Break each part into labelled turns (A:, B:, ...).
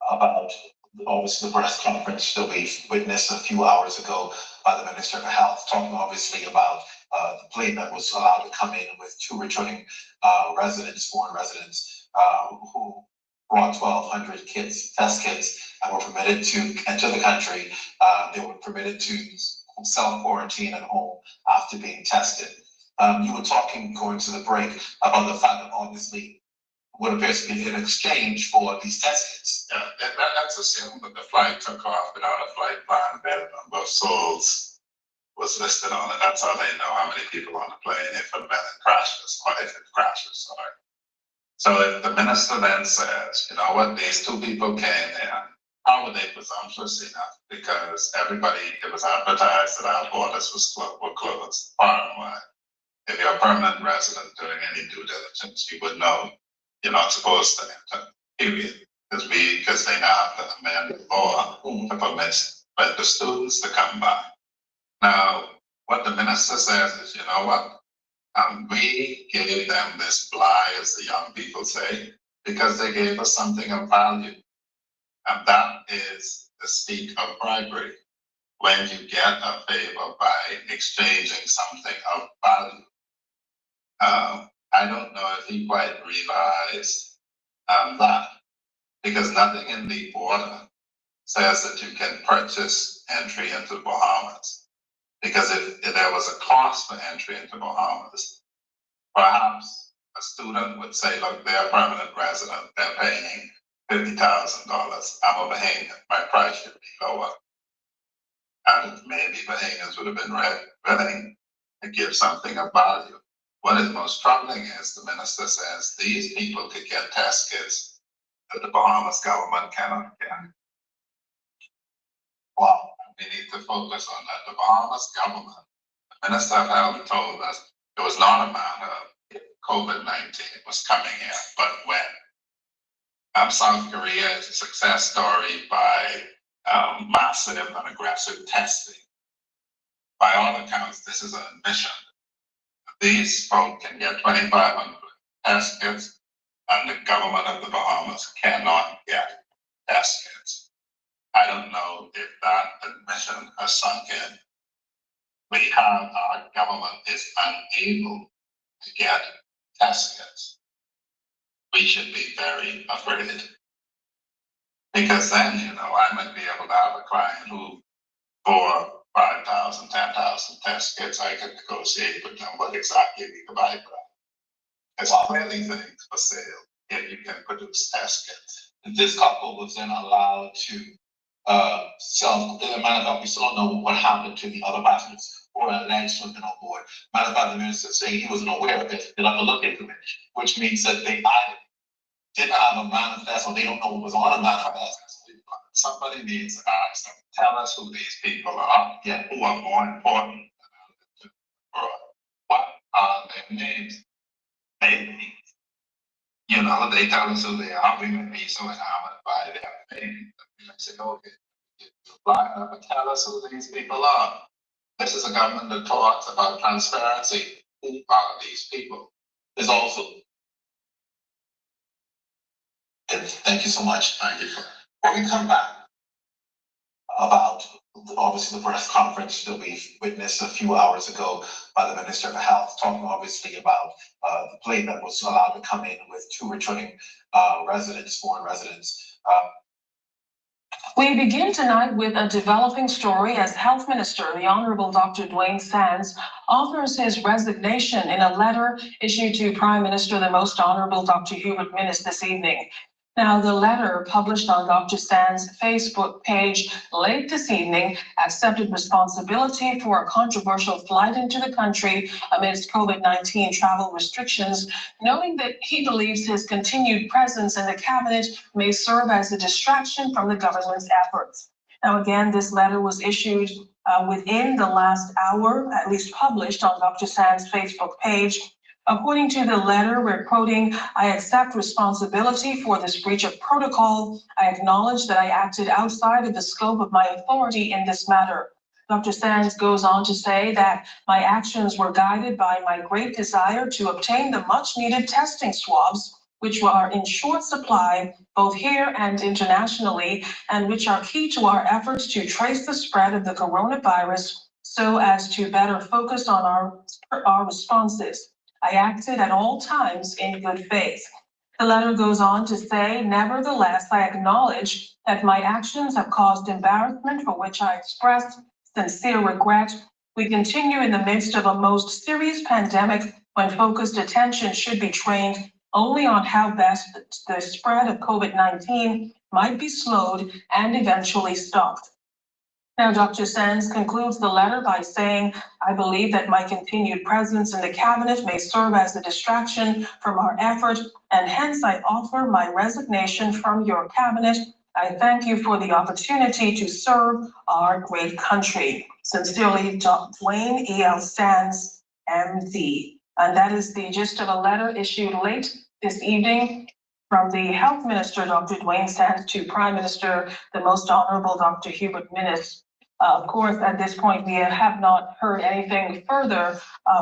A: about obviously the press conference that we witnessed a few hours ago by the Minister of Health, talking obviously about the plane that was allowed to come in with two returning foreign residents, who brought 1,200 kits, test kits, and were permitted to enter the country. They were permitted to self-quarantine at home after being tested. You were talking, going to the break, about the fact that obviously what appears to be in exchange for these test kits.
B: Yeah, that's assumed that the flight took off without a flight plan, where the number of souls was listed on it. That's how they know how many people on the plane, if and when it crashes, or if it crashes, sorry. So if the minister then says, you know what, these two people came here, how were they presumptuous enough? Because everybody, it was advertised that our borders were closed far and wide. If you're a permanent resident doing any due diligence, you would know you're not supposed to enter, period. Because they now have to amend the law to permit the students to come by. Now, what the minister says is, you know what? We gave them this fly, as the young people say, because they gave us something of value. And that is the speak of bribery. When you get a favor by exchanging something of value. I don't know if he quite realized that, because nothing in the order says that you can purchase entry into Bahamas. Because if there was a cost for entry into Bahamas, perhaps a student would say, look, they're a permanent resident, they're paying $50,000. I'm a Bahamian, my price should be lower. And maybe Bahamians would have been willing to give something of value. What is most troubling is the minister says these people could get test kits that the Bahamas government cannot get. Well, we need to focus on that. The Bahamas government, the Minister of Health told us it was not a matter of COVID-19 was coming here, but when. South Korea is a success story by massive and aggressive testing. By all accounts, this is an admission. These folks can get 2,500 test kits, and the government of the Bahamas cannot get test kits. I don't know if that admission has sunk in. Our government is unable to get test kits. We should be very afraid. Because then, I might be able to have a client who, for 5,000, 10,000 test kits, I could negotiate with them what exactly we could buy for them. There's clearly things for sale if you can produce test kits.
A: This couple was then allowed to sell. We still don't know what happened to the other passengers or alleged to have been on board. Matter of fact, the minister saying he wasn't aware of it. They'll have to look into it, which means that they either didn't have a manifest or they don't know what was on a manifest.
B: Somebody needs to ask them, tell us who these people are, who are more important than what are their names? Maybe, they tell us who they are. We may be so enamored by their name that we may say, okay, line up and tell us who these people are. This is a government that talks about transparency. Who are these people?
A: There's also. Thank you so much.
B: Thank you.
A: When we come back about obviously the press conference that we witnessed a few hours ago by the Minister of Health, talking obviously about the plane that was allowed to come in with two returning foreign residents.
C: We begin tonight with a developing story as Health Minister, the Honorable Dr. Duane Sands, offers his resignation in a letter issued to Prime Minister, the Most Honorable Dr. Hubert Minnis this evening. Now, the letter published on Dr. Sands' Facebook page late this evening accepted responsibility for a controversial flight into the country amidst COVID-19 travel restrictions, noting that he believes his continued presence in the cabinet may serve as a distraction from the government's efforts. Now, again, this letter was issued within the last hour, at least published on Dr. Sands' Facebook page. According to the letter, we're quoting, "I accept responsibility for this breach of protocol. I acknowledge that I acted outside of the scope of my authority in this matter." Dr. Sands goes on to say that my actions were guided by my great desire to obtain the much needed testing swabs which are in short supply both here and internationally, and which are key to our efforts to trace the spread of the coronavirus so as to better focus on our responses. I acted at all times in good faith. The letter goes on to say, nevertheless, I acknowledge that my actions have caused embarrassment for which I express sincere regret. We continue in the midst of a most serious pandemic when focused attention should be trained only on how best the spread of COVID-19 might be slowed and eventually stopped. Now, Dr. Sands concludes the letter by saying, I believe that my continued presence in the cabinet may serve as a distraction from our effort, and hence I offer my resignation from your cabinet. I thank you for the opportunity to serve our great country. Sincerely, Duane E.L. Sands, MD. And that is the gist of a letter issued late this evening from the Health Minister, Dr. Duane Sands, to Prime Minister, the Most Honorable Dr. Hubert Minnis. Of course, at this point, we have not heard anything further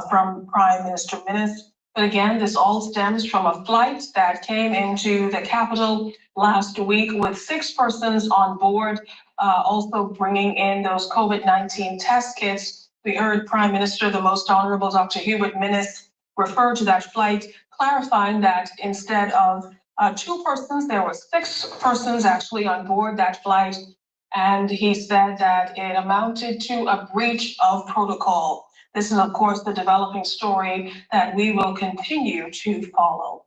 C: from Prime Minister Minnis. But again, this all stems from a flight that came into the capital last week with 6 persons on board, also bringing in those COVID-19 test kits. We heard Prime Minister, the Most Honorable Dr. Hubert Minnis, refer to that flight, clarifying that instead of 2 persons, there were 6 persons actually on board that flight. And he said that it amounted to a breach of protocol. This is, of course, the developing story that we will continue to follow.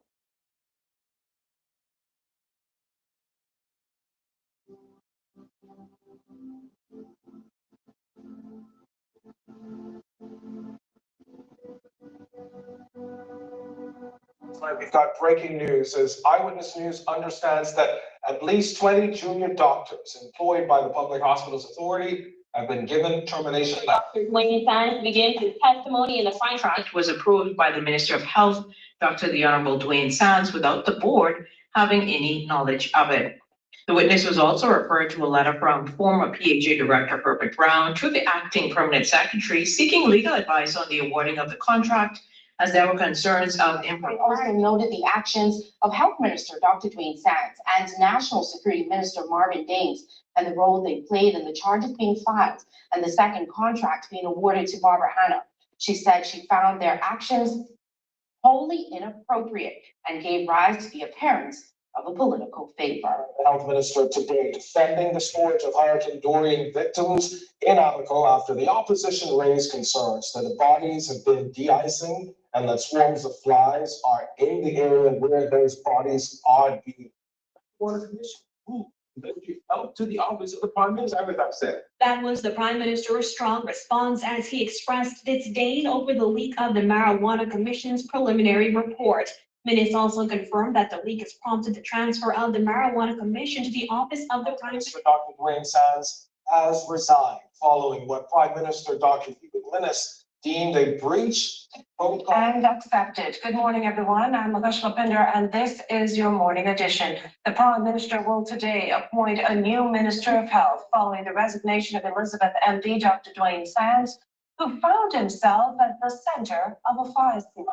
D: We've got breaking news as Eyewitness News understands that at least 20 junior doctors employed by the Public Hospitals Authority have been given termination.
E: Dr. Duane Sands begins his testimony in the contract
F: Was approved by the Minister of Health, Dr. the Honorable Duane Sands, without the board having any knowledge of it. The witness was also referred to a letter from former PHA Director Herbert Brown to the acting permanent secretary seeking legal advice on the awarding of the contract, as there were concerns of
E: I also noted the actions of Health Minister Dr. Duane Sands and National Security Minister Marvin Daines and the role they played in the charges being filed and the second contract being awarded to Barbara Hanna. She said she found their actions wholly inappropriate and gave rise to the appearance of a political favor.
D: The Health Minister today defending the storage of Hurricane Dorian victims in Abaco after the opposition raised concerns that the bodies have been de-icing and that swarms of flies are in the area where those bodies are being. Up to the office of the Prime Minister, I was upset.
G: That was the Prime Minister's strong response as he expressed disdain over the leak of the Marijuana Commission's preliminary report. Minnis also confirmed that the leak has prompted the transfer of the Marijuana Commission to the office of the Prime Minister.
D: Dr. Duane Sands has resigned following what Prime Minister Dr. Hubert Minnis deemed a breach of protocol.
C: And accepted. Good morning, everyone. I'm Magash Lapinder, and this is your morning edition. The Prime Minister will today appoint a new Minister of Health following the resignation of Elizabeth MD Dr. Duane Sands, who found himself at the center of a fireside.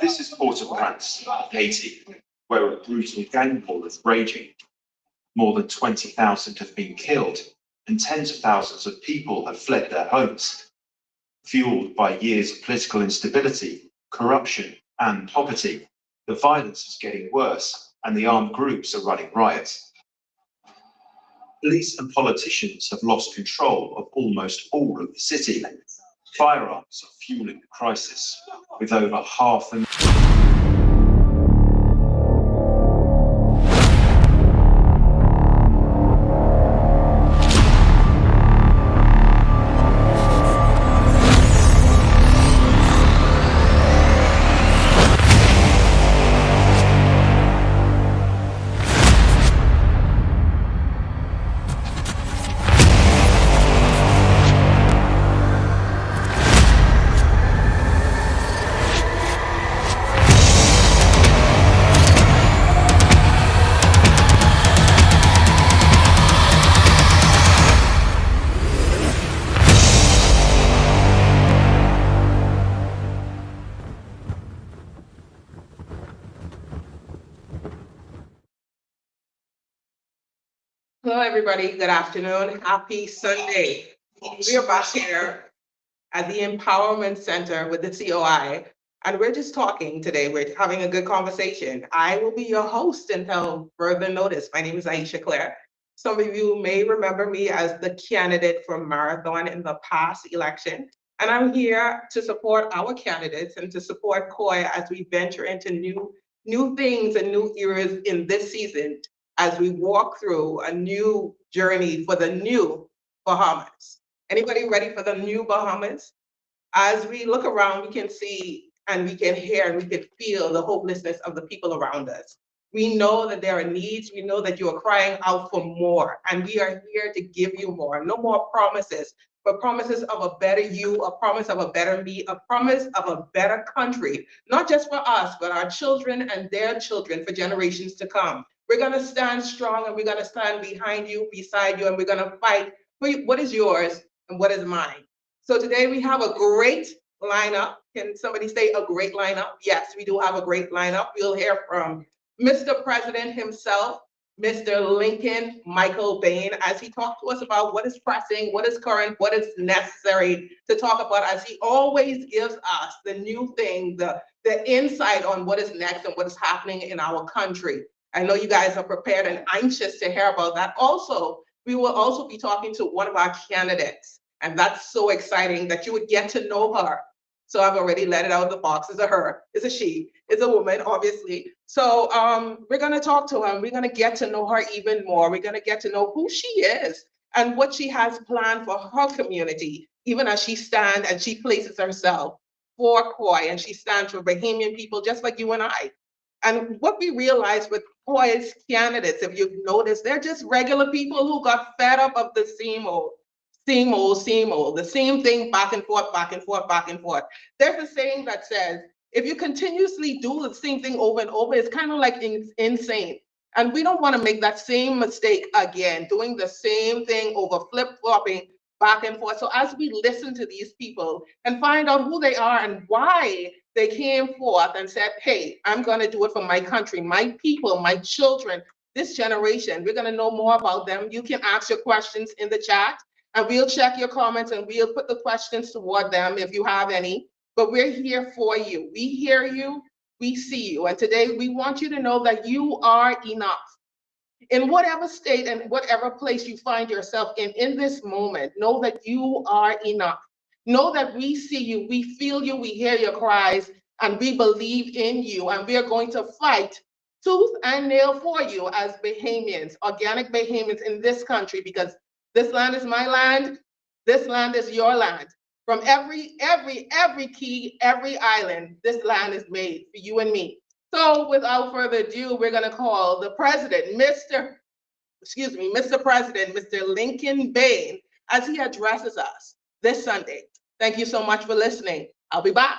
H: This is Port-au-Prince, Haiti, where a brutal gang war is raging. More than 20,000 have been killed and tens of thousands of people have fled their homes. Fueled by years of political instability, corruption and poverty, the violence is getting worse and the armed groups are running riot. Police and politicians have lost control of almost all of the city. Firearms are fueling the crisis, with over half a
I: everybody. Good afternoon. Happy Sunday. We are back here at the Empowerment Center with the COI, and we're just talking today. We're having a good conversation. I will be your host until further notice. My name is Aisha Claire. Some of you may remember me as the candidate for Marathon in the past election, and I'm here to support our candidates and to support COI as we venture into new things and new eras in this season as we walk through a new journey for the new Bahamas. Anybody ready for the new Bahamas? As we look around, we can see and we can hear and we can feel the hopelessness of the people around us. We know that there are needs. We know that you are crying out for more, and we are here to give you more. No more promises, but promises of a better you, a promise of a better me, a promise of a better country, not just for us, but our children and their children for generations to come. We're going to stand strong, and we're going to stand behind you, beside you, and we're going to fight for what is yours and what is mine. So today we have a great lineup. Can somebody say a great lineup? Yes, we do have a great lineup. We'll hear from Mr. President himself, Mr. Lincoln Michael Bain, as he talked to us about what is pressing, what is current, what is necessary to talk about, as he always gives us the new thing, the insight on what is next and what is happening in our country. I know you guys are prepared and anxious to hear about that. Also, we will also be talking to one of our candidates, and that's so exciting that you would get to know her. So I've already let it out of the box. It's a her, it's a she, it's a woman, obviously. So we're gonna talk to her and we're gonna get to know her even more. We're gonna get to know who she is and what she has planned for her community, even as she stands and she places herself for COI, and she stands for Bahamian people just like you and I. And what we realize with COI's candidates, if you've noticed, they're just regular people who got fed up of the same old, the same thing back and forth, back and forth, back and forth. There's a saying that says, if you continuously do the same thing over and over, it's kind of like insane. And we don't want to make that same mistake again, doing the same thing over, flip-flopping back and forth. So as we listen to these people and find out who they are and why they came forth and said, hey, I'm going to do it for my country, my people, my children, this generation, we're going to know more about them. You can ask your questions in the chat, and we'll check your comments and we'll put the questions toward them if you have any. But we're here for you. We hear you, we see you. And today we want you to know that you are enough. In whatever state and whatever place you find yourself in this moment, know that you are enough. Know that we see you, we feel you, we hear your cries, and we believe in you. And we are going to fight tooth and nail for you as Bahamians, organic Bahamians in this country, because this land is my land. This land is your land. From every key, every island, this land is made for you and me. So without further ado, we're going to call the president, Mr. President, Mr. Lincoln Bain, as he addresses us this Sunday. Thank you so much for listening. I'll be back.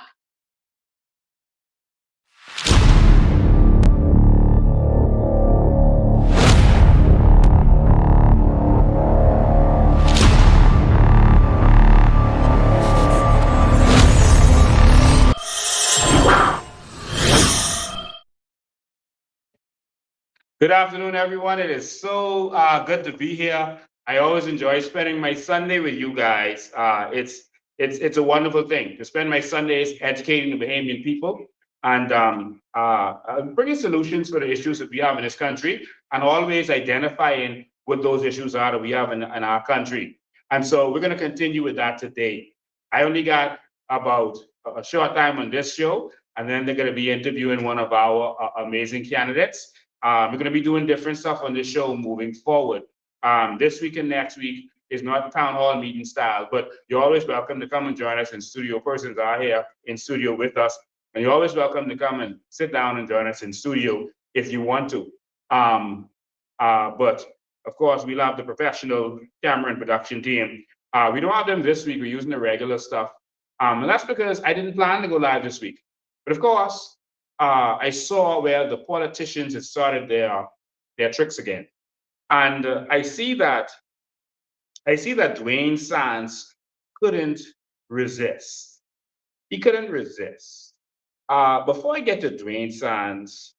J: Good afternoon, everyone. It is so good to be here. I always enjoy spending my Sunday with you guys. It's a wonderful thing to spend my Sundays educating the Bahamian people and bringing solutions for the issues that we have in this country, and always identifying what those issues are that we have in our country. And so we're going to continue with that today. I only got about a short time on this show, and then they're going to be interviewing one of our amazing candidates. We're going to be doing different stuff on this show moving forward. This week and next week is not town hall meeting style, but you're always welcome to come and join us in studio. Persons are here in studio with us, and you're always welcome to come and sit down and join us in studio if you want to. But of course, we'll have the professional camera and production team. We don't have them this week. We're using the regular stuff. And that's because I didn't plan to go live this week. But of course, I saw where the politicians had started their tricks again. And I see that Duane Sands couldn't resist. He couldn't resist. Before I get to Duane Sands,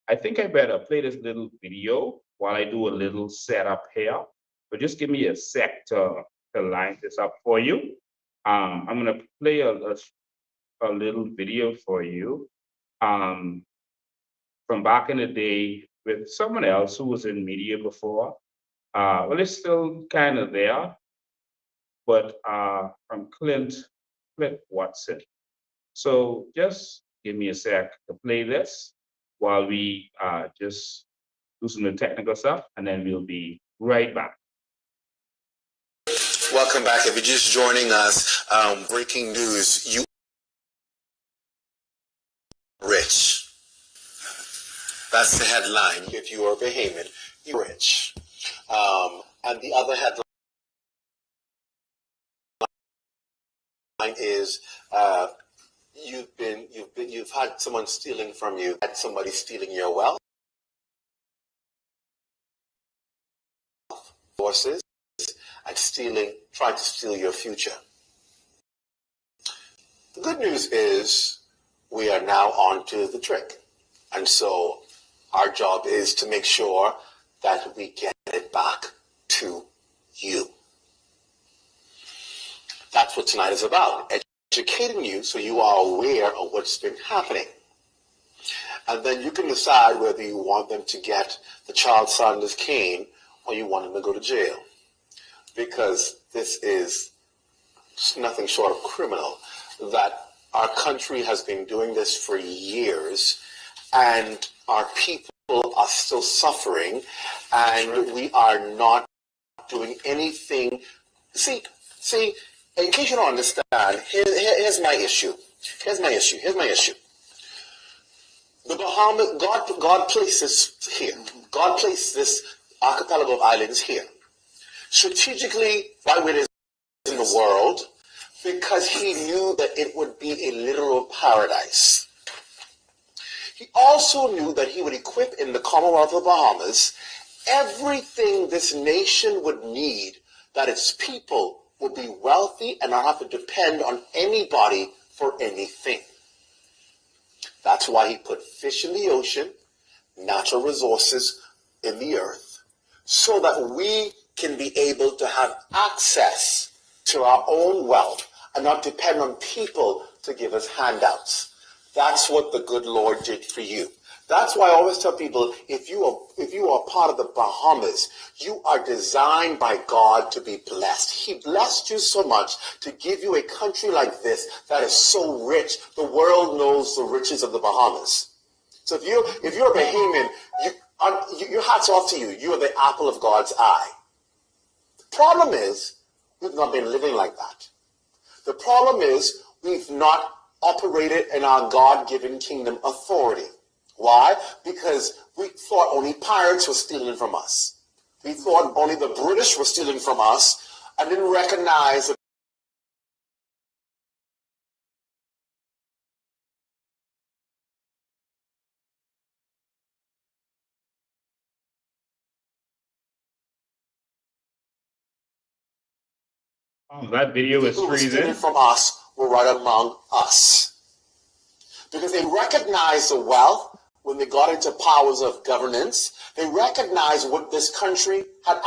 J: I think I better play this little video while I do a little setup here. But just give me a sec to line this up for you. I'm gonna play a little video for you from back in the day with someone else who was in media before. Well, it's still kind of there, but from Clint Watson. So just give me a sec to play this while we just do some of the technical stuff, and then we'll be right back.
A: Welcome back. If you're just joining us, breaking news, you rich. That's the headline. If you are Bahamian, you're rich. And the other headline is you've had someone stealing from you, had somebody stealing your wealth, forces, and trying to steal your future. The good news is we are now on to the trick. And so our job is to make sure that we get it back to you. That's what tonight is about, educating you so you are aware of what's been happening. And then you can decide whether you want them to get the child Sanders cane or you want them to go to jail. Because this is nothing short of criminal, that our country has been doing this for years, and our people are still suffering, and we are not doing anything. See, in case you don't understand, here's my issue. Here's my issue. The Bahamas, God placed this here. God placed this archipelago of islands here, strategically, right where it is in the world, because he knew that it would be a literal paradise. He also knew that he would equip in the Commonwealth of Bahamas everything this nation would need, that its people would be wealthy and not have to depend on anybody for anything. That's why he put fish in the ocean, natural resources in the earth, so that we can be able to have access to our own wealth and not depend on people to give us handouts. That's what the good Lord did for you. That's why I always tell people, if you are part of the Bahamas, you are designed by God to be blessed. He blessed you so much to give you a country like this that is so rich. The world knows the riches of the Bahamas. So if you're a Bahamian, your hat's off to you. You are the apple of God's eye. The problem is, we've not been living like that. The problem is, we've not operated in our God-given kingdom authority. Why? Because we thought only pirates were stealing from us. We thought only the British were stealing from us and didn't recognize that
J: That video is
A: people who were stealing
J: freezing.
A: from us were right among us. Because they recognized the wealth when they got into powers of governance. They recognized what this country had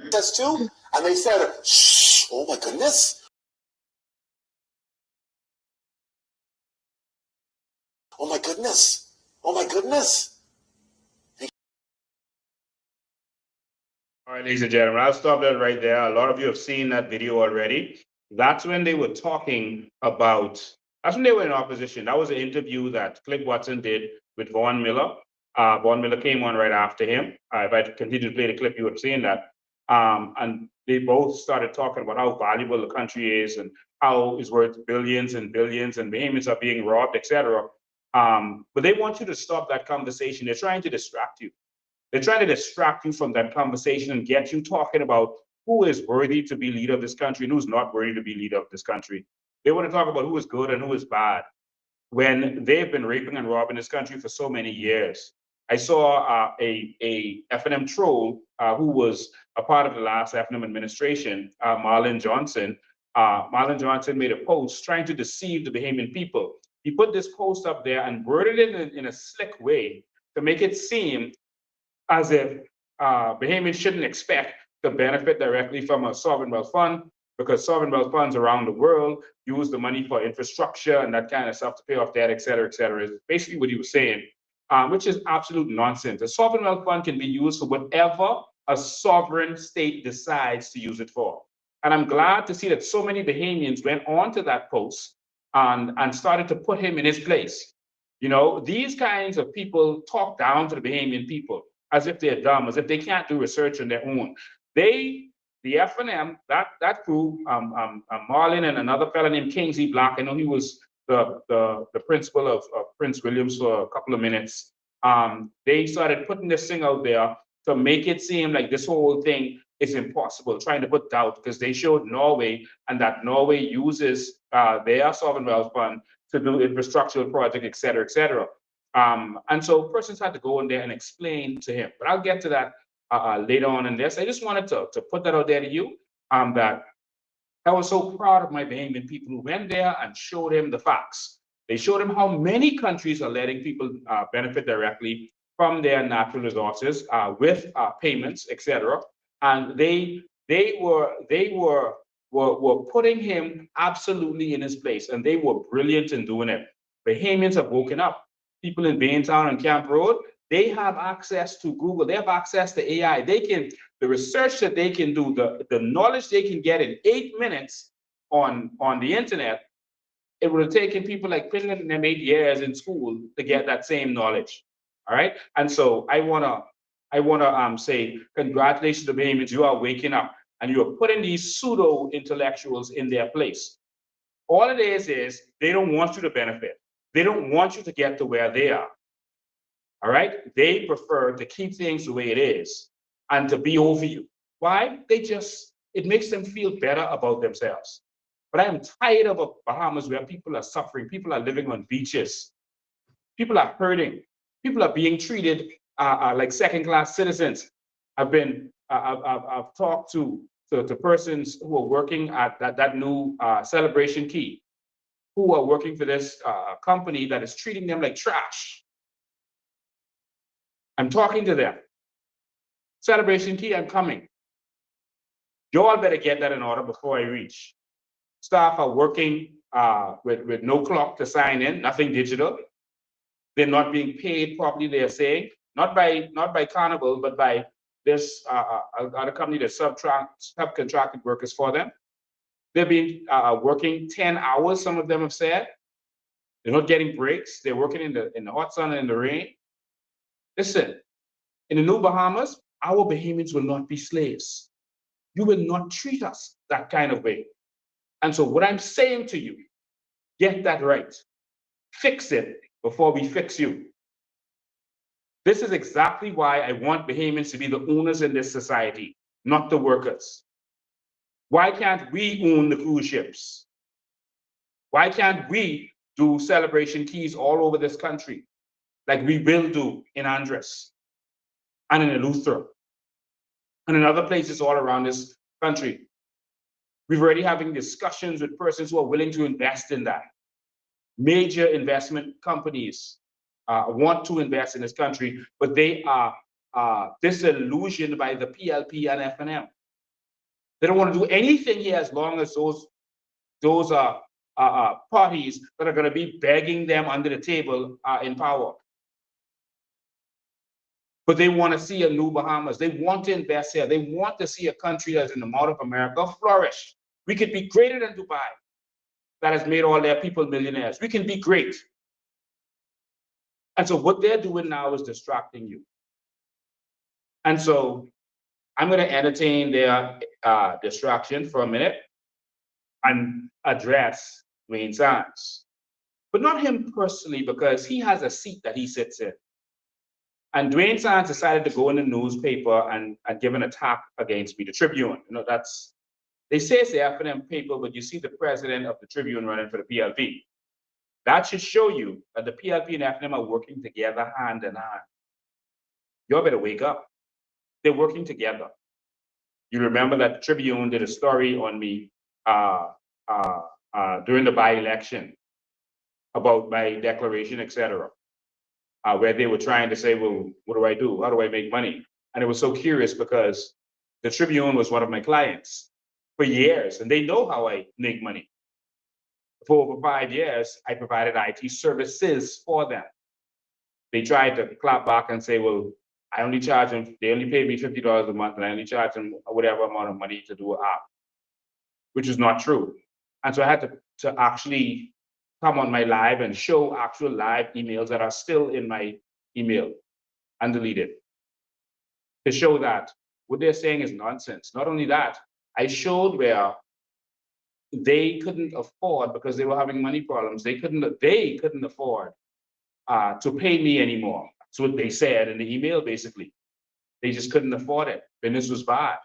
A: access to, and they said, shh, oh my goodness. Oh my goodness. Oh my goodness.
J: All right, ladies and gentlemen, I'll stop that right there. A lot of you have seen that video already. That's when they were talking about, that's when they were in opposition. That was an interview that Cliff Watson did with Vaughn Miller. Vaughn Miller came on right after him. If I continue to play the clip, you would have seen that. And they both started talking about how valuable the country is and how it's worth billions and billions and Bahamians are being robbed, etc. But they want you to stop that conversation. They're trying to distract you. They're trying to distract you from that conversation and get you talking about who is worthy to be leader of this country and who's not worthy to be leader of this country. They want to talk about who is good and who is bad when they've been raping and robbing this country for so many years. I saw a F&M troll who was a part of the last F&M administration, Marlon Johnson. Marlon Johnson made a post trying to deceive the Bahamian people. he put this post up there and worded it in a slick way to make it seem as if Bahamians shouldn't expect to benefit directly from a sovereign wealth fund, because sovereign wealth funds around the world use the money for infrastructure and that kind of stuff to pay off debt, et cetera, is basically what he was saying, which is absolute nonsense. A sovereign wealth fund can be used for whatever a sovereign state decides to use it for. And I'm glad to see that so many Bahamians went on to that post and started to put him in his place. You know, these kinds of people talk down to the Bahamian people as if they're dumb, as if they can't do research on their own. The F&M, that crew, Marlon and another fellow named Kingsley Black, I know he was the principal of Prince Williams for a couple of minutes. They started putting this thing out there to make it seem like this whole thing is impossible, trying to put doubt, because they showed Norway and that Norway uses their sovereign wealth fund to do infrastructural projects, et cetera, et cetera. And so persons had to go in there and explain to him. But I'll get to that later on in this. I just wanted to put that out there to you, that I was so proud of my Bahamian people who went there and showed him the facts. They showed him how many countries are letting people benefit directly from their natural resources with payments, et cetera. And they were putting him absolutely in his place, and they were brilliant in doing it. Bahamians have woken up. People in Baintown and Camp Road, they have access to Google, they have access to AI. The research that they can do, the knowledge they can get in 8 minutes on the internet, it would have taken people like Finland and them 8 years in school to get that same knowledge. All right. And so I wanna say congratulations to Bahamians. You are waking up and you are putting these pseudo intellectuals in their place. All it is they don't want you to benefit. They don't want you to get to where they are. All right. They prefer to keep things the way it is and to be over you. Why? It makes them feel better about themselves. But I am tired of a Bahamas where people are suffering. People are living on beaches. People are hurting. People are being treated like second-class citizens. I've talked to persons who are working at that new Celebration Key, who are working for this company that is treating them like trash. I'm talking to them. Celebration Key, I'm coming. You all better get that in order before I reach. Staff are working with no clock to sign in, nothing digital. They're not being paid properly, they're saying, not by Carnival, but by this other company that subcontracted workers for them. They've been working 10 hours, some of them have said. They're not getting breaks. They're working in the hot sun and in the rain. Listen, in the New Bahamas, our Bahamians will not be slaves. You will not treat us that kind of way. And so what I'm saying to you, get that right. Fix it before we fix you. This is exactly why I want Bahamians to be the owners in this society, not the workers. Why can't we own the cruise ships? Why can't we do Celebration Keys all over this country, like we will do in Andres and in Eleuthera and in other places all around this country? We've already having discussions with persons who are willing to invest in that. Major investment companies want to invest in this country, but they are disillusioned by the PLP and F&M. They don't want to do anything here as long as those parties that are going to be begging them under the table are in power. But they want to see a new Bahamas. They want to invest here. They want to see a country that's in the Mouth of America flourish. We could be greater than Dubai, that has made all their people millionaires. We can be great. And so what they're doing now is distracting you. And so I'm going to entertain their distraction for a minute and address Duane Sands. But not him personally, because he has a seat that he sits in. And Duane Sands decided to go in the newspaper and give an attack against me, the Tribune. You know, they say it's the F&M paper, but you see the president of the Tribune running for the PLP. That should show you that the PLP and F&M are working together hand in hand. You all better wake up. They're working together. You remember that the Tribune did a story on me during the by-election about my declaration, etc. Where they were trying to say, well, what do I do? How do I make money? And it was so curious because the Tribune was one of my clients for years, and they know how I make money. For over 5 years, I provided IT services for them. They tried to clap back and say, well, I only charge them, they only pay me $50 a month, and I only charge them whatever amount of money to do an app, which is not true. And so I had to actually come on my live and show actual live emails that are still in my email, undeleted, to show that what they're saying is nonsense. Not only that, I showed where they couldn't afford, because they were having money problems, they couldn't afford to pay me anymore. That's what they said in the email, basically. They just couldn't afford it. Business was bad.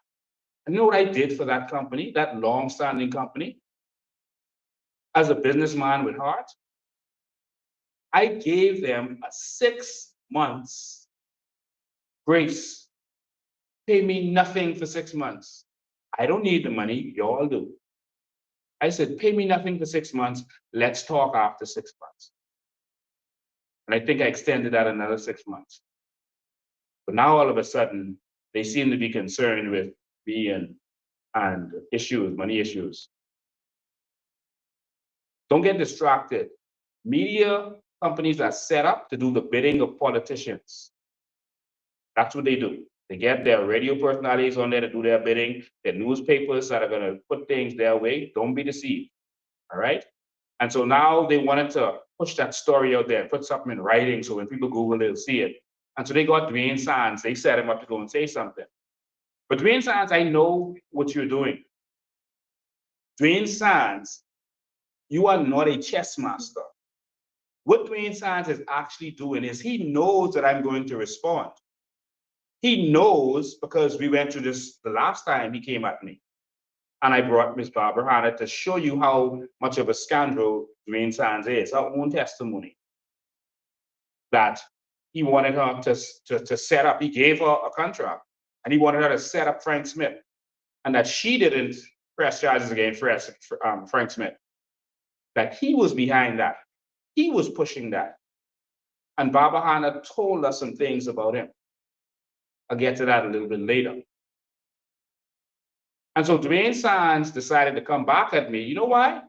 J: And you know what I did for that company, that long-standing company? As a businessman with heart, I gave them a 6 months grace. Pay me nothing for 6 months. I don't need the money, y'all do. I said, pay me nothing for 6 months. Let's talk after 6 months. And I think I extended that another 6 months. But now all of a sudden, they seem to be concerned with me and issues, money issues. Don't get distracted. Media companies are set up to do the bidding of politicians. That's what they do. They get their radio personalities on there to do their bidding, their newspapers that are going to put things their way. Don't be deceived. All right? And so now they wanted to push that story out there, put something in writing so when people Google, they'll see it. And so they got Duane Sands. They set him up to go and say something. But Duane Sands, I know what you're doing. Duane Sands, you are not a chess master. What Duane Sands is actually doing is he knows that I'm going to respond. He knows because we went through this the last time he came at me. And I brought Ms. Barbara Hanna to show you how much of a scoundrel Duane Sands is, our own testimony. That he wanted her to set up, he gave her a contract, and he wanted her to set up Frank Smith, and that she didn't press charges against Frank Smith. That he was behind that. He was pushing that. And Barbara Hanna told us some things about him. I'll get to that a little bit later. And so Duane Sands decided to come back at me. You know why?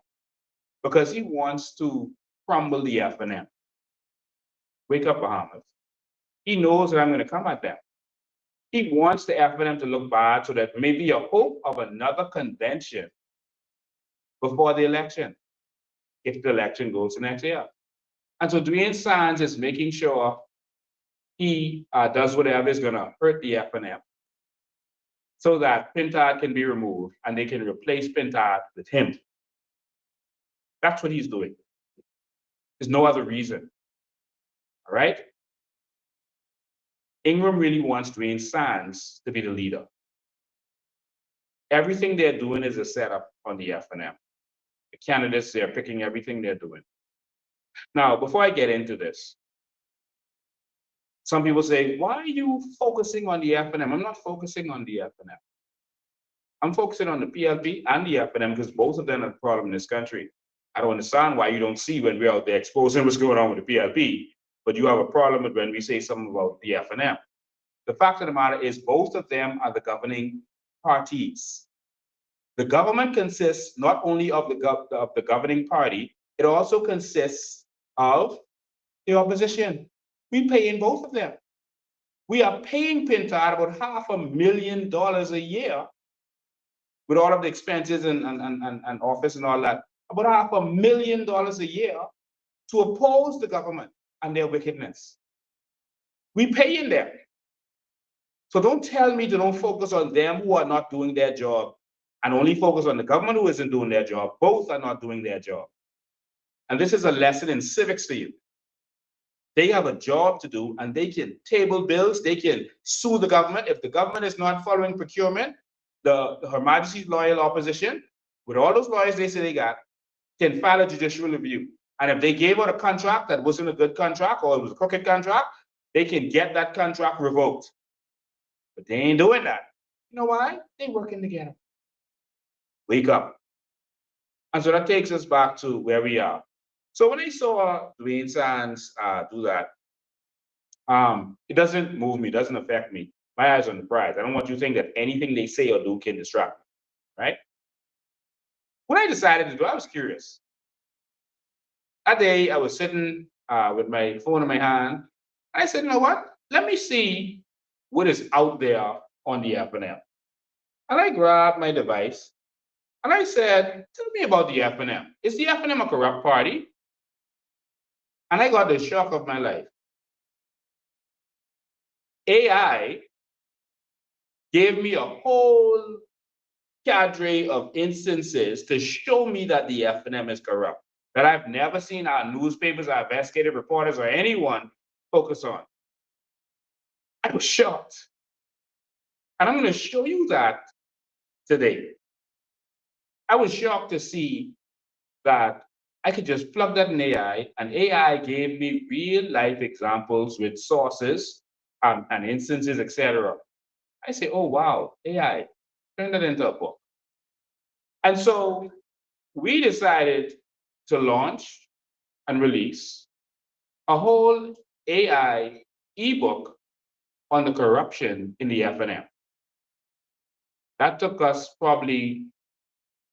J: Because he wants to crumble the F&M. Wake up, Bahamas. He knows that I'm going to come at them. He wants the F&M to look bad so that maybe a hope of another convention before the election, if the election goes to next year. And so Duane Sands is making sure he does whatever is going to hurt the F&M so that Pintard can be removed and they can replace Pintard with him. That's what he's doing. There's no other reason. All right? Ingram really wants Duane Sands to be the leader. Everything they're doing is a setup on the F&M. The candidates, they're picking everything they're doing. Now, before I get into this, some people say, why are you focusing on the F&M? I'm not focusing on the F&M. I'm focusing on the PLP and the F&M because both of them are a problem in this country. I don't understand why you don't see when we're out there exposing what's going on with the PLP, but you have a problem with when we say something about the F&M. The fact of the matter is both of them are the governing parties. The government consists not only of the governing party, it also consists of the opposition. We pay in both of them. We are paying Pintard about $500,000 a year with all of the expenses and office and all that, about $500,000 a year to oppose the government and their wickedness. We pay in them. So don't tell me to don't focus on them who are not doing their job and only focus on the government who isn't doing their job. Both are not doing their job. And this is a lesson in civics to you. They have a job to do and they can table bills, they can sue the government. If the government is not following procurement, Her Majesty's loyal opposition, with all those lawyers they say they got, can file a judicial review. And if they gave out a contract that wasn't a good contract or it was a crooked contract, they can get that contract revoked. But they ain't doing that. You know why? They're working together. Wake up. And so that takes us back to where we are. So when I saw Duane Sands do that, it doesn't move me, doesn't affect me. My eyes on the prize. I don't want you to think that anything they say or do can distract me, right? What I decided to do, I was curious. That day, I was sitting with my phone in my hand. I said, you know what? Let me see what is out there on the F&M. And I grabbed my device and I said, tell me about the F&M. Is the F&M a corrupt party? And I got the shock of my life. AI gave me a whole cadre of instances to show me that the F&M is corrupt, that I've never seen our newspapers, our investigative reporters, or anyone focus on. I was shocked. And I'm going to show you that today. I was shocked to see that I could just plug that in AI, and AI gave me real life examples with sources and instances, etc. I say, oh, wow, AI, turn that into a book. And so we decided to launch and release a whole AI ebook on the corruption in the F&M. That took us probably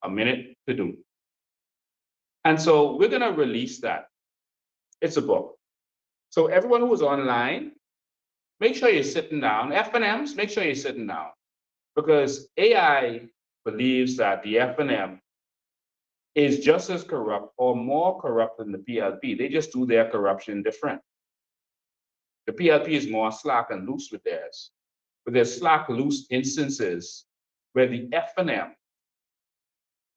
J: a minute to do. And so we're going to release that. It's a book. So everyone who is online, make sure you're sitting down. F&Ms, make sure you're sitting down. Because AI believes that the F&M is just as corrupt or more corrupt than the PLP. They just do their corruption different. The PLP is more slack and loose with theirs. But there's slack, loose instances where the F&M,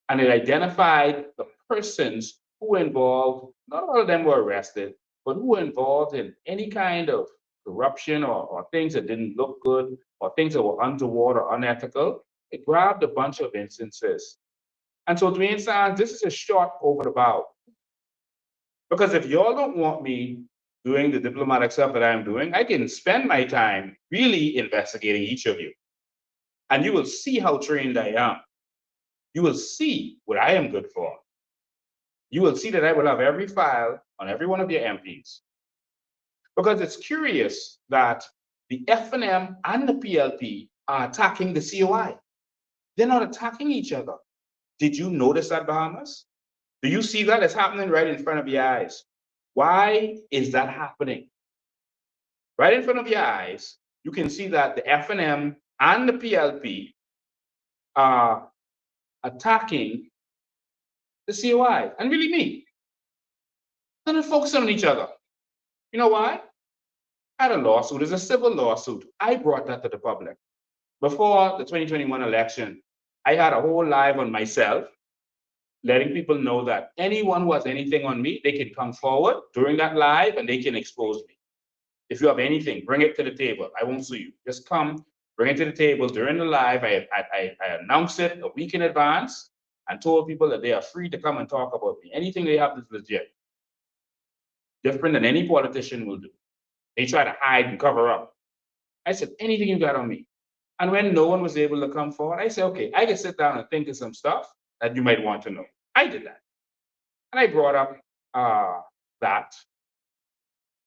J: and it identified the persons who were involved, not all of them were arrested, but who were involved in any kind of corruption or things that didn't look good or things that were untoward or unethical. It grabbed a bunch of instances. And so Duane Sands, this is a short over the bow. Because if y'all don't want me doing the diplomatic stuff that I'm doing, I can spend my time really investigating each of you. And you will see how trained I am. You will see what I am good for. You will see that I will have every file on every one of your MPs. Because it's curious that the F&M and the PLP are attacking the COI. They're not attacking each other. Did you notice that, Bahamas? Do you see that? It's happening right in front of your eyes. Why is that happening? Right in front of your eyes, you can see that the F&M and the PLP are attacking the COI, and really me. They're not focusing on each other. You know why? I had a lawsuit, it's a civil lawsuit. I brought that to the public. Before the 2021 election, I had a whole live on myself, letting people know that anyone who has anything on me, they can come forward during that live and they can expose me. If you have anything, bring it to the table. I won't sue you. Just come, bring it to the table during the live. I announced it a week in advance and told people that they are free to come and talk about me. Anything they have is legit. Different than any politician will do. They try to hide and cover up. I said, anything you got on me. And when no one was able to come forward, I said, okay, I can sit down and think of some stuff that you might want to know. I did that. And I brought up that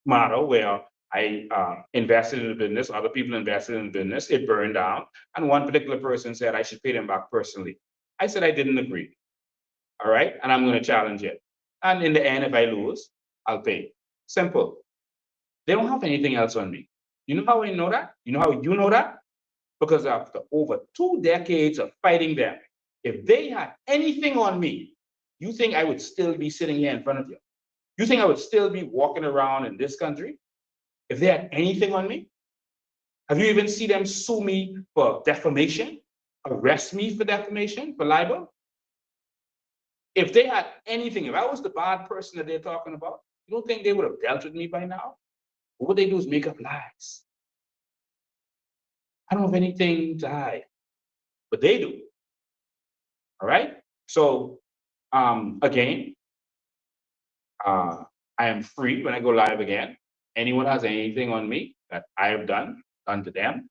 J: model where I invested in the business, other people invested in the business, it burned down. And one particular person said I should pay them back personally. I said I didn't agree. All right, and I'm going to challenge it. And in the end, if I lose, I'll pay. Simple. They don't have anything else on me. You know how I know that? You know how you know that? Because after over 2 decades of fighting them, if they had anything on me, you think I would still be sitting here in front of you? You think I would still be walking around in this country if they had anything on me? Have you even seen them sue me for defamation? Arrest me for defamation, for libel? If they had anything, if I was the bad person that they're talking about, you don't think they would have dealt with me by now? What would they do is make up lies. I don't have anything to hide, but they do. All right? So, again, I am free when I go live again. Anyone has anything on me that I have done to them,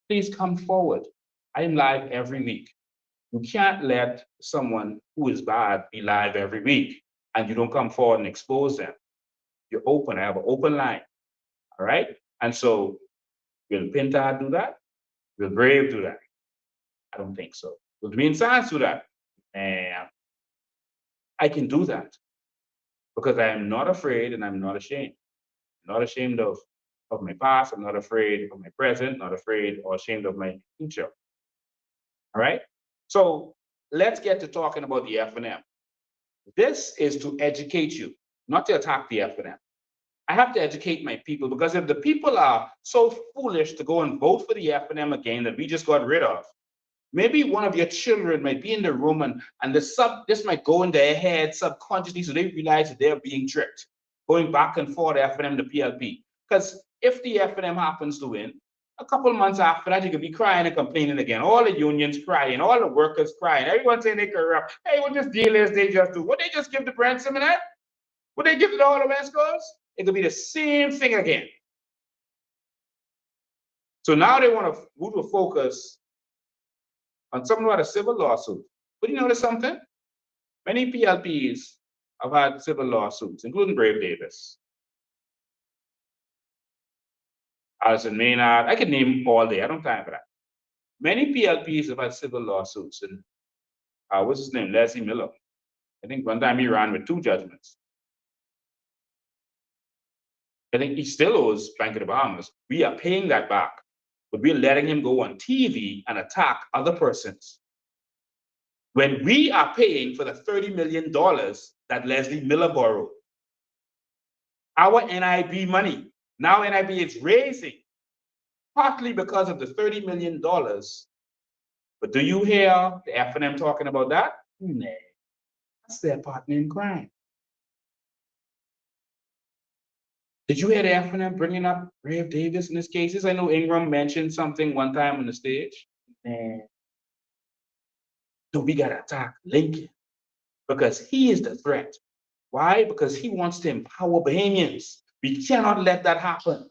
J: please come forward. I am live every week. You can't let someone who is bad be live every week. and you don't come forward and expose them. You're open. I have an open line. All right. And so will Pinta do that? Will Brave do that? I don't think so. Will Duane Sands do that? And I can do that because I am not afraid and I'm not ashamed. I'm not ashamed of my past. I'm not afraid of my present, not afraid or ashamed of my future. All right. So let's get to talking about the F&M. This is to educate you, not to attack the F&M. I have to educate my people because if the people are so foolish to go and vote for the F&M again that we just got rid of, maybe one of your children might be in the room and this might go in their head subconsciously so they realize that they're being tricked, going back and forth F&M to PLP. Because if the F&M happens to win, a couple of months after that, you could be crying and complaining again. All the unions crying, all the workers crying, everyone saying they corrupt. Hey, what this deal is, they just do. What they just give the Brent Simonet? Would they give it all the West Coast? It could be the same thing again. So now they want to move to focus on something about a civil lawsuit. But you notice something? Many PLPs have had civil lawsuits, including Brave Davis, Alison Maynard. I could name all day. I don't have time for that. Many PLPs have had civil lawsuits, and what's his name? Leslie Miller. I think one time he ran with 2 judgments. I think he still owes Bank of the Bahamas. We are paying that back, but we're letting him go on TV and attack other persons. When we are paying for the $30 million that Leslie Miller borrowed. Our NIB money, now NIB is raising, partly because of the $30 million. But do you hear the F&M talking about that? Nah, that's their partner in crime. Did you hear the F&M bringing up Brave Davis in this cases? I know Ingram mentioned something one time on the stage. Man. So we got to attack Lincoln because he is the threat. Why? Because he wants to empower Bahamians. We cannot let that happen.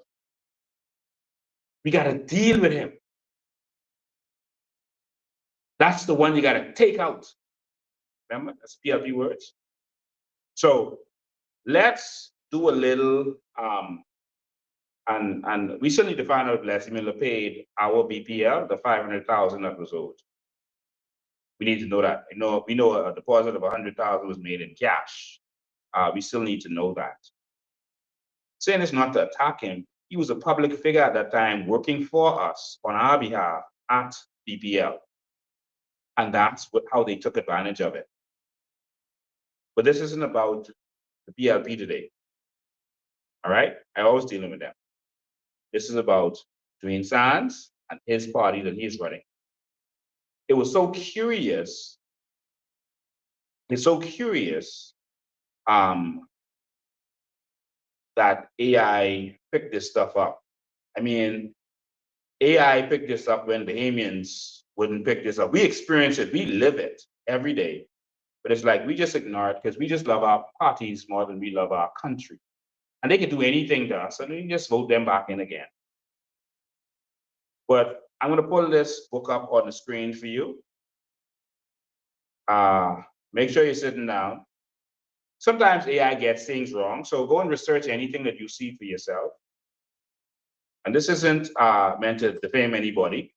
J: We got to deal with him. That's the one you got to take out. Remember, that's PLP words. So let's do a little, and we still need to find out if Leslie Miller paid our BPL, the $500,000 that was owed. We need to know that. We know a deposit of $100,000 was made in cash. We still need to know that. Saying it's not to attack him, he was a public figure at that time working for us on our behalf at BPL. And that's how they took advantage of it. But this isn't about the PLP today. All right? I always dealing with them. This is about Duane Sands and his party that he's running. It was so curious. It's so curious that AI picked this stuff up. I mean, AI picked this up when Bahamians wouldn't pick this up. We experience it, we live it every day. But it's like we just ignore it because we just love our parties more than we love our country. And they can do anything to us, and we just vote them back in again. But I'm going to pull this book up on the screen for you. Make sure you're sitting down. Sometimes AI gets things wrong, so go and research anything that you see for yourself. And this isn't meant to defame anybody.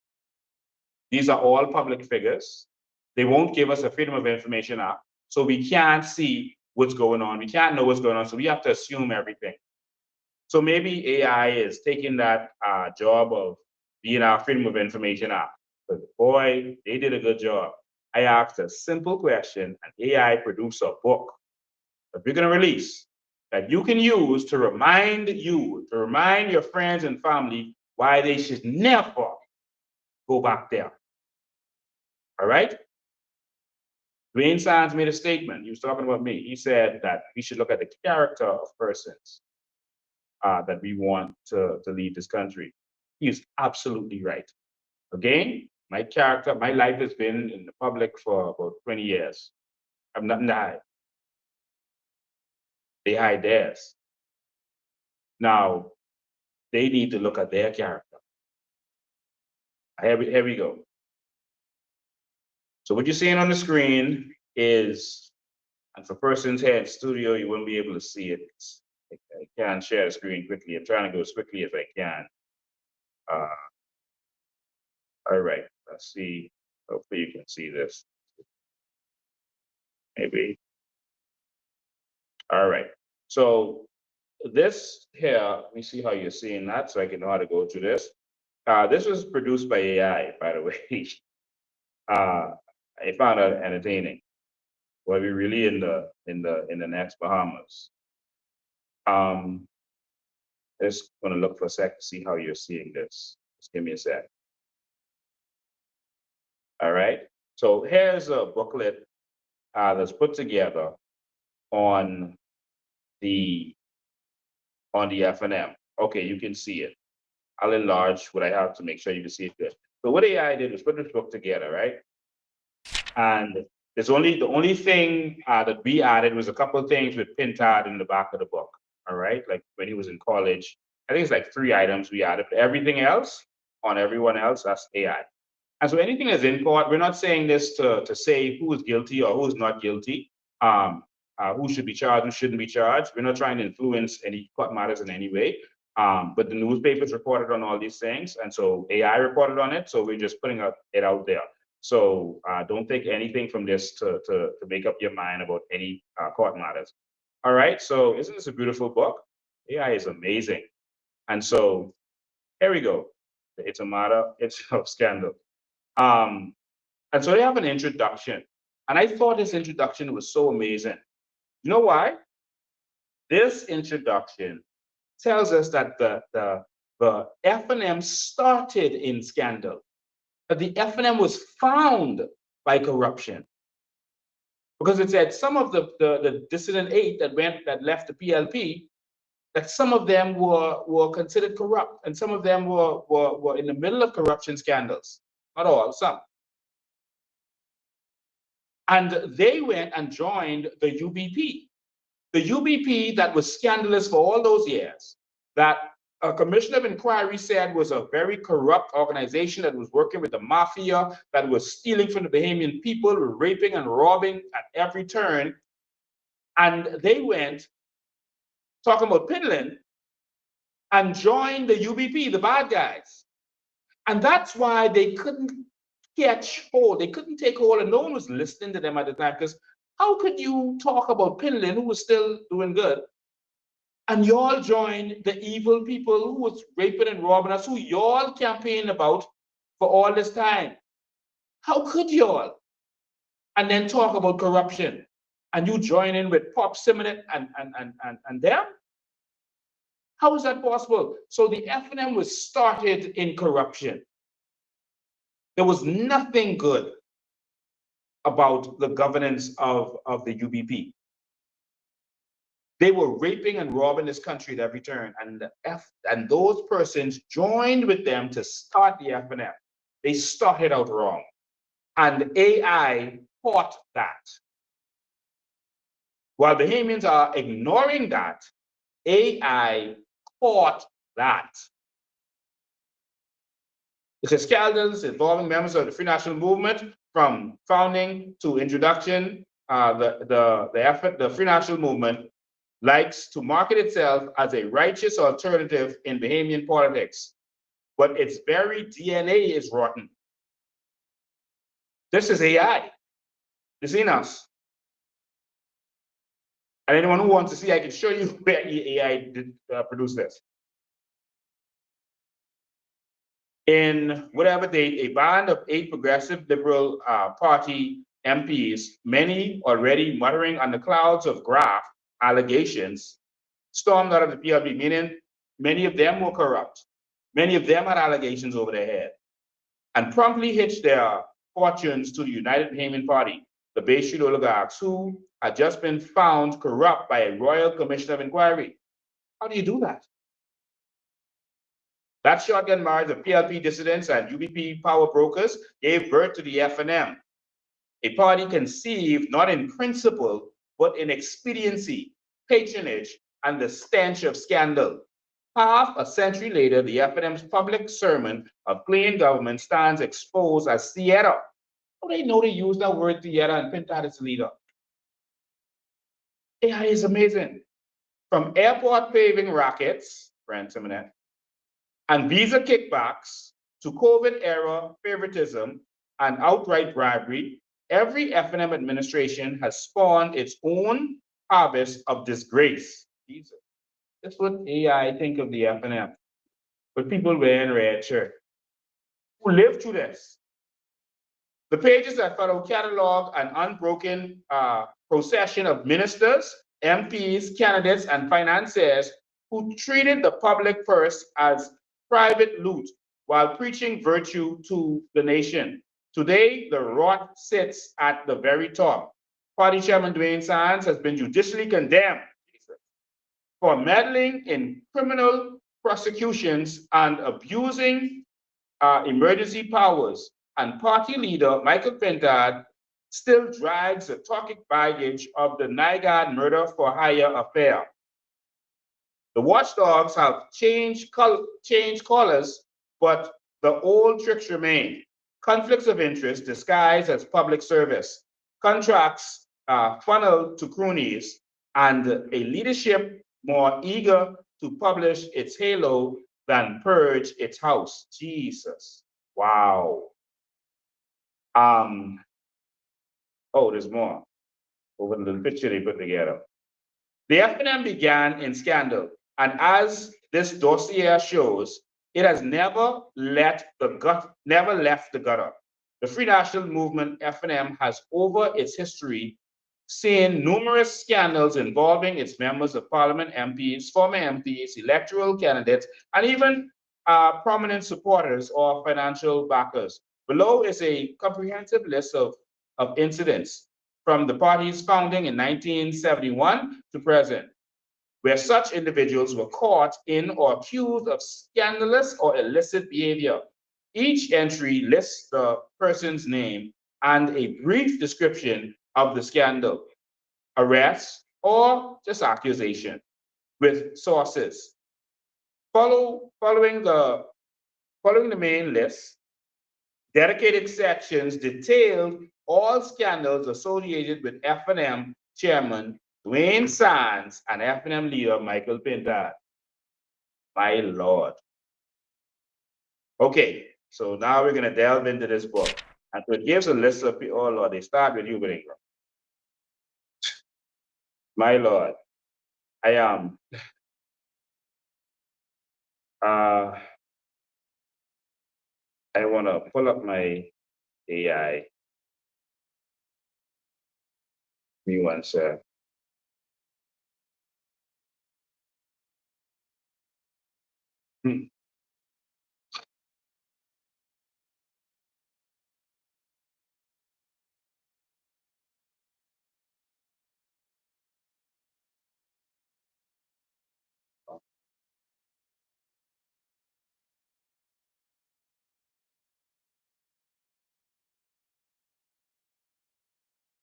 J: These are all public figures. They won't give us a Freedom of Information Act, so we can't see what's going on. We can't know what's going on, so we have to assume everything. So maybe AI is taking that job of being our Freedom of Information Act. But boy, they did a good job. I asked a simple question, and AI produced a book that we're going to release that you can use to remind your friends and family why they should never go back there. All right? Duane Sands made a statement. He was talking about me. He said that we should look at the character of persons that we want to lead this country. He's absolutely right. Again, my life has been in the public for about 20 years. I have nothing to hide. They hide theirs. Now, they need to look at their character. Here we go. So what you're seeing on the screen is And for persons here in studio, you won't be able to see it. I can't share the screen quickly. I'm trying to go as quickly as I can. All right, let's see. Hopefully you can see this. Maybe. All right. So this here, let me see how you're seeing that so I can know how to go through this. This was produced by AI, by the way. I found it entertaining. Well, we're really in the next Bahamas. Just gonna look for a sec to see how you're seeing this. Just give me a sec. All right. So here's a booklet that's put together on the FNM. Okay, you can see it. I'll enlarge what I have to make sure you can see it good. So what AI did was put this book together, right? And there's the only thing that we added was a couple of things with Pintard in the back of the book. All right, like when he was in college, I think it's like 3 items we added. But everything else on everyone else, that's AI. And so anything that's in court, we're not saying this to say who is guilty or who is not guilty, who should be charged, who shouldn't be charged. We're not trying to influence any court matters in any way. But the newspapers reported on all these things, and so AI reported on it. So we're just putting it out there. So don't take anything from this to make up your mind about any court matters. All right. So isn't this a beautiful book? AI is amazing. And so here we go. It's a matter. It's a scandal. And so they have an introduction, and I thought this introduction was so amazing. You know why? This introduction tells us that the FNM started in scandal, that the FNM was found by corruption, because it said some of the dissident 8 that left the PLP, that some of them were considered corrupt, and some of them were in the middle of corruption scandals. Not all, some. And they went and joined the UBP. The UBP that was scandalous for all those years, that a commission of inquiry said was a very corrupt organization that was working with the mafia, that was stealing from the Bahamian people, raping and robbing at every turn. And they went, talking about Pinland, and joined the UBP, the bad guys. And that's why they couldn't catch hold. They couldn't take hold, and no one was listening to them at the time, because how could you talk about Pinland, who was still doing good, and y'all join the evil people who was raping and robbing us, who y'all campaigned about for all this time? How could y'all? And then talk about corruption, and you join in with Pop Simonet and them? How is that possible? So the FNM was started in corruption. There was nothing good about the governance of the UBP. They were raping and robbing this country at every turn, and those persons joined with them to start the FNM. They started out wrong, and AI caught that. While Bahamians are ignoring that, AI caught that. It's a scandals involving members of the Free National Movement from founding to introduction. The Free National Movement likes to market itself as a righteous alternative in Bahamian politics, but its very DNA is rotten. This is AI. You seen us. And anyone who wants to see, I can show you where AI did produce this. In whatever date, a band of 8 progressive Liberal Party MPs, many already muttering on the clouds of graft allegations, stormed out of the PLP, meaning many of them were corrupt. Many of them had allegations over their head, and promptly hitched their fortunes to the United Bahamian Party, the Bay Street oligarchs, who had just been found corrupt by a Royal Commission of Inquiry. How do you do that? That shotgun marriage of PLP dissidents and UBP power brokers gave birth to the FNM, a party conceived not in principle, but in expediency, patronage, and the stench of scandal. Half a century later, the FNM's public sermon of clean government stands exposed as theater. Oh, they know they use that word theater, and Pintard is the leader. AI is amazing. From airport paving rackets, ransomware, and visa kickbacks to COVID era favoritism and outright bribery, every F&M administration has spawned its own harvest of disgrace. Jesus. That's what AI think of the F&M. But people wearing red shirt who lived through this. The pages that follow catalog an unbroken procession of ministers, MPs, candidates, and financiers who treated the public purse as private loot while preaching virtue to the nation. Today, the rot sits at the very top. Party Chairman Duane Sands has been judicially condemned for meddling in criminal prosecutions and abusing emergency powers, and party leader Michael Pintard still drags the toxic baggage of the Nygaard murder for hire affair. The watchdogs have changed colors, but the old tricks remain. Conflicts of interest disguised as public service, contracts funneled to cronies, and a leadership more eager to publish its halo than purge its house. Jesus. Wow. Oh, there's more. Over the picture they put together. The F&M began in scandal, and as this dossier shows, it has never left the gutter. The Free National Movement F&M has, over its history, seen numerous scandals involving its members of parliament, MPs, former MPs, electoral candidates, and even prominent supporters or financial backers. Below is a comprehensive list of incidents from the party's founding in 1971 to present, where such individuals were caught in or accused of scandalous or illicit behavior. Each entry lists the person's name and a brief description of the scandal, arrest, or just accusation with sources. Following the main list, dedicated sections detailed all scandals associated with F&M chairman Duane Sands and F&M leader Michael Pintard. My Lord. Okay, so now we're going to delve into this book. And so it gives a list of people. Oh Lord, they start with you, Ingram. My Lord, I am. I want to pull up my AI. Me one sec.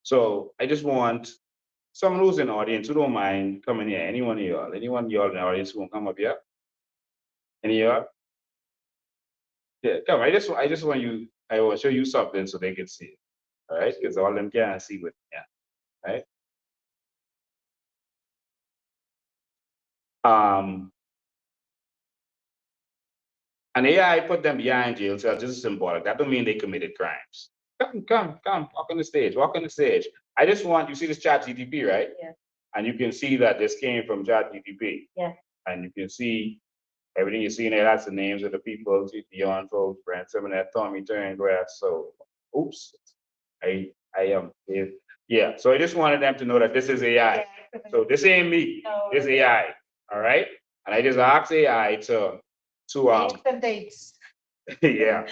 J: So I just want someone who's in the audience who don't mind coming here. Anyone of y'all in the audience who won't come up here? Any of y'all? Yeah, come. I just want you. I will show you something so they can see it. All right, because all them can't see with me. Yeah, right. And AI put them behind jail, so this is symbolic. That don't mean they committed crimes. Come, walk on the stage, I just want, you see this chat GTP, right?
K: Yeah.
J: And you can see that this came from chat GTP.
K: Yeah.
J: And you can see everything you see in there, that's the names of the people, Dion folks, Brent Simonet, Tommy Turngrass. So, oops, I am, yeah. So I just wanted them to know that this is AI. Yeah. So this ain't me, no, this AI, all right? And I just asked AI to
K: Names and dates.
J: yeah.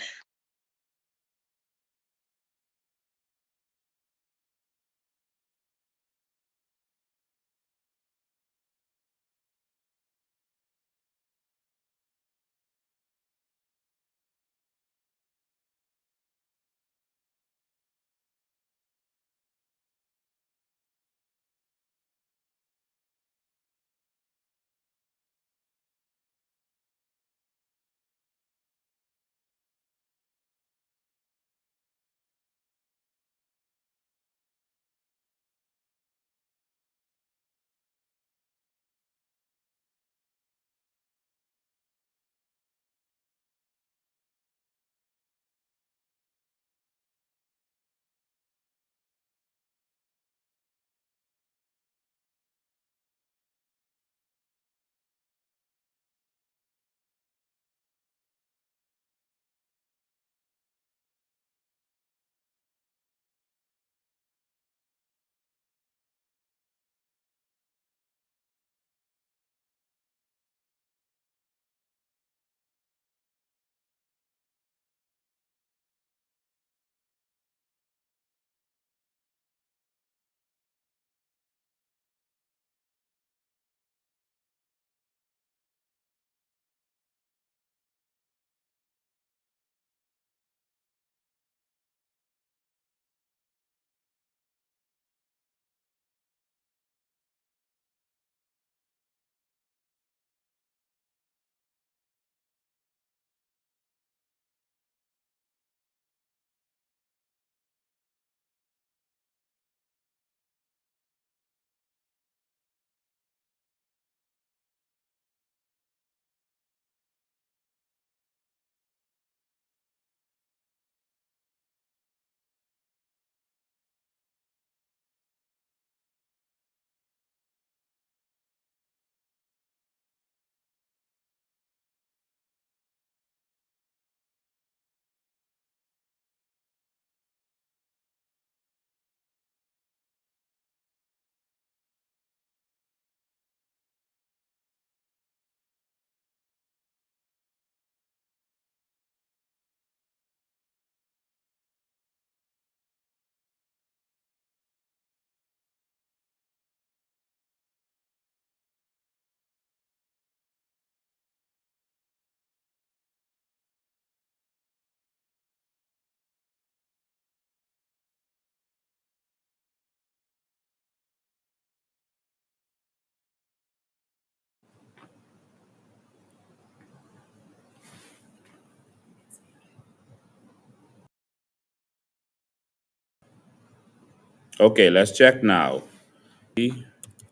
J: Okay, let's check now.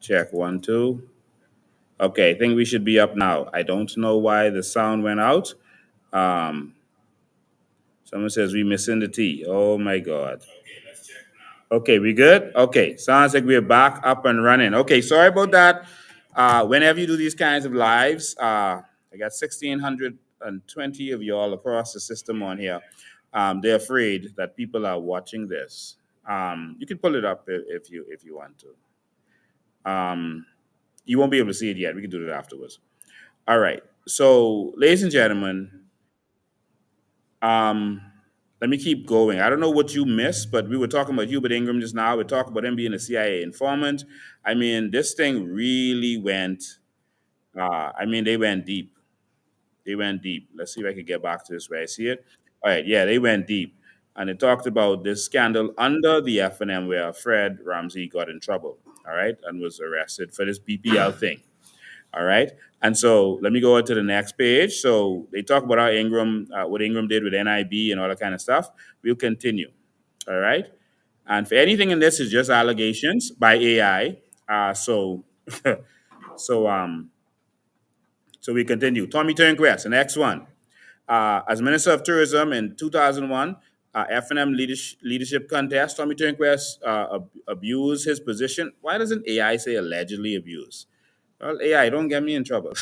J: Check 1, 2. Okay, I think we should be up now. I don't know why the sound went out. Um, Someone says we missing the T. Oh my God. Okay, we good? Okay, sounds like we're back up and running. Okay, sorry about that. Whenever you do these kinds of lives, I got 1,620 of y'all across the system on here. They're afraid that people are watching this. You can pull it up if you want to. You won't be able to see it yet. We can do it afterwards. All right. So, ladies and gentlemen, um, let me keep going. I don't know what you missed, but we were talking about Hubert Ingram just now. We're talking about him being a CIA informant. I mean, this thing really went. They went deep. They went deep. Let's see if I can get back to this where I see it. All right, yeah, they went deep, and it talked about this scandal under the FNM where Fred Ramsey got in trouble. All right, and was arrested for this BPL thing. All right. And so let me go on to the next page. So they talk about how what Ingram did with NIB and all that kind of stuff. We'll continue. All right. And for anything in this is just allegations by AI. So so we continue. Tommy Turnquest, the next one. As Minister of Tourism in 2001, FNM leadership contest, Tommy Turnquest abused his position. Why doesn't AI say allegedly abused? Well, AI, don't get me in trouble.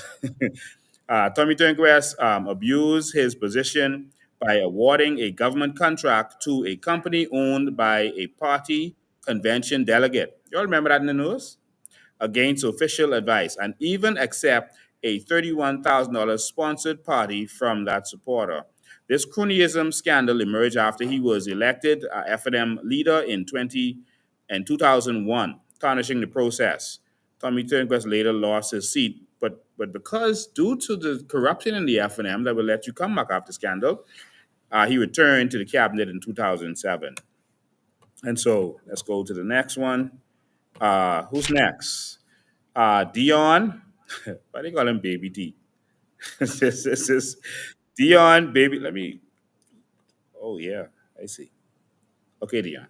J: Tommy Turnquest abused his position by awarding a government contract to a company owned by a party convention delegate. You all remember that in the news? Against official advice, and even accept a $31,000 sponsored party from that supporter. This cronyism scandal emerged after he was elected FNM leader in 2001, tarnishing the process. Tommy Turnquest later lost his seat, but because due to the corruption in the FNM that will let you come back after scandal, he returned to the cabinet in 2007. And so let's go to the next one. Who's next? Dion. Why they call him Baby D? This is Dion Baby. Let me. Oh yeah, I see. Okay, Dion.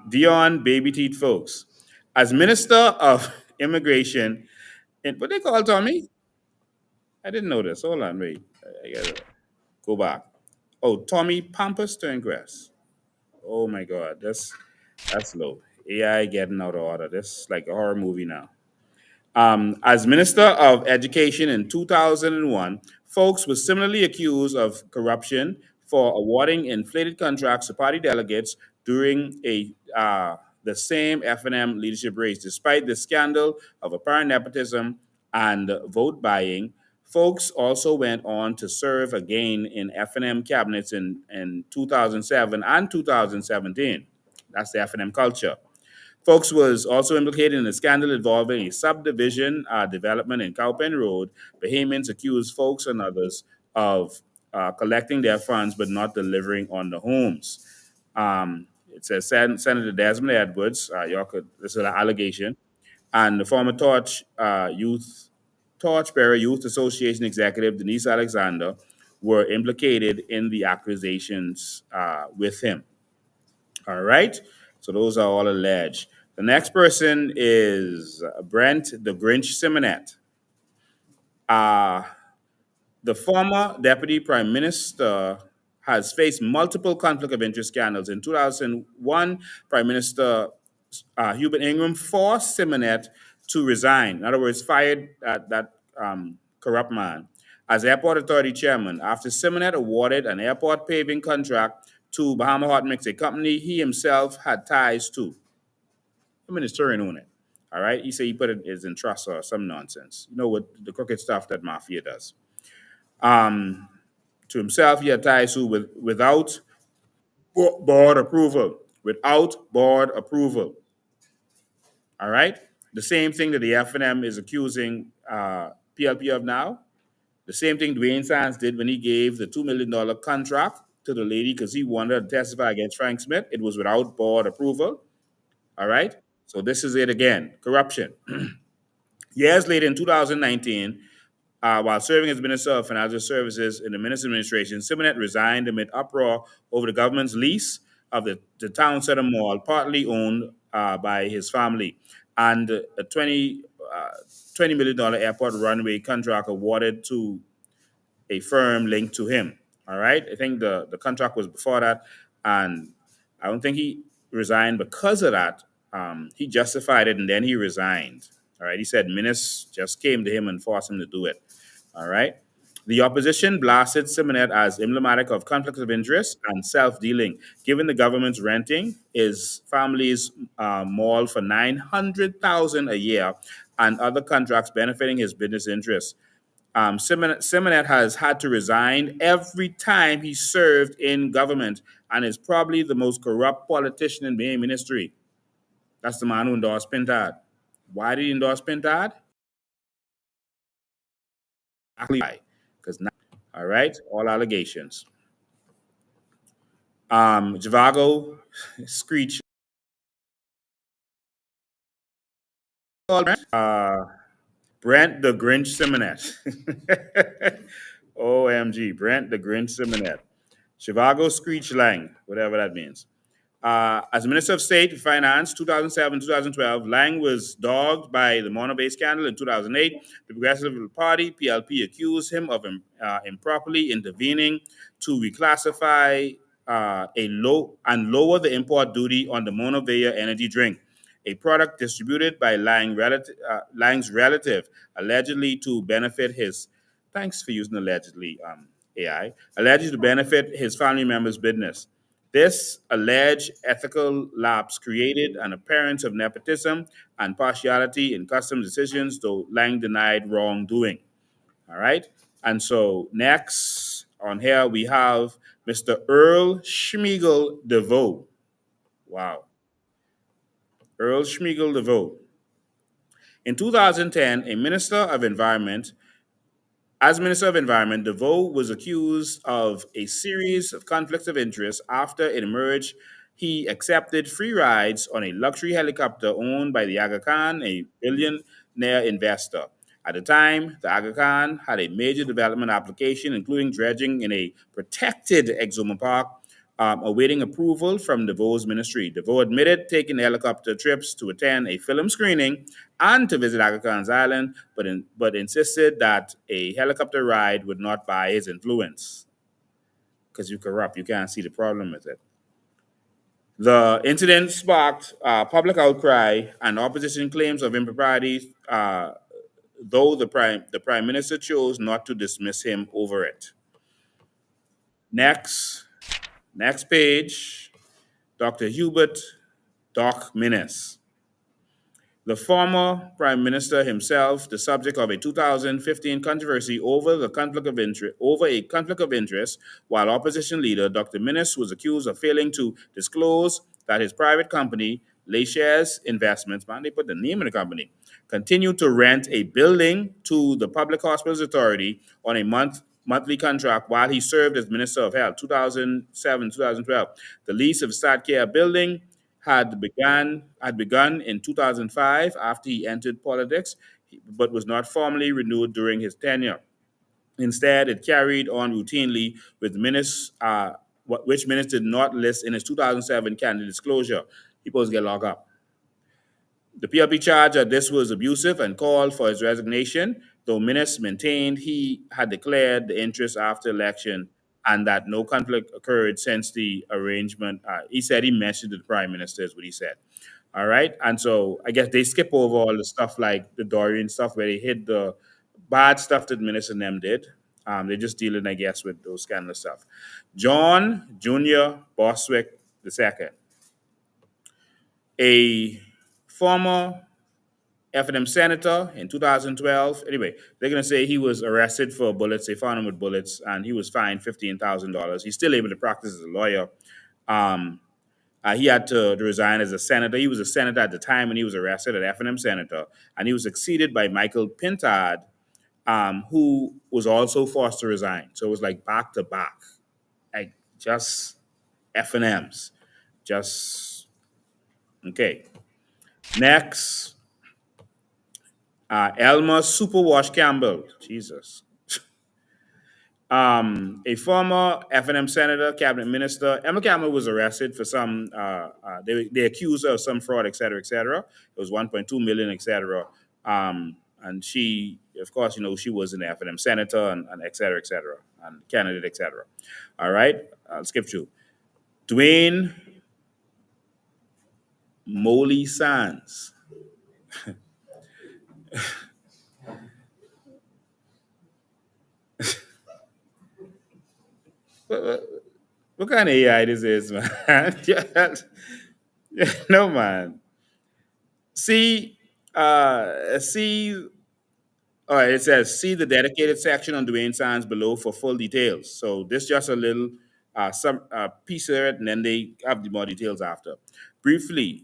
J: Dion Baby Teeth folks. As Minister of Immigration, and what they call Tommy? I didn't know this. Hold on, wait. I gotta go back. Oh, Tommy Pampas Turngrass. Oh my God, that's low. AI getting out of order. This is like a horror movie now. As Minister of Education in 2001, folks were similarly accused of corruption for awarding inflated contracts to party delegates during the same FNM leadership race. Despite the scandal of apparent nepotism and vote buying, folks also went on to serve again in FNM cabinets in 2007 and 2017. That's the FNM culture. Folks was also implicated in a scandal involving a subdivision development in Cowpen Road. Bahamians accused folks and others of collecting their funds but not delivering on the homes. It says Senator Desmond Edwards, this is an allegation, and the former Torchbearer Youth Association executive Denise Alexander were implicated in the accusations with him. All right. So those are all alleged. The next person is Brent the Grinch Simonet. The former deputy prime minister has faced multiple conflict of interest scandals. In 2001, Prime Minister Hubert Ingram forced Simonet to resign. In other words, fired that corrupt man as airport authority chairman after Simonet awarded an airport paving contract to Bahama Hot Mix, a company he himself had ties to. I mean, it's touring on it. All right. He said he put it is in trust or some nonsense. You know what the crooked stuff that mafia does. Um, to himself, he had ties to without board approval. Without board approval. All right. The same thing that the FNM is accusing PLP of now. The same thing Duane Sands did when he gave the $2 million contract to the lady because he wanted to testify against Frank Smith. It was without board approval. All right. So this is it again. Corruption. Years later, in 2019, while serving as Minister of Financial Services in the Minister's administration, Simonet resigned amid uproar over the government's lease of the town center mall, partly owned by his family, and a $20 million airport runway contract awarded to a firm linked to him. All right. I think the contract was before that. And I don't think he resigned because of that. He justified it and then he resigned. All right. He said Minis just came to him and forced him to do it. All right. The opposition blasted Simonet as emblematic of conflicts of interest and self-dealing, given the government's renting his family's mall for $900,000 a year and other contracts benefiting his business interests. Simonet has had to resign every time he served in government and is probably the most corrupt politician in the ministry. That's the man who endorsed Pintard. Why did he endorse Pintard? Exactly why. Because now, all right, all allegations. Javago, Screech. Brent the Grinch Simonet. OMG, Brent the Grinch Simonet. Chivago Screech Lang, whatever that means. As Minister of State for Finance, 2007-2012, Lang was dogged by the Mono Bay scandal in 2008. The Progressive Party, PLP, accused him of improperly intervening to reclassify lower the import duty on the Monovea energy drink, a product distributed by Lang's relative, allegedly to benefit his. Thanks for using allegedly, AI. Allegedly to benefit his family member's business. This alleged ethical lapse created an appearance of nepotism and partiality in customs decisions, though Lang denied wrongdoing. All right. And so next on here we have Mr. Earl Schmiegel DeVoe. Wow. Earl Schmiegel DeVoe. In 2010, as Minister of Environment, DeVoe was accused of a series of conflicts of interest after it emerged he accepted free rides on a luxury helicopter owned by the Aga Khan, a billionaire investor. At the time, the Aga Khan had a major development application, including dredging in a protected Exuma Park, awaiting approval from DeVoe's ministry. DeVoe admitted taking helicopter trips to attend a film screening and to visit Aga Khan's island, but insisted that a helicopter ride would not buy his influence. Because you're corrupt, you can't see the problem with it. The incident sparked public outcry and opposition claims of impropriety, though the prime minister chose not to dismiss him over it. Next page, Dr. Hubert Doc Minnis. The former prime minister himself, the subject of a 2015 controversy over a conflict of interest, while opposition leader Dr. Minnis was accused of failing to disclose that his private company, Layshares Investments, man, they put the name of the company, continued to rent a building to the Public Hospitals Authority on a monthly contract while he served as Minister of Health, 2007-2012. The lease of StatCare building had begun in 2005 after he entered politics, but was not formally renewed during his tenure. Instead, it carried on routinely with which Minnis did not list in his 2007 candidate disclosure. He supposed to get locked up. The PLP charged that this was abusive and called for his resignation, though Minnis maintained he had declared the interest after election and that no conflict occurred since the arrangement. He said he mentioned to the prime minister, is what he said. All right. And so I guess they skip over all the stuff like the Dorian stuff where they hid the bad stuff that Minnis and them did. They're just dealing, I guess, with those kind of stuff. John Jr. Boswick II, a former F&M senator in 2012. Anyway, they're going to say he was arrested for bullets. They found him with bullets, and he was fined $15,000. He's still able to practice as a lawyer. He had to resign as a senator. He was a senator at the time when he was arrested, an F&M senator, and he was succeeded by Michael Pintard, who was also forced to resign. So it was like back to back, like just F&Ms. Just, okay. Next. Elmer Superwash Campbell, Jesus. A former FNM senator, cabinet minister, Emma Cameron was arrested for some. They accused her of some fraud, et cetera, et cetera. It was 1.2 million, et cetera. And she, of course, she was an FNM senator and et cetera, and candidate, et cetera. All right, I'll skip through. Duane Molly Sands. What kind of AI this is, man? No, man. See, see. All right, it says see the dedicated section on Duane Sands below for full details. So this just a little some piece of it, and then they have the more details after. Briefly,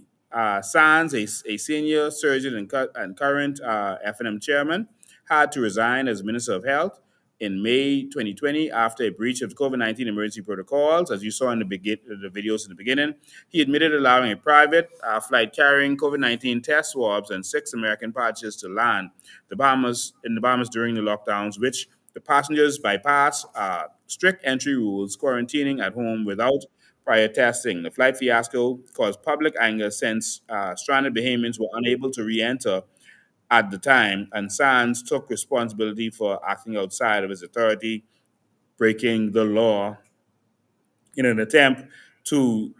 J: Sands, a senior surgeon and current FNM chairman, had to resign as Minister of Health in May 2020 after a breach of the COVID-19 emergency protocols. As you saw in the videos in the beginning, he admitted allowing a private flight carrying COVID-19 test swabs and 6 American patches to land in the Bahamas during the lockdowns, which the passengers bypass strict entry rules, quarantining at home without prior testing. The flight fiasco caused public anger since stranded Bahamians were unable to re-enter at the time, and Sands took responsibility for acting outside of his authority, breaking the law in an attempt to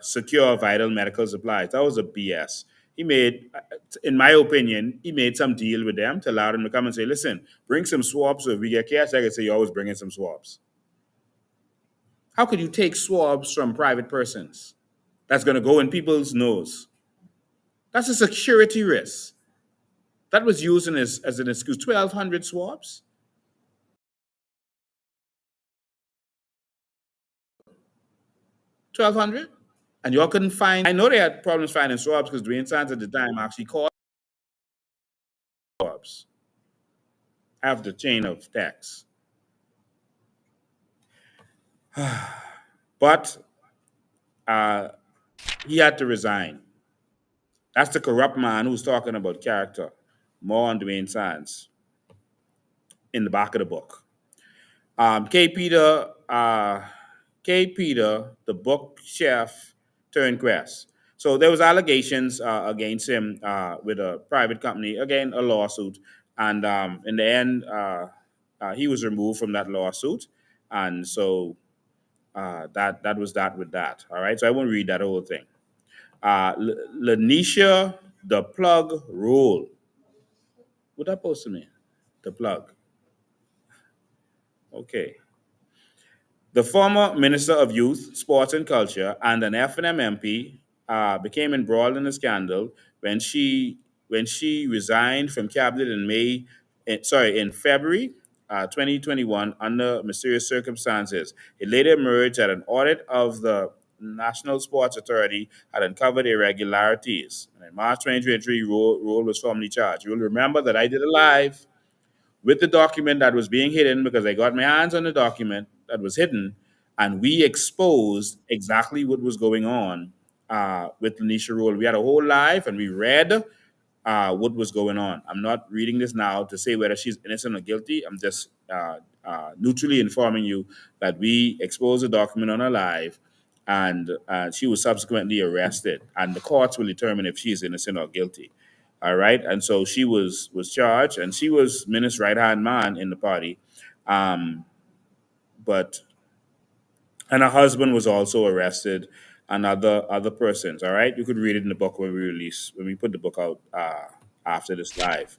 J: secure vital medical supplies. That was a BS. He made, in my opinion, he made some deal with them to allow them to come and say, listen, bring some swabs so if we get cash, I can say you're always bringing some swabs. How could you take swabs from private persons? That's going to go in people's nose. That's a security risk. That was used as an excuse. 1,200 swabs? 1,200? And y'all couldn't find, I know they had problems finding swabs because Duane Sands at the time actually called swabs. Have the chain of text. But he had to resign. That's the corrupt man who's talking about character. More on Duane Sands in the back of the book. K. Peter, the book chef turned quest. So there was allegations against him with a private company, again a lawsuit, and in the end, he was removed from that lawsuit, and so that was that with that. All right, so I won't read that whole thing. Lanisha, the plug rule. What that supposed to mean? The plug. Okay. The former Minister of Youth, Sports and Culture and an FNM MP became embroiled in a scandal when she resigned from cabinet in February 2021 under mysterious circumstances. It later emerged that an audit of the National Sports Authority had uncovered irregularities. And in March 2023, Rule was formally charged. You'll remember that I did a live with the document that was being hidden because I got my hands on the document that was hidden, and we exposed exactly what was going on with Lanisha Rule. We had a whole live and we read what was going on. I'm not reading this now to say whether she's innocent or guilty. I'm just neutrally informing you that we exposed the document on a live, and she was subsequently arrested, and the courts will determine if she is innocent or guilty. All right, and so she was charged, and she was Minister's right hand man in the party, but and her husband was also arrested, and other persons. All right, you could read it in the book when we put the book out after this live.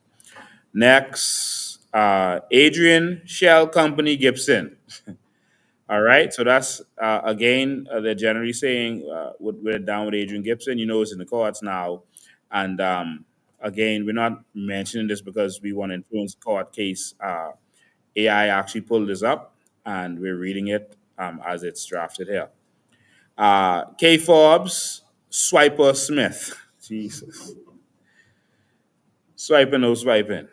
J: Next, Adrian Shell Company Gibson. All right, so that's again they're generally saying what went down with Adrian Gibson. You know, it's in the courts now, and again, we're not mentioning this because we want to influence the court case. AI actually pulled this up, and we're reading it as it's drafted here. K. Forbes, Swiper Smith. Jesus, swiping, no swiping.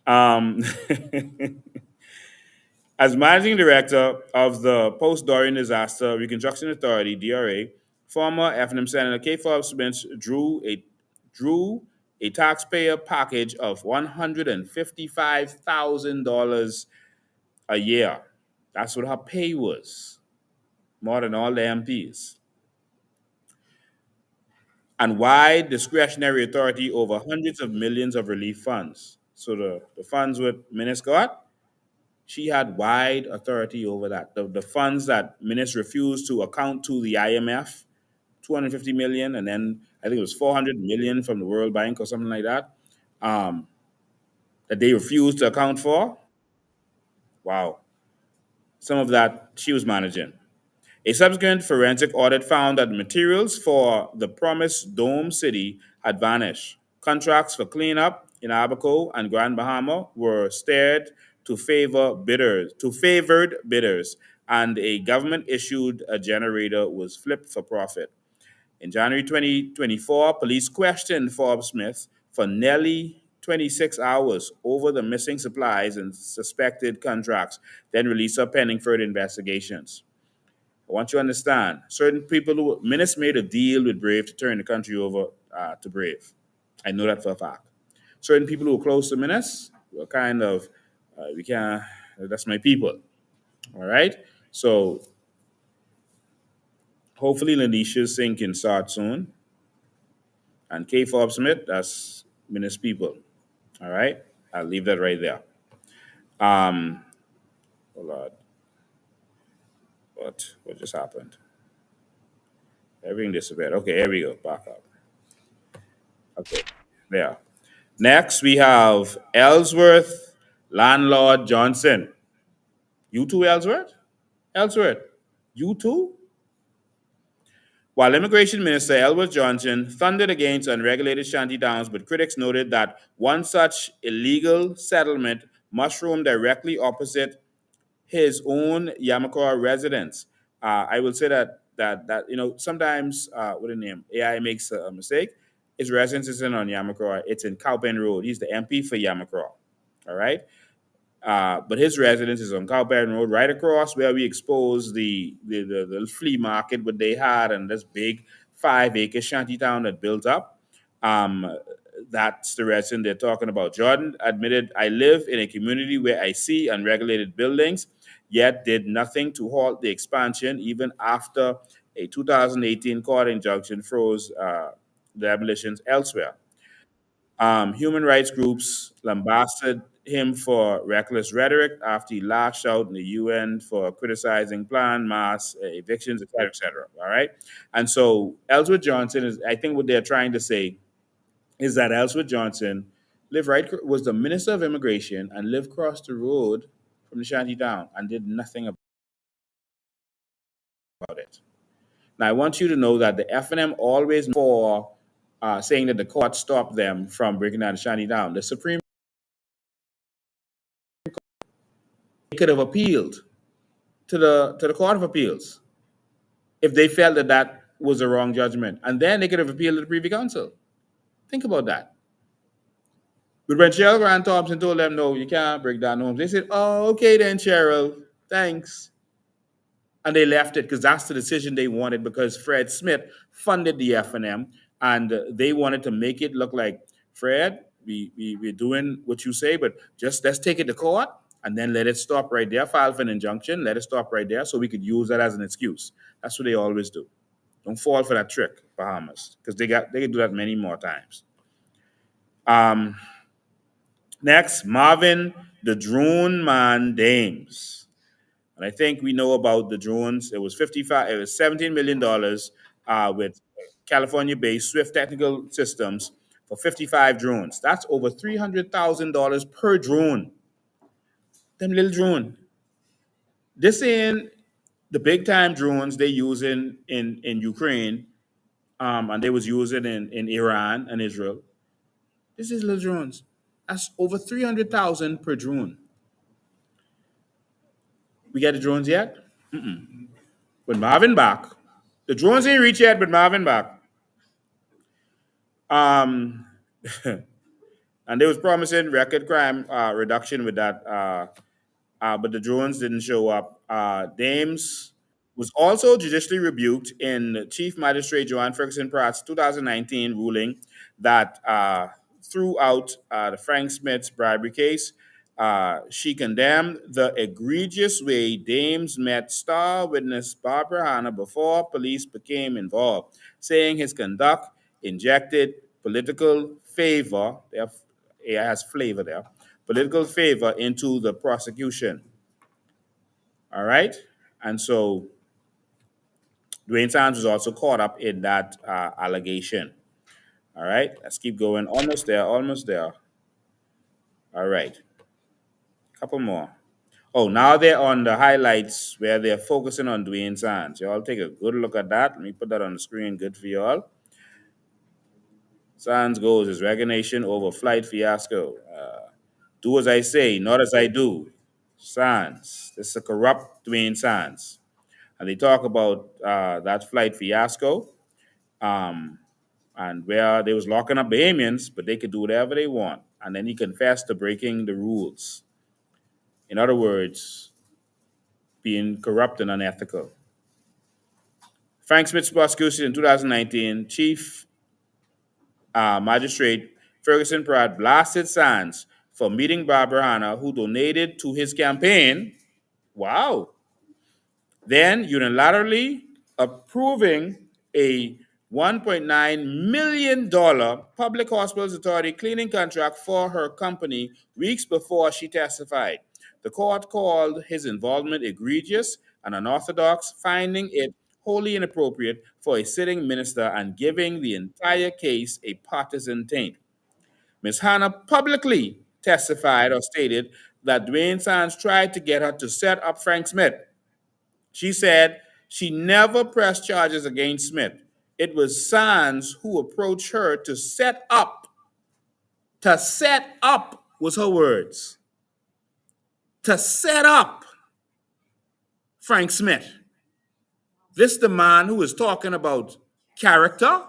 J: Um, As managing director of the Post-Dorian Disaster Reconstruction Authority (DRA), former FNM Senator K. Forbes Smith drew a taxpayer package of $155,000 a year. That's what her pay was, more than all the MPs. And wide discretionary authority over hundreds of millions of relief funds. So the funds with Minis got, she had wide authority over that. The funds that Minis refused to account to the IMF, 250 million, and then I think it was 400 million from the World Bank or something like that, that they refused to account for. Wow. Some of that she was managing. A subsequent forensic audit found that the materials for the promised Dome City had vanished. Contracts for cleanup in Abaco and Grand Bahama were steered to favored bidders, and a government-issued generator was flipped for profit. In January 2024, police questioned Forbes Smith for nearly 26 hours over the missing supplies and suspected contracts, then released her pending further investigations. I want you to understand, certain people Minis made a deal with Brave to turn the country over to Brave. I know that for a fact. Certain people who were close to Minis were kind of, we can't, that's my people. All right? So hopefully Lanisha Singh can start soon. And K. Forbes Smith, that's Minis people. All right? I'll leave that right there. Oh Lord. What just happened? Everything disappeared. Okay, here we go. Back up. Okay, there. Next, we have Ellsworth Landlord Johnson. You too, Ellsworth? Ellsworth, you too? While Immigration Minister Ellsworth Johnson thundered against unregulated shanty towns, but critics noted that one such illegal settlement mushroomed directly opposite his own Yamakwa residence. I will say that sometimes with the name AI makes a mistake. His residence isn't on Yamakwa; it's in Cowpen Road. He's the MP for Yamakwa. All right. But his residence is on Cowpen Road, right across where we exposed the flea market what they had and this big 5-acre shanty town that built up. Um, that's the resident they're talking about. Jordan admitted, I live in a community where I see unregulated buildings, yet did nothing to halt the expansion, even after a 2018 court injunction froze the demolitions elsewhere. Human rights groups lambasted him for reckless rhetoric after he lashed out in the UN for criticizing planned mass evictions, et cetera, et cetera. All right. And so Ellsworth Johnson is, I think what they're trying to say is that Ellsworth Johnson was the Minister of Immigration and lived across the road from the shanty town and did nothing about it. Now, I want you to know that the FNM always for saying that the court stopped them from breaking down the shanty town. The Supreme could have appealed to the Court of Appeals if they felt that that was a wrong judgment, and then they could have appealed to the Privy Council. Think about that. But when Cheryl Grant Thompson told them, no, you can't break down homes, they said, oh, okay then, Cheryl, thanks. And they left it because that's the decision they wanted because Fred Smith funded the FNM and they wanted to make it look like, Fred, we're doing what you say, but just let's take it to court and then let it stop right there, file for an injunction, let it stop right there so we could use that as an excuse. That's what they always do. Don't fall for that trick, Bahamas, because they can do that many more times. Next, Marvin the Drone Man Dames. And I think we know about the drones. It was $17 million with California-based Swift Technical Systems for 55 drones. That's over $300,000 per drone. Them little drone. This ain't the big time drones they use in Ukraine, and they was using in Iran and Israel. This is little drones. That's over 300,000 per drone. We got the drones yet? But Marvin back. The drones ain't reached yet, but Marvin back. Um, and they was promising record crime reduction with that, but the drones didn't show up. Dames was also judicially rebuked in Chief Magistrate Joanne Ferguson Pratt's 2019 ruling that threw out the Frank Smith's bribery case.
L: She condemned the egregious way Dames met star witness Barbara Hanna before police became involved, saying his conduct injected political favor, it has flavor there, political favor into the prosecution. All right? And so Duane Sands was also caught up in that allegation. All right, let's keep going. Almost there, almost there. All right, couple more. Oh, now they're on the highlights where they're focusing on Duane Sands. Y'all take a good look at that. Let me put that on the screen. Good for y'all. Sands goes his resignation over flight fiasco. Do as I say, not as I do. Sands. This is a corrupt Duane Sands. And they talk about that flight fiasco. And where they was locking up Bahamians, but they could do whatever they want. And then he confessed to breaking the rules. In other words, being corrupt and unethical. Frank Smith's prosecution in 2019, Chief Magistrate Ferguson Pratt blasted Sands for meeting Barbara Hanna, who donated to his campaign. Wow. Then unilaterally approving a $1.9 million public hospitals authority cleaning contract for her company weeks before she testified. The court called his involvement egregious and unorthodox, finding it wholly inappropriate for a sitting minister and giving the entire case a partisan taint. Ms. Hanna publicly testified or stated that Duane Sands tried to get her to set up Frank Smith. She said she never pressed charges against Smith. It was Sands who approached her to set up. To set up was her words. To set up Frank Smith. This the man who is talking about character.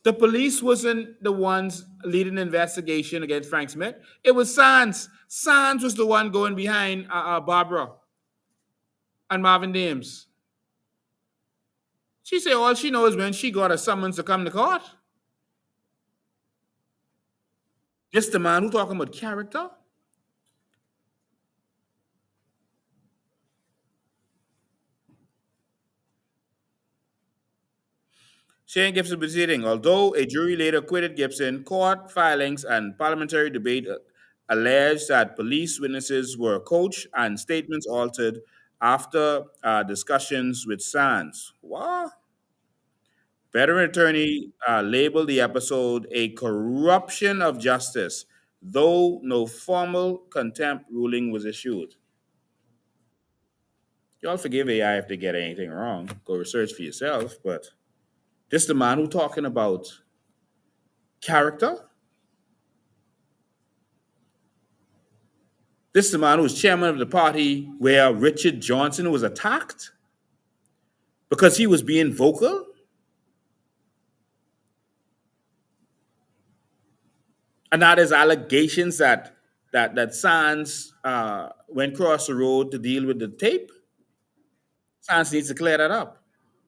L: The police wasn't the ones leading the investigation against Frank Smith. It was Sands. Sands was the one going behind Barbara and Marvin Dames. She said all she knows when she got a summons to come to court. This the man who talking about character? Shane Gibson proceeding. Although a jury later acquitted Gibson, court filings and parliamentary debate alleged that police witnesses were coached and statements altered after discussions with Sands. What? Veteran attorney labeled the episode a corruption of justice, though no formal contempt ruling was issued. Y'all forgive AI if they get anything wrong. Go research for yourself, but this the man who talking about character. This is the man who was chairman of the party where Richard Johnson was attacked because he was being vocal. And now there's allegations that Sands went across the road to deal with the tape. Sands needs to clear that up.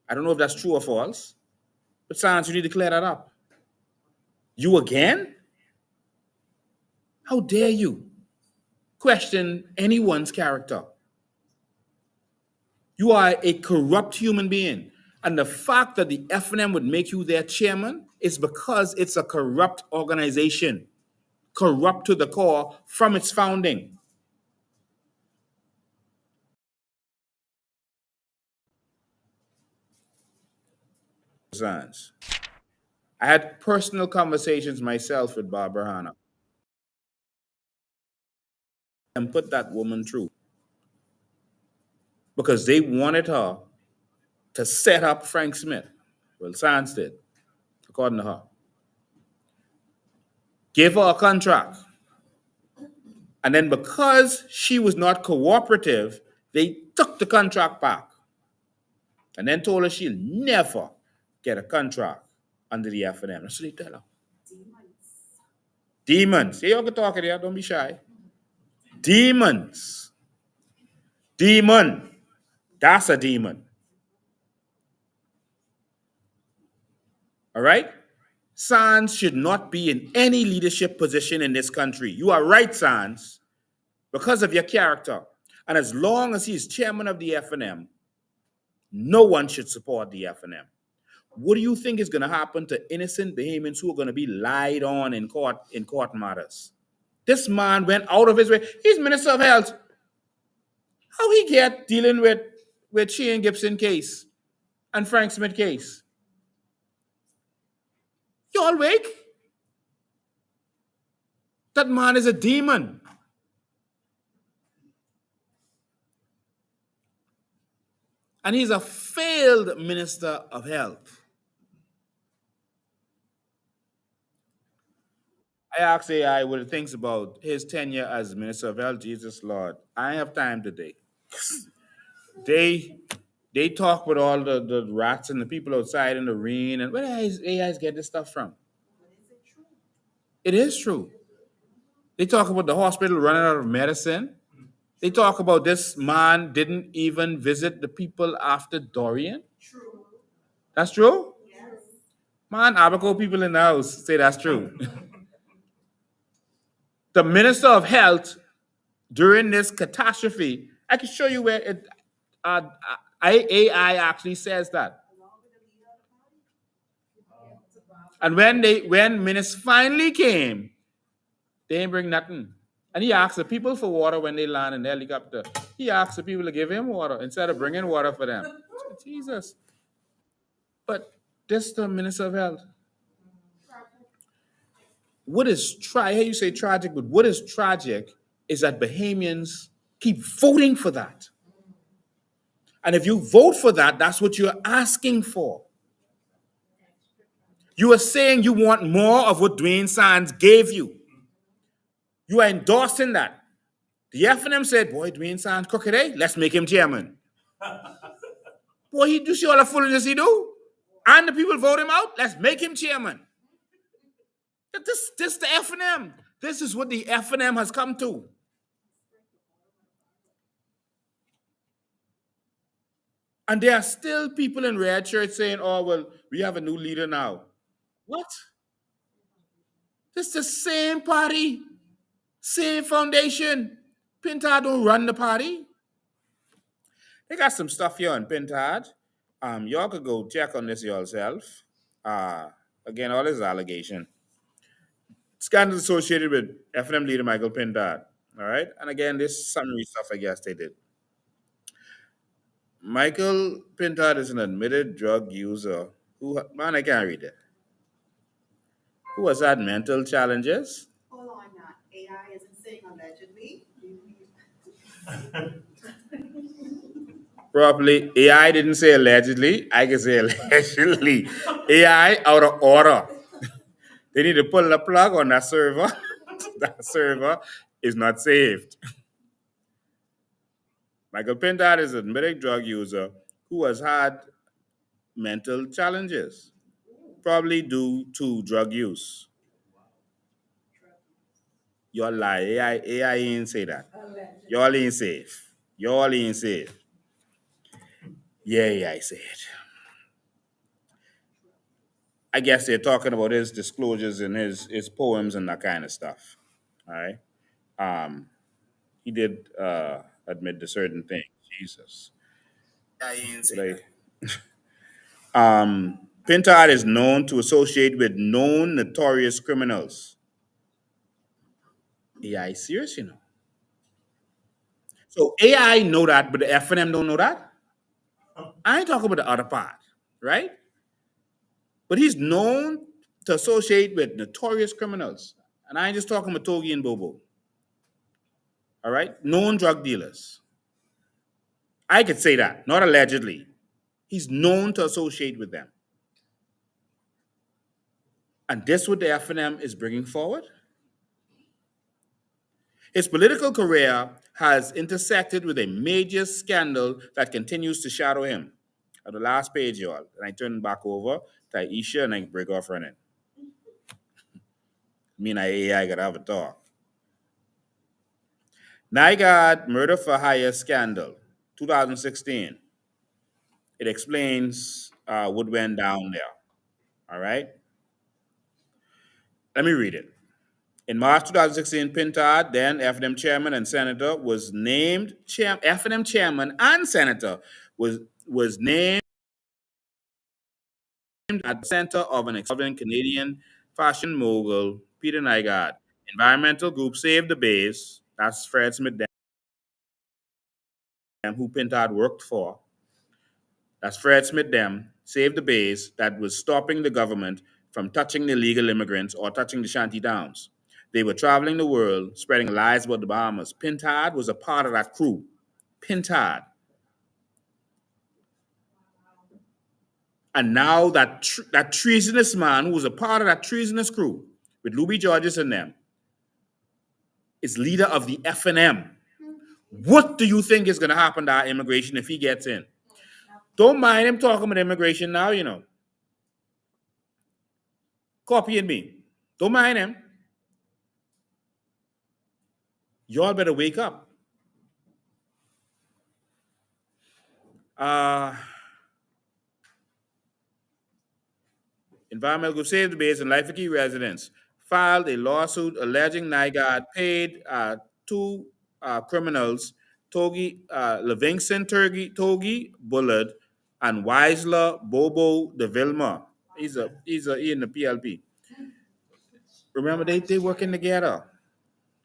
L: I don't know if that's true or false, but Sands, you need to clear that up. You again? How dare you question anyone's character? You are a corrupt human being. And the fact that the FNM would make you their chairman is because it's a corrupt organization, corrupt to the core from its founding. I had personal conversations myself with Barbara Hanna and put that woman through because they wanted her to set up Frank Smith. Well, Sands did, according to her. Gave her a contract. And then because she was not cooperative, they took the contract back and then told her she'll never get a contract under the FNM. That's what they tell her. Demons. Yeah, you can talk it here. Don't be shy. Demons. Demon. That's a demon. All right? Sands should not be in any leadership position in this country. You are right, Sands, because of your character. And as long as he is chairman of the FNM, no one should support the FNM. What do you think is going to happen to innocent Bahamians who are going to be lied on in court matters? This man went out of his way. He's Minister of Health. How he get dealing with Shane Gibson case and Frank Smith case? You all wake? That man is a demon. And he's a failed Minister of Health. I asked AI what it thinks about his tenure as Minister of Health. Jesus Lord, I have time today. They talk with all the rats and the people outside in the rain, and where does AIs get this stuff from? It is true. They talk about the hospital running out of medicine. They talk about this man didn't even visit the people after Dorian. True. That's true? Yes. Man, Abaco people in the house say that's true. The Minister of Health during this catastrophe, I can show you where AI actually says that. And when ministers finally came, they didn't bring nothing. And he asked the people for water when they land in the helicopter. He asked the people to give him water instead of bringing water for them. Jesus. But this is the Minister of Health. What is you say tragic, but what is tragic is that Bahamians keep voting for that. And if you vote for that, that's what you're asking for. You are saying you want more of what Duane Sands gave you. You are endorsing that. The FNM said, boy, Duane Sands crooked, eh? Let's make him chairman. Boy, he do see all the foolishness he do. And the people vote him out. Let's make him chairman. This the FNM. This is what the FNM has come to. And there are still people in Red Church saying, oh, well, we have a new leader now. What? This is the same party, same foundation. Pintard don't run the party. They got some stuff here on Pintard. Y'all could go check on this yourself. Again, all this allegation. Scandals associated with FNM leader Michael Pintard. All right. And again, this summary stuff I guess they did. Michael Pintard is an admitted drug user who, man, I can't read it. Who has had mental challenges.
K: Hold on now. AI isn't saying allegedly.
L: Properly, AI didn't say allegedly. I can say allegedly. AI out of order. They need to pull the plug on that server. That server is not saved. Michael Pintard is an admitted drug user who has had mental challenges, probably due to drug use. Y'all lie. AI ain't say that. Y'all ain't safe. Y'all ain't safe. Yeah, AI said. I guess they're talking about his disclosures and his poems and that kind of stuff. All right. He did admit to certain things. Jesus. Pintard is known to associate with known notorious criminals. AI serious, you know. So AI know that, but the FNM don't know that. I ain't talking about the other part, right? But he's known to associate with notorious criminals. And I ain't just talking about Togi and Bobo. All right? Known drug dealers. I could say that, not allegedly. He's known to associate with them. And this what the FNM is bringing forward? His political career has intersected with a major scandal that continues to shadow him. At the last page, y'all, and I turn back over to Aisha and I break off running. Me and AI gotta have a talk. NIGAD murder for hire scandal, 2016. It explains what went down there. All right. Let me read it. In March 2016, Pintard, then FNM chairman and senator, was named FNM chairman and senator was named at the center of an extravagant Canadian fashion mogul, Peter Nygaard. Environmental group Save the Base, that's Fred Smith, who Pintard worked for. That's Fred Smith Save the Base, that was stopping the government from touching the illegal immigrants or touching the shanty towns. They were traveling the world, spreading lies about the Bahamas. Pintard was a part of that crew. Pintard. And now that treasonous man who was a part of that treasonous crew with Louis Georges and them is leader of the FNM. What do you think is going to happen to our immigration if he gets in? Don't mind him talking about immigration now, you know. Copying me. Don't mind him. Y'all better wake up. Environmental Group Save the Base and Life Key residents filed a lawsuit alleging Nygaard paid two criminals, Livingston Togi Bullard and Weisler Bobo de Vilma. He's in the PLP. Remember, they working together.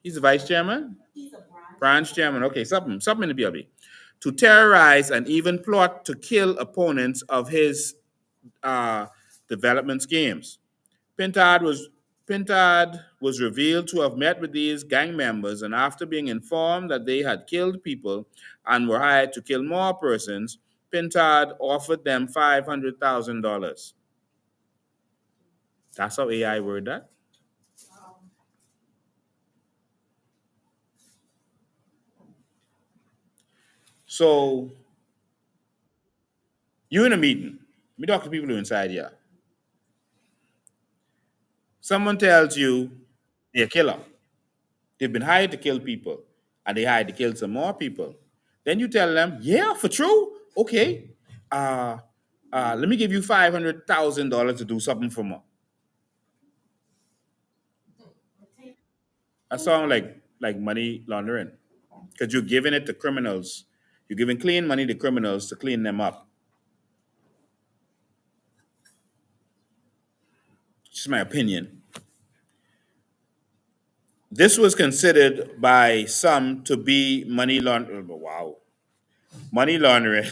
L: He's the vice chairman? He's a branch chairman. Okay, something in the PLP. To terrorize and even plot to kill opponents of his development schemes. Pintard was revealed to have met with these gang members, and after being informed that they had killed people and were hired to kill more persons, Pintard offered them $500,000. That's how AI word that. So you in a meeting. Let me talk to people who are inside here. Someone tells you they're a killer. They've been hired to kill people, and they hired to kill some more people. Then you tell them, yeah, for true? Okay. Let me give you $500,000 to do something for me. That sounds like money laundering. Because you're giving it to criminals. You're giving clean money to criminals to clean them up. Just my opinion. This was considered by some to be money laundering. Wow. Money laundering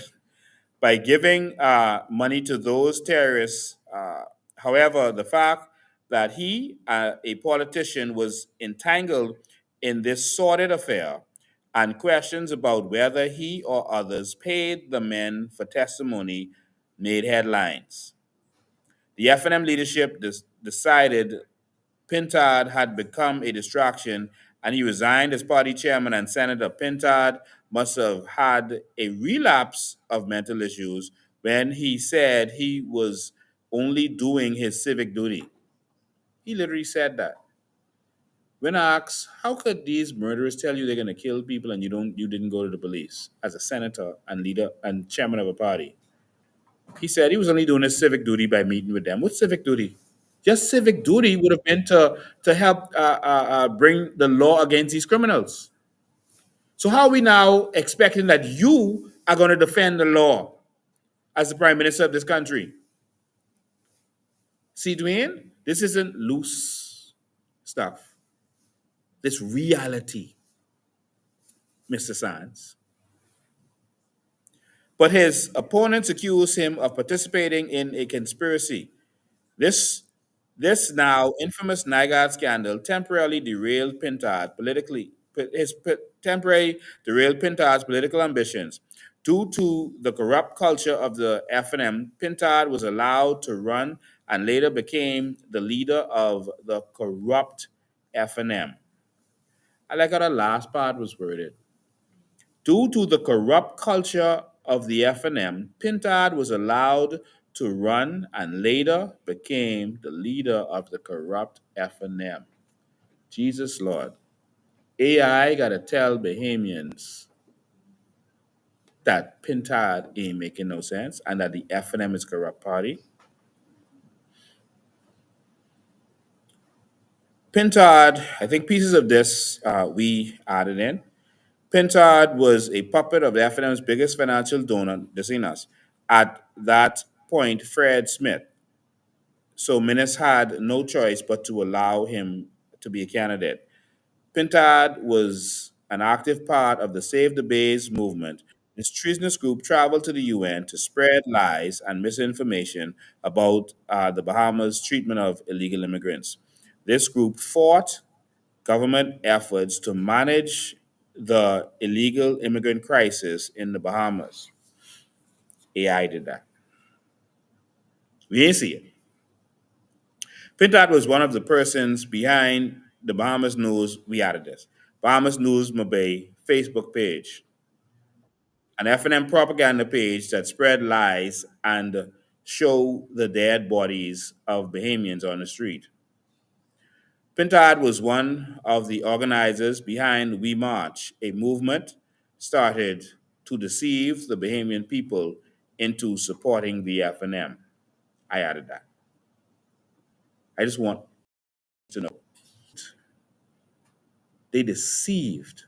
L: by giving money to those terrorists. However, the fact that he, a politician, was entangled in this sordid affair and questions about whether he or others paid the men for testimony made headlines. The FNM leadership decided Pintard had become a distraction, and he resigned as party chairman, and Senator Pintard must have had a relapse of mental issues when he said he was only doing his civic duty. He literally said that. When asked, how could these murderers tell you they're going to kill people and you didn't go to the police as a senator and leader and chairman of a party? He said he was only doing his civic duty by meeting with them. What civic duty? Just civic duty would have been to help bring the law against these criminals. So how are we now expecting that you are going to defend the law as the prime minister of this country? See, Duane, this isn't loose stuff. This reality, Mr. Sands. But his opponents accuse him of participating in a conspiracy. This now infamous Nygaard scandal temporarily derailed Pintard politically. Temporarily derailed Pintard's political ambitions. Due to the corrupt culture of the FNM, Pintard was allowed to run and later became the leader of the corrupt FNM. I like how the last part was worded. Due to the corrupt culture of the FNM, Pintard was allowed to run and later became the leader of the corrupt FNM. Jesus Lord. AI gotta tell Bahamians that Pintard ain't making no sense and that the FNM is corrupt party. Pintard, I think pieces of this we added in. Pintard was a puppet of the FNM's biggest financial donor, Desinas. At that point, Fred Smith. So Minnis had no choice but to allow him to be a candidate. Pintard was an active part of the Save the Bays movement. This treasonous group traveled to the UN to spread lies and misinformation about the Bahamas' treatment of illegal immigrants. This group fought government efforts to manage the illegal immigrant crisis in the Bahamas. AI did that. We didn't see it. Pintard was one of the persons behind the Bahamas News. We added this. Bahamas News Mabay Facebook page, an FNM propaganda page that spread lies and show the dead bodies of Bahamians on the street. Pintard was one of the organizers behind We March, a movement started to deceive the Bahamian people into supporting the FNM. I added that. I just want to know. They deceived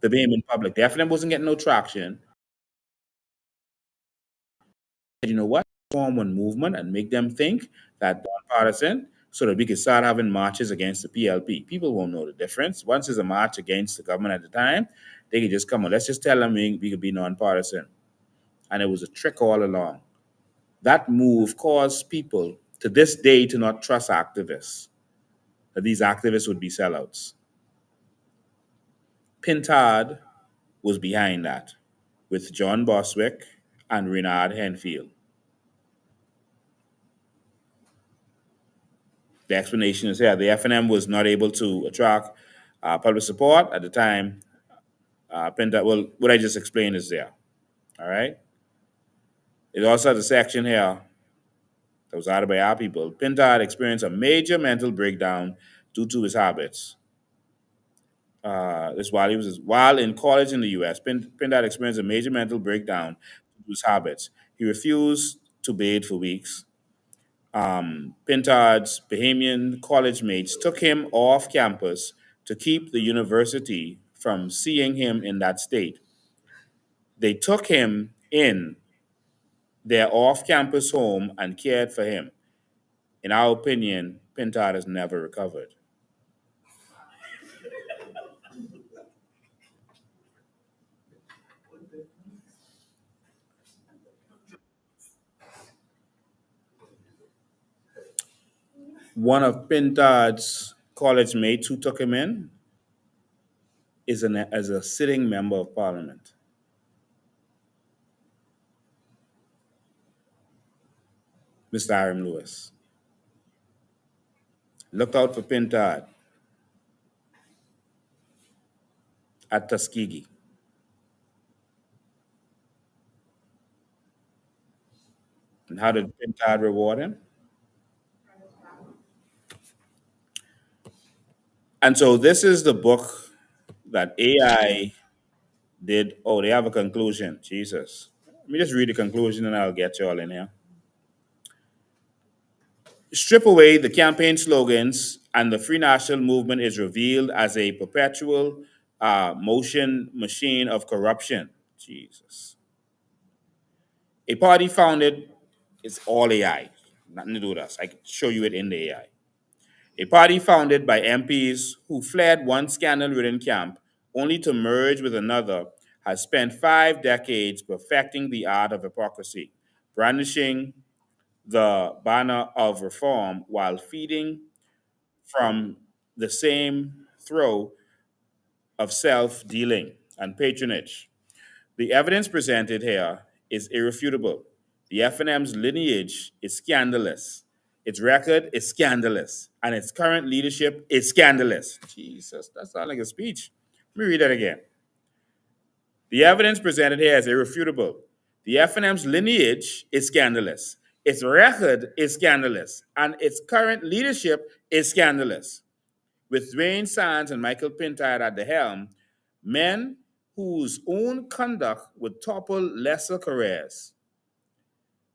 L: the Bahamian public. The FNM wasn't getting no traction. You know what? Form one movement and make them think that nonpartisan so that we can start having marches against the PLP. People won't know the difference. Once there's a march against the government at the time, they can just come on. Let's just tell them we could be nonpartisan. And it was a trick all along. That move caused people to this day to not trust activists, that these activists would be sellouts. Pintard was behind that with John Boswick and Renard Henfield. The explanation is here. The FNM was not able to attract public support at the time. Pintard, well, what I just explained is there. All right. It also has a section here that was added by our people. Pintard experienced a major mental breakdown due to his habits. This while in college in the U.S. Pintard experienced a major mental breakdown due to his habits. He refused to bathe for weeks. Pintard's Bahamian college mates took him off campus to keep the university from seeing him in that state. They took him in their off campus home and cared for him. In our opinion, Pintard has never recovered. One of Pintard's college mates who took him in is as a sitting member of parliament. Mr. Hiram Lewis. Look out for Pintard at Tuskegee. And how did Pintard reward him? And so this is the book that AI did. Oh, they have a conclusion. Jesus. Let me just read the conclusion and I'll get you all in here. Strip away the campaign slogans and the Free National Movement is revealed as a perpetual motion machine of corruption. Jesus. A party founded, it's all AI. Nothing to do with us. I can show you it in the AI. A party founded by MPs who fled one scandal-ridden camp only to merge with another has spent 5 decades perfecting the art of hypocrisy, brandishing the banner of reform while feeding from the same throw of self-dealing and patronage. The evidence presented here is irrefutable. The FNM's lineage is scandalous. Its record is scandalous. And its current leadership is scandalous. Jesus, that sounds like a speech. Let me read that again. The evidence presented here is irrefutable. The FNM's lineage is scandalous. Its record is scandalous. And its current leadership is scandalous. With Duane Sands and Michael Pintard at the helm, men whose own conduct would topple lesser careers.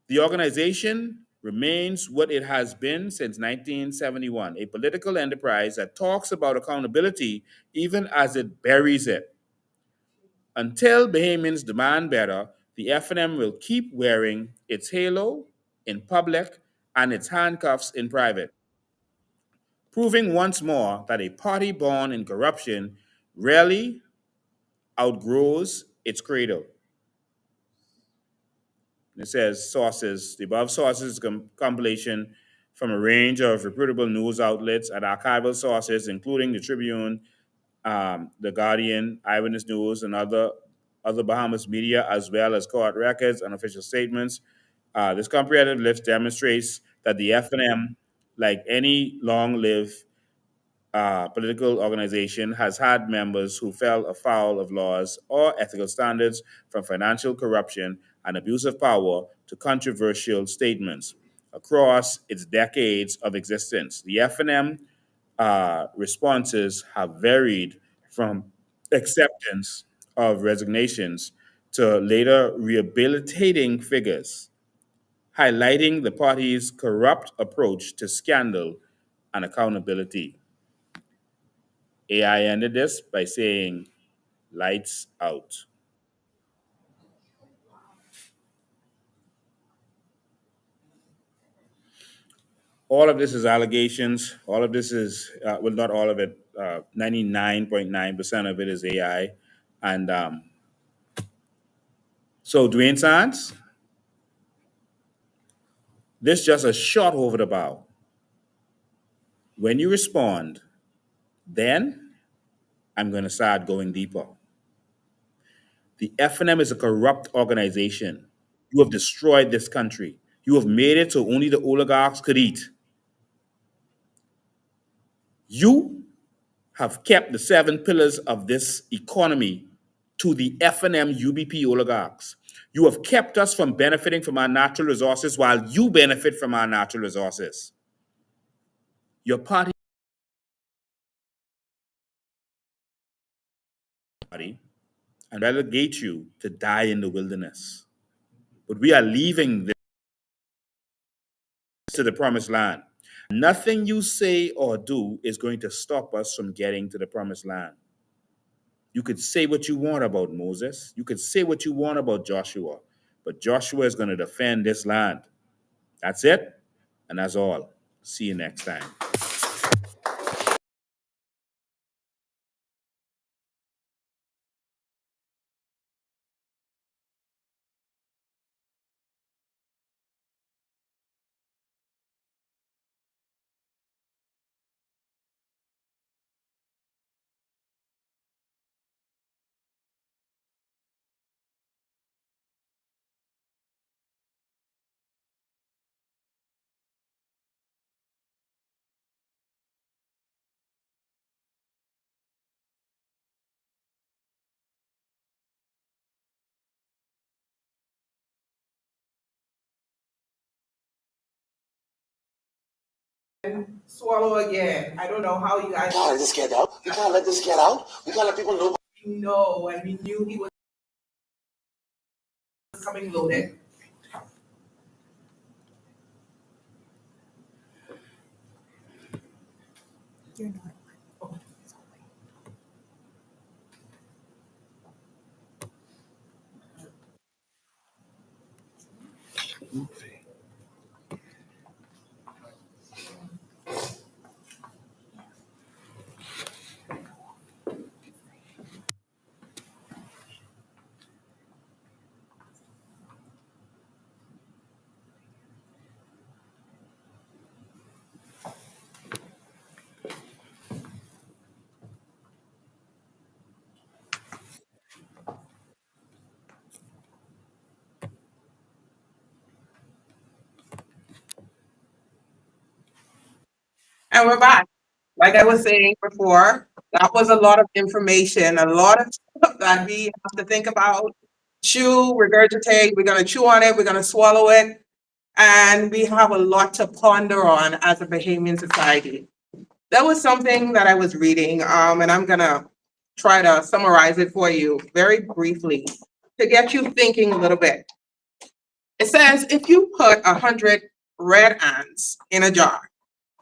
L: The organization remains what it has been since 1971, a political enterprise that talks about accountability even as it buries it. Until Bahamians demand better, the FNM will keep wearing its halo in public and its handcuffs in private, proving once more that a party born in corruption rarely outgrows its credo. It says sources. The above sources is compilation from a range of reputable news outlets and archival sources, including the Tribune, the Guardian, Eyewitness News, and other Bahamas media, as well as court records and official statements. This comprehensive list demonstrates that the FNM, like any long-lived political organization, has had members who fell afoul of laws or ethical standards, from financial corruption and abuse of power to controversial statements. Across its decades of existence, the FNM responses have varied from acceptance of resignations to later rehabilitating figures, highlighting the party's corrupt approach to scandal and accountability. AI ended this by saying, lights out. All of this is allegations. All of this is, well, not all of it, 99.9% of it is AI. And so, Duane Sands, this just a shot over the bow. When you respond, then I'm going to start going deeper. The FNM is a corrupt organization. You have destroyed this country. You have made it so only the oligarchs could eat. You have kept the 7 pillars of this economy to the FNM UBP oligarchs. You have kept us from benefiting from our natural resources while you benefit from our natural resources. Your party and relegate you to die in the wilderness. But we are leaving this to the promised land. Nothing you say or do is going to stop us from getting to the promised land. You could say what you want about Moses. You could say what you want about Joshua. But Joshua is going to defend this land. That's it. And that's all. See you next time.
I: Swallow again. I don't know how you guys.
M: We can't let this get out. We can't let this get out. We can't let people know.
I: No, and we knew he was coming loaded. You're not. Oh. And we're back. Like I was saying before, that was a lot of information, a lot of stuff that we have to think about, chew, regurgitate. We're going to chew on it. We're going to swallow it. And we have a lot to ponder on as a Bahamian society. That was something that I was reading, and I'm going to try to summarize it for you very briefly to get you thinking a little bit. It says, if you put 100 red ants in a jar,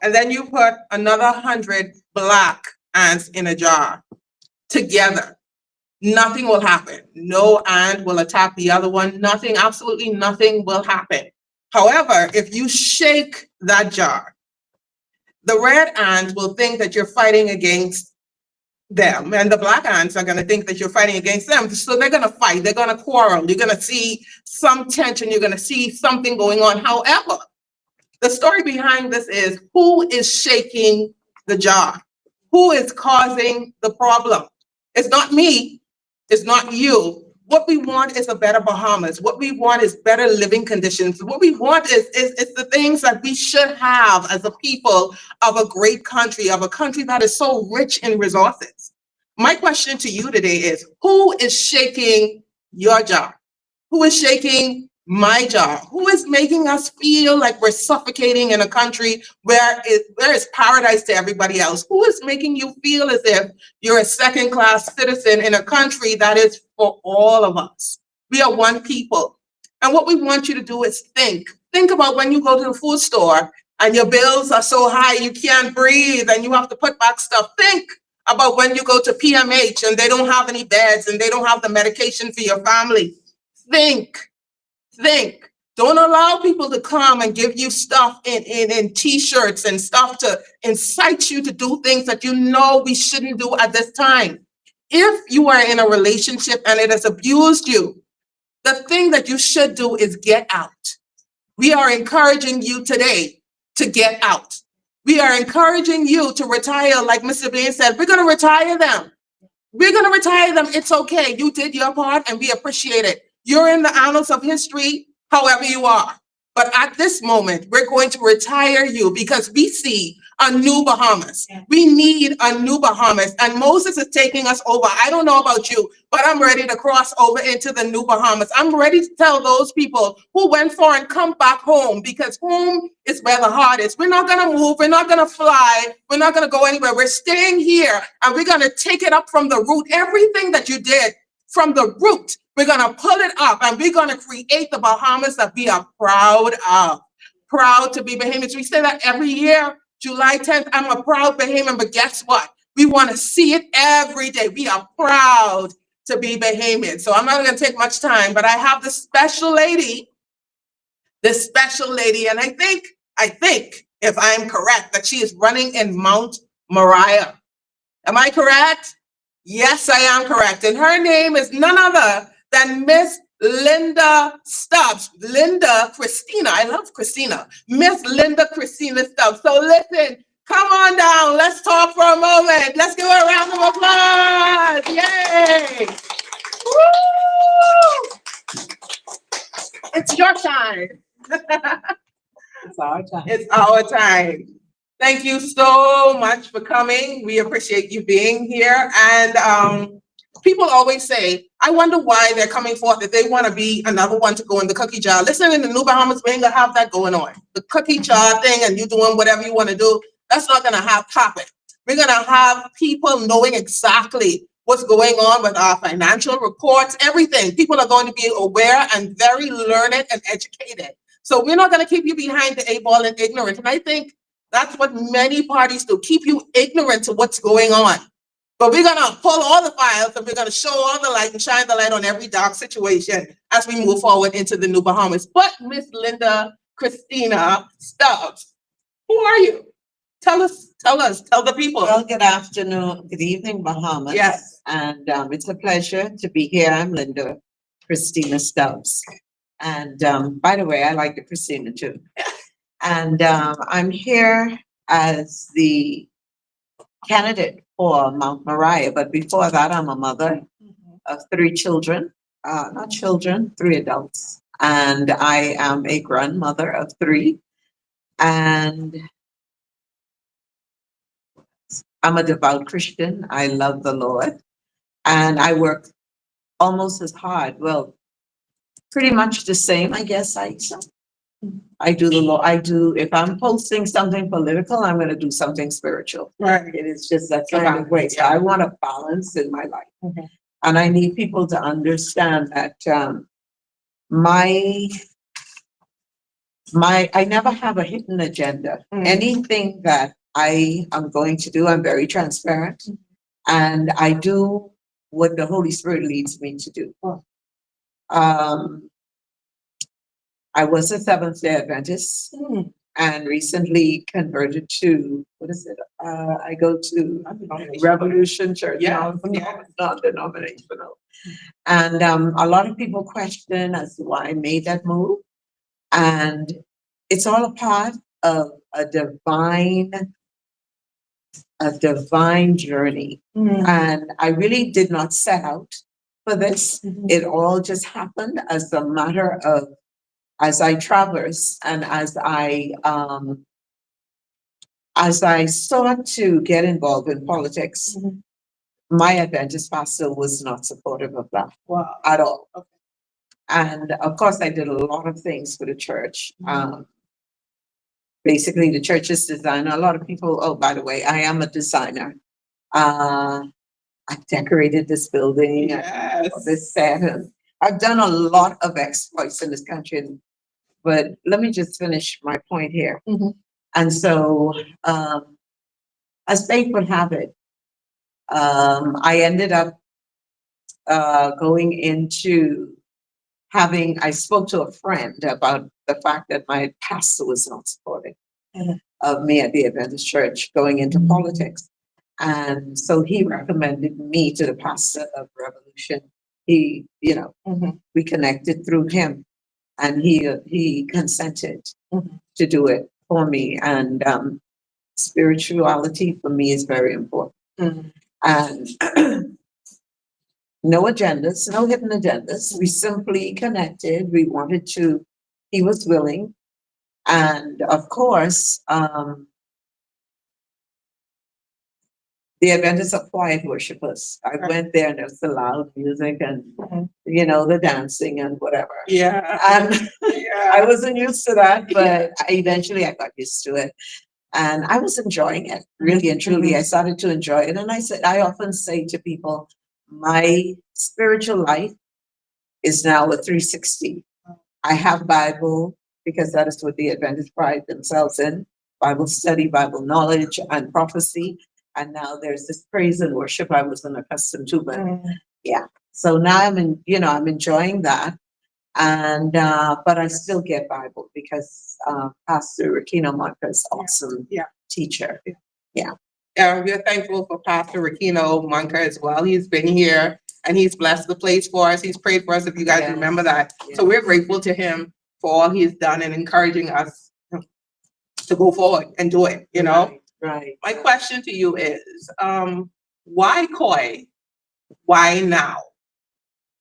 I: and then you put another 100 black ants in a jar together, nothing will happen. No ant will attack the other one. Nothing, absolutely nothing will happen. However, if you shake that jar, the red ants will think that you're fighting against them, and the black ants are going to think that you're fighting against them. So they're going to fight. They're going to quarrel. You're going to see some tension. You're going to see something going on. However, the story behind this is who is shaking the jar? Who is causing the problem? It's not me. It's not you. What we want is a better Bahamas. What we want is better living conditions. What we want is the things that we should have as a people of a great country, of a country that is so rich in resources. My question to you today is, who is shaking your jar? Who is shaking my jar? Who is making us feel like we're suffocating in a country where is paradise to everybody else? Who is making you feel as if you're a second-class citizen in a country that is for all of us? We are one people. And what we want you to do is think. Think about when you go to the food store and your bills are so high you can't breathe and you have to put back stuff. Think about when you go to PMH and they don't have any beds and they don't have the medication for your family. Think. Don't allow people to come and give you stuff in t-shirts and stuff to incite you to do things that you know we shouldn't do at this time. If you are in a relationship and it has abused you, the thing that you should do is get out. We are encouraging you today to get out. We are encouraging you to retire, like Mr. Blaine said. We're going to retire them. We're going to retire them. It's okay. You did your part and we appreciate it. You're in the annals of history, however you are. But at this moment, we're going to retire you because we see a new Bahamas. We need a new Bahamas. And Moses is taking us over. I don't know about you, but I'm ready to cross over into the new Bahamas. I'm ready to tell those people who went foreign, come back home, because home is where the heart is. We're not going to move. We're not going to fly. We're not going to go anywhere. We're staying here and we're going to take it up from the root. Everything that you did from the root, we're going to pull it up and we're going to create the Bahamas that we are proud of. Proud to be Bahamians. We say that every year. July 10th, I'm a proud Bahamian, but guess what? We want to see it every day. We are proud to be Bahamian. So I'm not going to take much time, but I have this special lady, and I think, if I'm correct, that she is running in Mount Moriah. Am I correct? Yes, I am correct. And her name is none other than Miss Linda Stubbs. Linda Christina. I love Christina. Miss Linda Christina Stubbs. So listen, come on down. Let's talk for a moment. Let's give her a round of applause. Yay! Woo! It's your time.
N: It's our time.
I: It's our time. Thank you so much for coming. We appreciate you being here. And people always say, I wonder why they're coming forth, if they want to be another one to go in the cookie jar. Listen, in the New Bahamas, we ain't gonna have that going on. The cookie jar thing and you doing whatever you want to do, that's not gonna happen. We're gonna have people knowing exactly what's going on with our financial reports, everything. People are going to be aware and very learned and educated. So we're not gonna keep you behind the 8 ball and ignorant. And I think that's what many parties do, keep you ignorant to what's going on. But we're gonna pull all the files and we're gonna show all the light and shine the light on every dark situation as we move forward into the new Bahamas. But Miss Linda Christina Stubbs, who are you? Tell the people.
N: Well, good afternoon, good evening, Bahamas.
I: Yes.
N: And it's a pleasure to be here. I'm Linda Christina Stubbs. And by the way, I like the Christina too. And I'm here as the candidate for Mount Moriah, but before that, I'm a mother of 3 children, not children, 3 adults. And I am a grandmother of 3. And I'm a devout Christian. I love the Lord. And I work almost as hard. Well, pretty much the same, I guess. I do the law. If I'm posting something political, I'm going to do something spiritual.
I: Right.
N: It is just that kind of way. So I want a balance in my life. And I need people to understand that my I never have a hidden agenda. Anything that I am going to do, I'm very transparent. And I do what the Holy Spirit leads me to do. I was a Seventh-day Adventist and recently converted to, what is it? I go to Revolution Church, non-denominational. And a lot of people question as to why I made that move. And it's all a part of a divine journey. And I really did not set out for this. It all just happened as a matter of, as I traversed and as I sought to get involved in politics, my Adventist pastor was not supportive of that at all. And of course, I did a lot of things for the church. Basically, the church's designer. A lot of people, oh, by the way, I am a designer. I decorated this building, this set, and I've done a lot of exploits in this country. But let me just finish my point here. And so, as fate would have it, I ended up going into I spoke to a friend about the fact that my pastor was not supporting of me at the Adventist Church going into politics. And so he recommended me to the pastor of Revolution. He, we connected through him, and he consented to do it for me. And spirituality for me is very important. And no agendas, no hidden agendas. We simply connected. We wanted to, he was willing. And of course, the Adventists are quiet worshipers. I went there and there was the loud music and, the dancing and whatever. And I wasn't used to that, but eventually I got used to it. And I was enjoying it, really and truly. I started to enjoy it. And I often say to people, my spiritual life is now a 360. I have Bible because that is what the Adventists pride themselves in. Bible study, Bible knowledge, and prophecy. And now there's this praise and worship I wasn't accustomed to, but So now I'm enjoying that. And, but I still get Bible because, Pastor Rakino Monka is awesome teacher.
I: We're thankful for Pastor Rakino Monka as well. He's been here and he's blessed the place for us. He's prayed for us, if you guys remember that. So we're grateful to him for all he's done and encouraging us to go forward and do it,
N: Right.
I: My question to you is, why COI? Why now?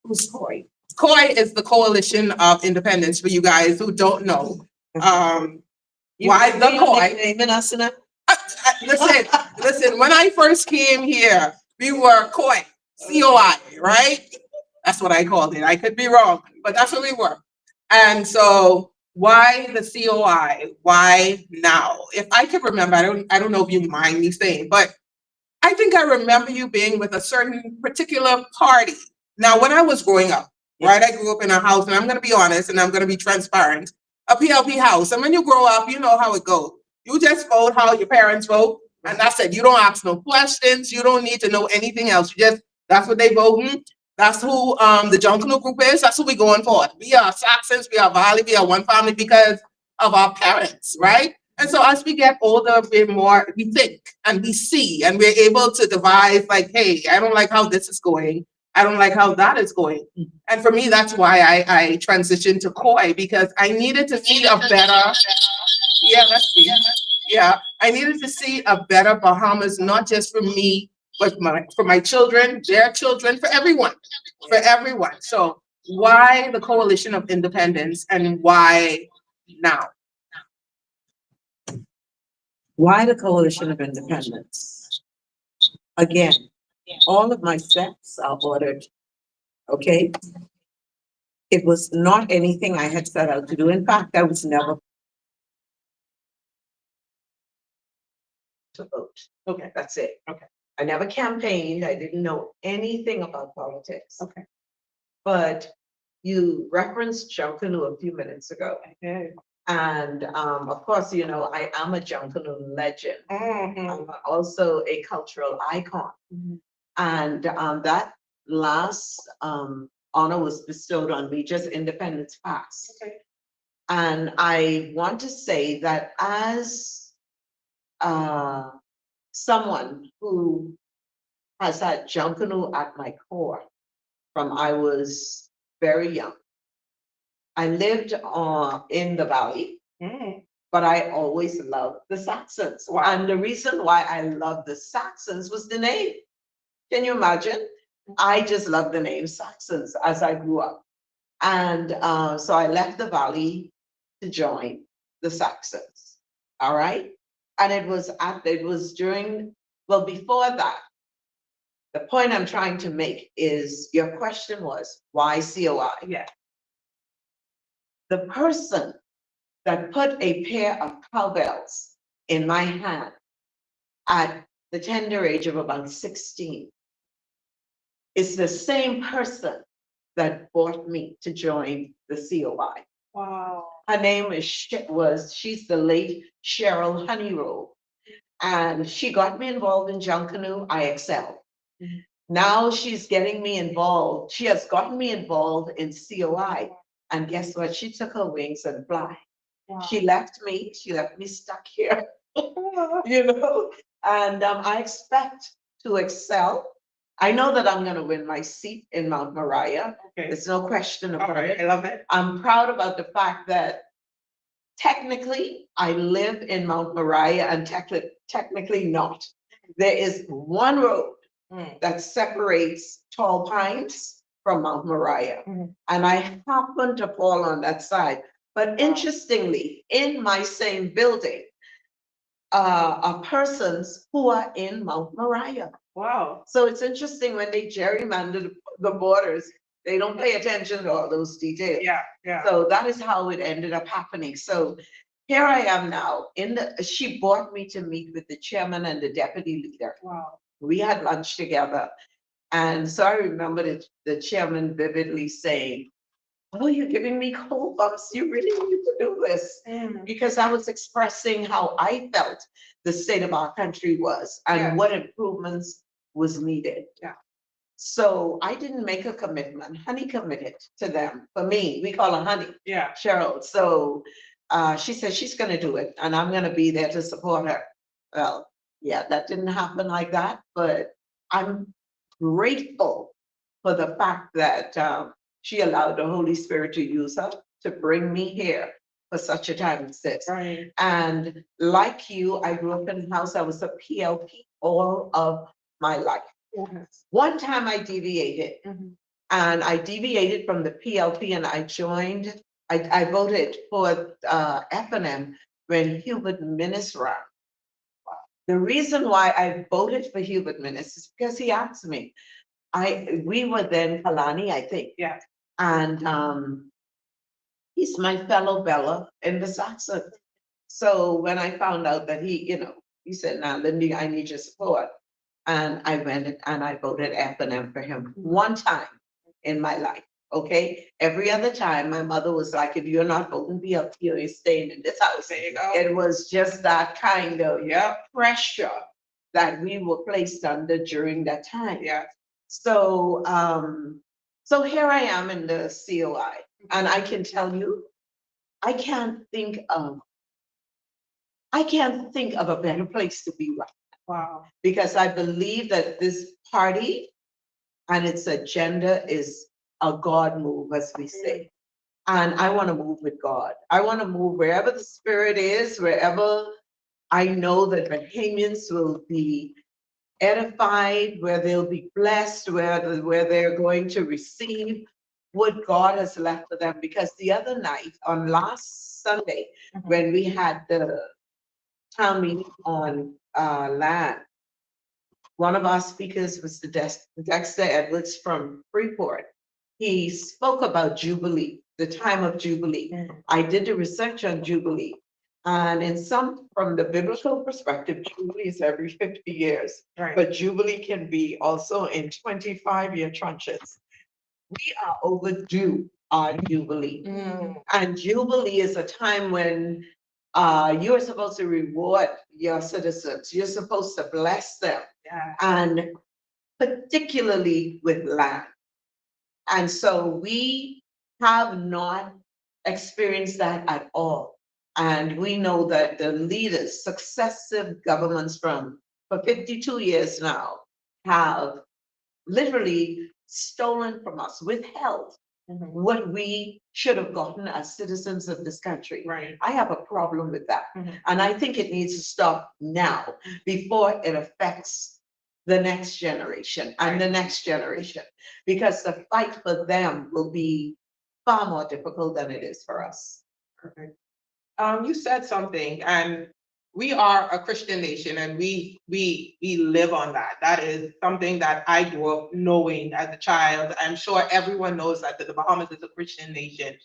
N: Who's COI?
I: COI is the Coalition of Independence, for you guys who don't know. Why the COI? Listen, when I first came here, we were COI, COI, right? That's what I called it. I could be wrong, but that's what we were. And so why the COI? Why now? If I could remember, I don't know if you mind me saying, but I think I remember you being with a certain particular party. Now, when I was growing up, right, I grew up in a house, and I'm going to be honest, and I'm going to be transparent, a PLP house. And when you grow up, you know how it goes. You just vote how your parents vote, and that's it. You don't ask no questions. You don't need to know anything else. That's what they voting. That's who the Junkanoo group is. That's who we going for. We are Saxons, we are Valley, we are one family because of our parents, right? And so as we get older, we think and we see, and we're able to devise like, hey, I don't like how this is going. I don't like how that is going. And for me, that's why I transitioned to COI, because I needed to see a better, I needed to see a better Bahamas, not just for me, but for my children, their children, for everyone. So why the Coalition of Independence, and why now?
N: Why the Coalition of Independence? Again, all of my steps are ordered, okay? It was not anything I had set out to do. In fact, I was never to vote.
I: Okay.
N: That's it.
I: Okay.
N: I never campaigned. I didn't know anything about politics.
I: Okay.
N: But you referenced Junkanoo a few minutes ago.
I: Okay.
N: And, of course, you know, I am a Junkanoo legend. I'm also a cultural icon. And, that last, honor was bestowed on me just Independence Pass.
I: Okay.
N: And I want to say that as, someone who has had Junkanoo at my core from I was very young. I lived in the valley, but I always loved the Saxons.
I: Wow.
N: And the reason why I loved the Saxons was the name. Can you imagine? I just loved the name Saxons as I grew up. And so I left the valley to join the Saxons. All right. And it was during, well, before that. The point I'm trying to make is your question was, why COI?
I: Yeah.
N: The person that put a pair of cowbells in my hand at the tender age of about 16 is the same person that brought me to join the COI.
I: Wow.
N: Her name she's the late Cheryl Honeyroll. And she got me involved in Junkanoo. I excelled. Now she's getting me involved. She has gotten me involved in COI. And guess what? She took her wings and fly.
I: Wow.
N: She left me stuck here, you know, and I expect to excel. I know that I'm gonna win my seat in Mount Moriah.
I: Okay.
N: There's no question
I: All
N: about
I: right,
N: it.
I: I love it.
N: I'm proud about the fact that technically I live in Mount Moriah and technically not. There is one road that separates Tall Pines from Mount Moriah. And I happen to fall on that side. But interestingly, in my same building, are persons who are in Mount Moriah.
I: Wow.
N: So it's interesting when they gerrymander the borders, they don't pay attention to all those details.
I: Yeah, yeah.
N: So that is how it ended up happening. So here I am now she brought me to meet with the chairman and the deputy leader.
I: Wow.
N: We had lunch together. And so I remember the chairman vividly saying, "Oh, you're giving me cold bumps. You really need to do this." Because I was expressing how I felt the state of our country was and what improvements was needed.
I: Yeah.
N: So I didn't make a commitment. Honey committed to them. For me, we call her Honey.
I: Yeah.
N: Cheryl. So she said she's going to do it and I'm going to be there to support her. Well, yeah, that didn't happen like that, but I'm grateful for the fact that she allowed the Holy Spirit to use her to bring me here for such a time as this.
I: Right.
N: And like you, I grew up in a house. I was a PLP all of my life.
I: Yes.
N: One time I deviated and I deviated from the PLP and I joined, I voted for F&M when Hubert Minnis ran. The reason why I voted for Hubert Minnis is because he asked me. We were then Kalani, I think.
I: Yeah.
N: And he's my fellow Bella in the Saxon. So when I found out that he said, "Now, Lindy, I need your support." And I went and I voted F&M for him one time in my life. Okay. Every other time, my mother was like, "If you're not voting PLP, you're staying in this house."
I: There you go.
N: It was just that kind of pressure that we were placed under during that time.
I: Yeah.
N: So, so here I am in the COI, and I can tell you, I can't think of a better place to be right now.
I: Wow.
N: Because I believe that this party and its agenda is a God move, as we say. And I want to move with God. I want to move wherever the Spirit is, wherever I know that Bahamians will be edified, where they'll be blessed, where they're going to receive what God has left for them. Because the other night, on last Sunday, when we had the town meeting on land, one of our speakers was Dexter Edwards from Freeport. He spoke about Jubilee, the time of Jubilee. I did the research on Jubilee. And from the biblical perspective, Jubilee is every 50 years.
I: Right.
N: But Jubilee can be also in 25-year tranches. We are overdue our Jubilee. And Jubilee is a time when you are supposed to reward your citizens. You're supposed to bless them.
I: Yeah.
N: And particularly with land. And so we have not experienced that at all. And we know that the leaders, successive governments for 52 years now, have literally stolen from us, withheld what we should have gotten as citizens of this country.
I: Right.
N: I have a problem with that. And I think it needs to stop now before it affects the next generation and the next generation, because the fight for them will be far more difficult than it is for us.
I: Perfect. You said something, and we are a Christian nation, and we live on that. That is something that I grew up knowing as a child. I'm sure everyone knows that the Bahamas is a Christian nation.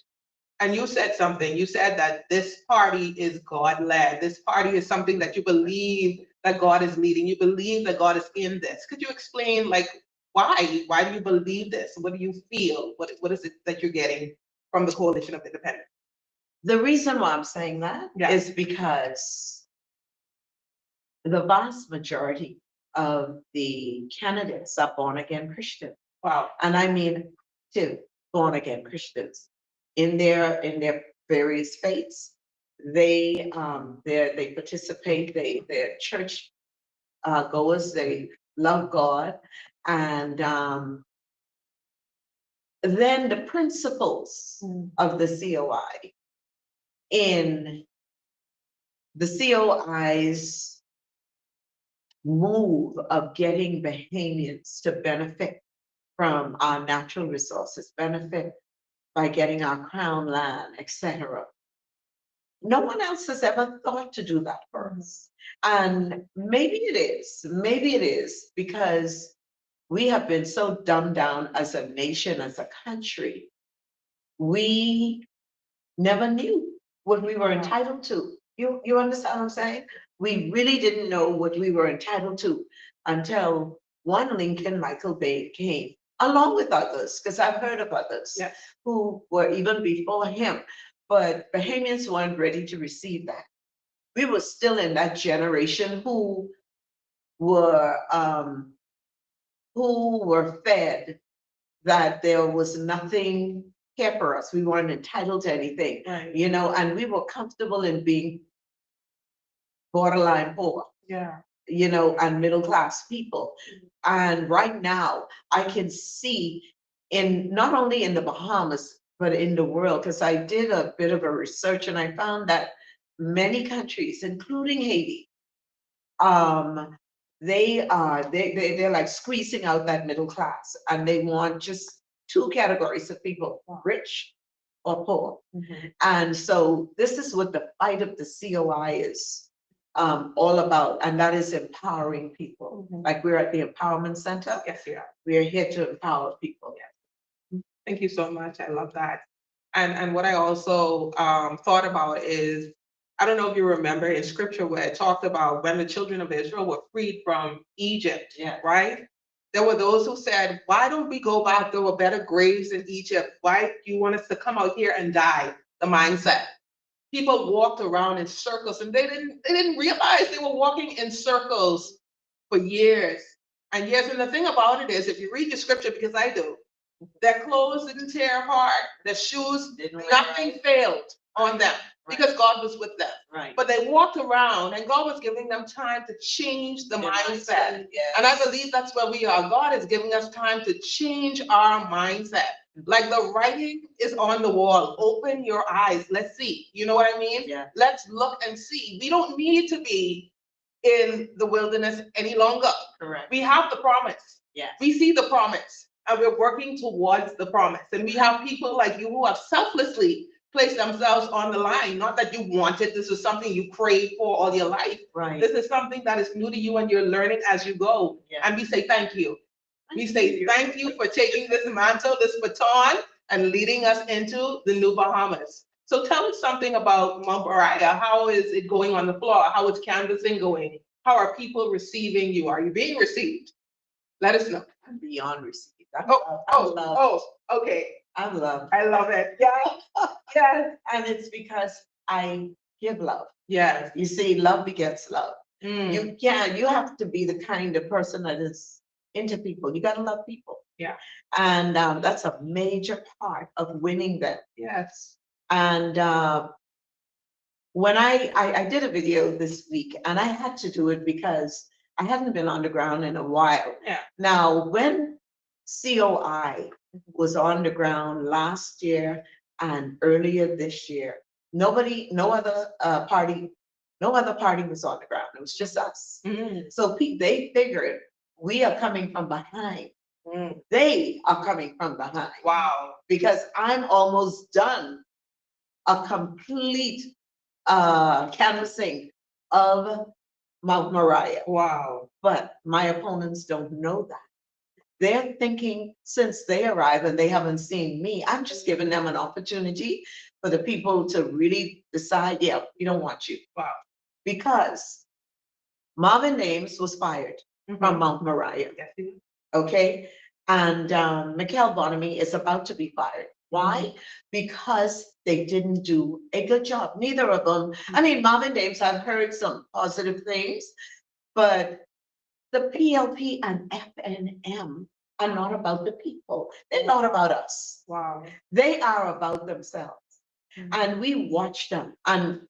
I: And you said something. You said that this party is God-led. This party is something that you believe that God is leading. You believe that God is in this. Could you explain, like, why? Why do you believe this? What do you feel? What is it that you're getting from the Coalition of Independence?
N: The reason why I'm saying that is because the vast majority of the candidates are born-again Christian.
I: Wow.
N: And I mean, born-again Christians in their various faiths. They participate, they're church goers, they love God. And then the principles of the COI in the COI's move of getting Bahamians to benefit from our natural resources, benefit by getting our crown land, etc. No one else has ever thought to do that for us. And maybe it is because we have been so dumbed down as a nation, as a country. We never knew what we were entitled to. You understand what I'm saying? We really didn't know what we were entitled to until one Lincoln Michael Bay came, along with others, because I've heard of others who were even before him. But Bahamians weren't ready to receive that. We were still in that generation who were fed that there was nothing here for us. We weren't entitled to anything, you know, and we were comfortable in being borderline poor, you know, and middle-class people. And right now, I can see not only in the Bahamas, but in the world, because I did a bit of a research and I found that many countries, including Haiti, they're like squeezing out that middle class, and they want just two categories of people, rich or poor. And so this is what the fight of the COI is all about, and that is empowering people. Like we're at the Empowerment Center.
I: Yes, we are.
N: We are here to empower people.
I: Thank you so much. I love that. And what I also thought about is, I don't know if you remember in scripture where it talked about when the children of Israel were freed from Egypt, right? There were those who said, why don't we go back? There were better graves in Egypt. Why do you want us to come out here and die? The mindset. People walked around in circles, and they didn't realize they were walking in circles for years and years. And the thing about it is, if you read the scripture, because I do, their clothes didn't tear apart, their shoes, nothing failed on them because God was with them. But they walked around, and God was giving them time to change the mindset. And I believe that's where we are. God is giving us time to change our mindset. Like the writing is on the wall. Open your eyes. Let's see. You know what I mean? Let's look and see. We don't need to be in the wilderness any longer. We have the promise. We see the promise, and we're working towards the promise. And we have people like you who have selflessly placed themselves on the line. Not that you wanted. This is something you prayed for all your life. This is something that is new to you, and you're learning as you go. And we say thank you. We say thank you for taking this mantle, this baton, and leading us into the new Bahamas. So tell us something about Moriah. How is it going on the floor? How is canvassing going? How are people receiving you? Are you being received? Let us know.
N: I'm beyond received.
I: Okay,
N: I'm love.
I: I love it. Yeah, yes,
N: And it's because I give love.
I: yes.
N: You see, love begets love.
I: Mm,
N: You have to be the kind of person that is into people. You gotta love people.
I: yeah,
N: And that's a major part of winning them.
I: yes.
N: And when I did a video this week, and I had to do it because I hadn't been on the ground in a while.
I: Yeah.
N: Now, when COI was on the ground last year and earlier this year, no other party was on the ground. It was just us.
I: Mm,
N: So they figured we are coming from behind.
I: mm,
N: They are coming from behind.
I: wow.
N: Because I'm almost done a complete canvassing of Mount Moriah.
I: Wow.
N: But my opponents don't know that. They're thinking since they arrived and they haven't seen me, I'm just giving them an opportunity for the people to really decide, yeah, we don't want you.
I: Wow.
N: Because Marvin Ames was fired from
I: Mhm.
N: Mount Moriah,
I: Yes, you-
N: okay? And Mikhail Bonamy is about to be fired. Why? Because they didn't do a good job. Neither of them. I mean, Marvin Ames, I've heard some positive things, but the PLP and FNM are not about the people. They're not about us.
I: Wow.
N: They are about themselves. And we watch them. And,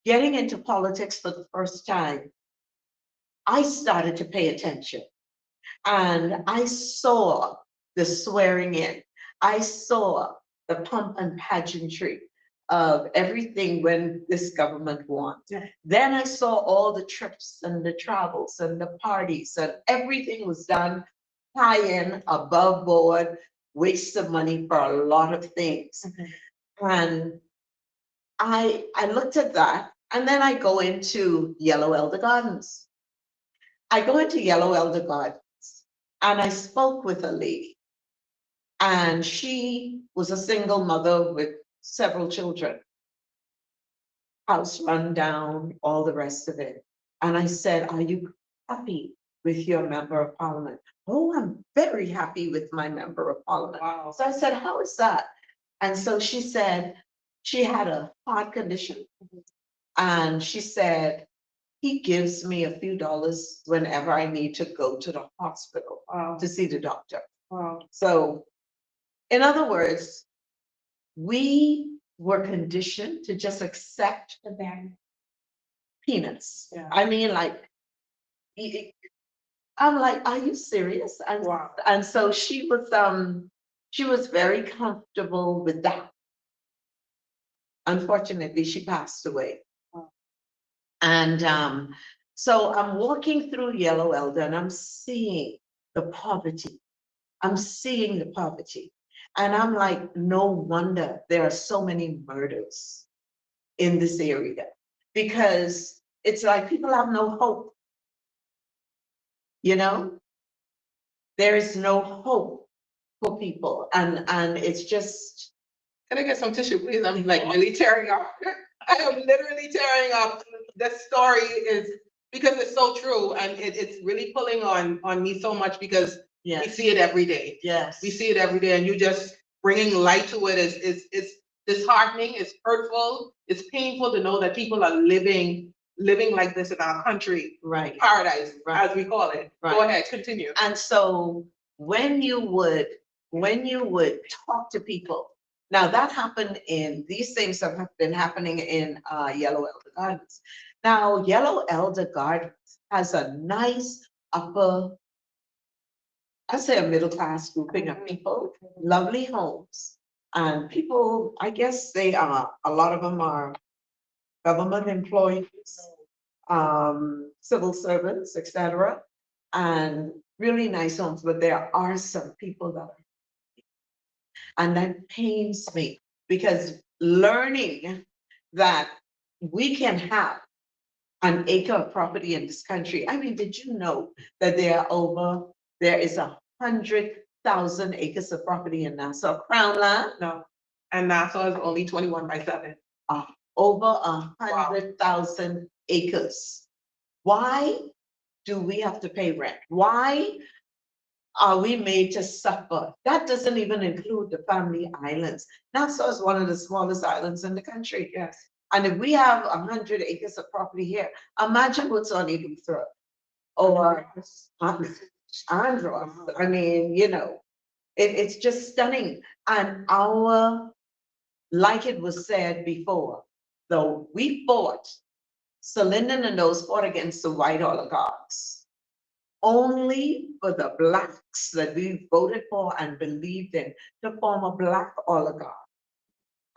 N: getting into politics for the first time, I started to pay attention. And I saw the swearing in. I saw the pomp and pageantry of everything when this government won.
I: Yeah.
N: Then I saw all the trips and the travels and the parties, and everything was done high end, above board, waste of money for a lot of things. And I looked at that, and then I go into Yellow Elder Gardens. I go into Yellow Elder Gardens, and I spoke with a lady, and she was a single mother with several children, house run down, all the rest of it. And I said, are you happy with your member of parliament? Oh, I'm very happy with my member of parliament.
I: Wow.
N: So I said, how is that? And so she said she had a heart condition. And she said, he gives me a few dollars whenever I need to go to the hospital
I: Wow.
N: to see the doctor.
I: Wow.
N: So, in other words, we were conditioned to just accept
G: The ban.
N: peanuts.
I: Yeah.
N: I mean, like, I'm like, are you serious? And,
I: Wow.
N: and so she was very comfortable with that. Unfortunately, she passed away.
I: Wow.
N: And so I'm walking through Yellow Elder and I'm seeing the poverty. I'm seeing the poverty. And I'm like, no wonder there are so many murders in this area, because it's like people have no hope. There is no hope for people. And it's just,
I: Can I get some tissue, please? I'm like really tearing up. I am literally tearing up. The story is, because it's so true, and it's really pulling on me so much, because we
N: yes,
I: see it every day.
N: yes.
I: We see it every day, and you just bringing light to it is disheartening, it's hurtful, it's painful to know that people are living like this in our country,
N: Right.
I: paradise,
N: Right.
I: as we call it.
N: Right.
I: Go ahead, continue.
N: And so when you would talk to people, now that happened these things have been happening in Yellow Elder Gardens. Now, Yellow Elder Gardens has a nice upper, I'd say a middle class grouping of people, lovely homes. And people, I guess a lot of them are government employees, civil servants, etc. And really nice homes, but there are some people that are, and that pains me, because learning that we can have an acre of property in this country. I mean, did you know that there is 100,000 acres of property in Nassau, Crown land?
I: No, and Nassau is only 21/7.
N: Over 100,000 acres. Why do we have to pay rent? Why are we made to suffer? That doesn't even include the family islands. Nassau is one of the smallest islands in the country.
I: Yes.
N: And if we have 100 acres of property here, imagine what's on Eagle Throat or Andros. I mean, you know, it's just stunning. And like it was said before, though we fought, Sir Lyndon and those fought against the white oligarchs, only for the blacks that we voted for and believed in to form a black oligarch.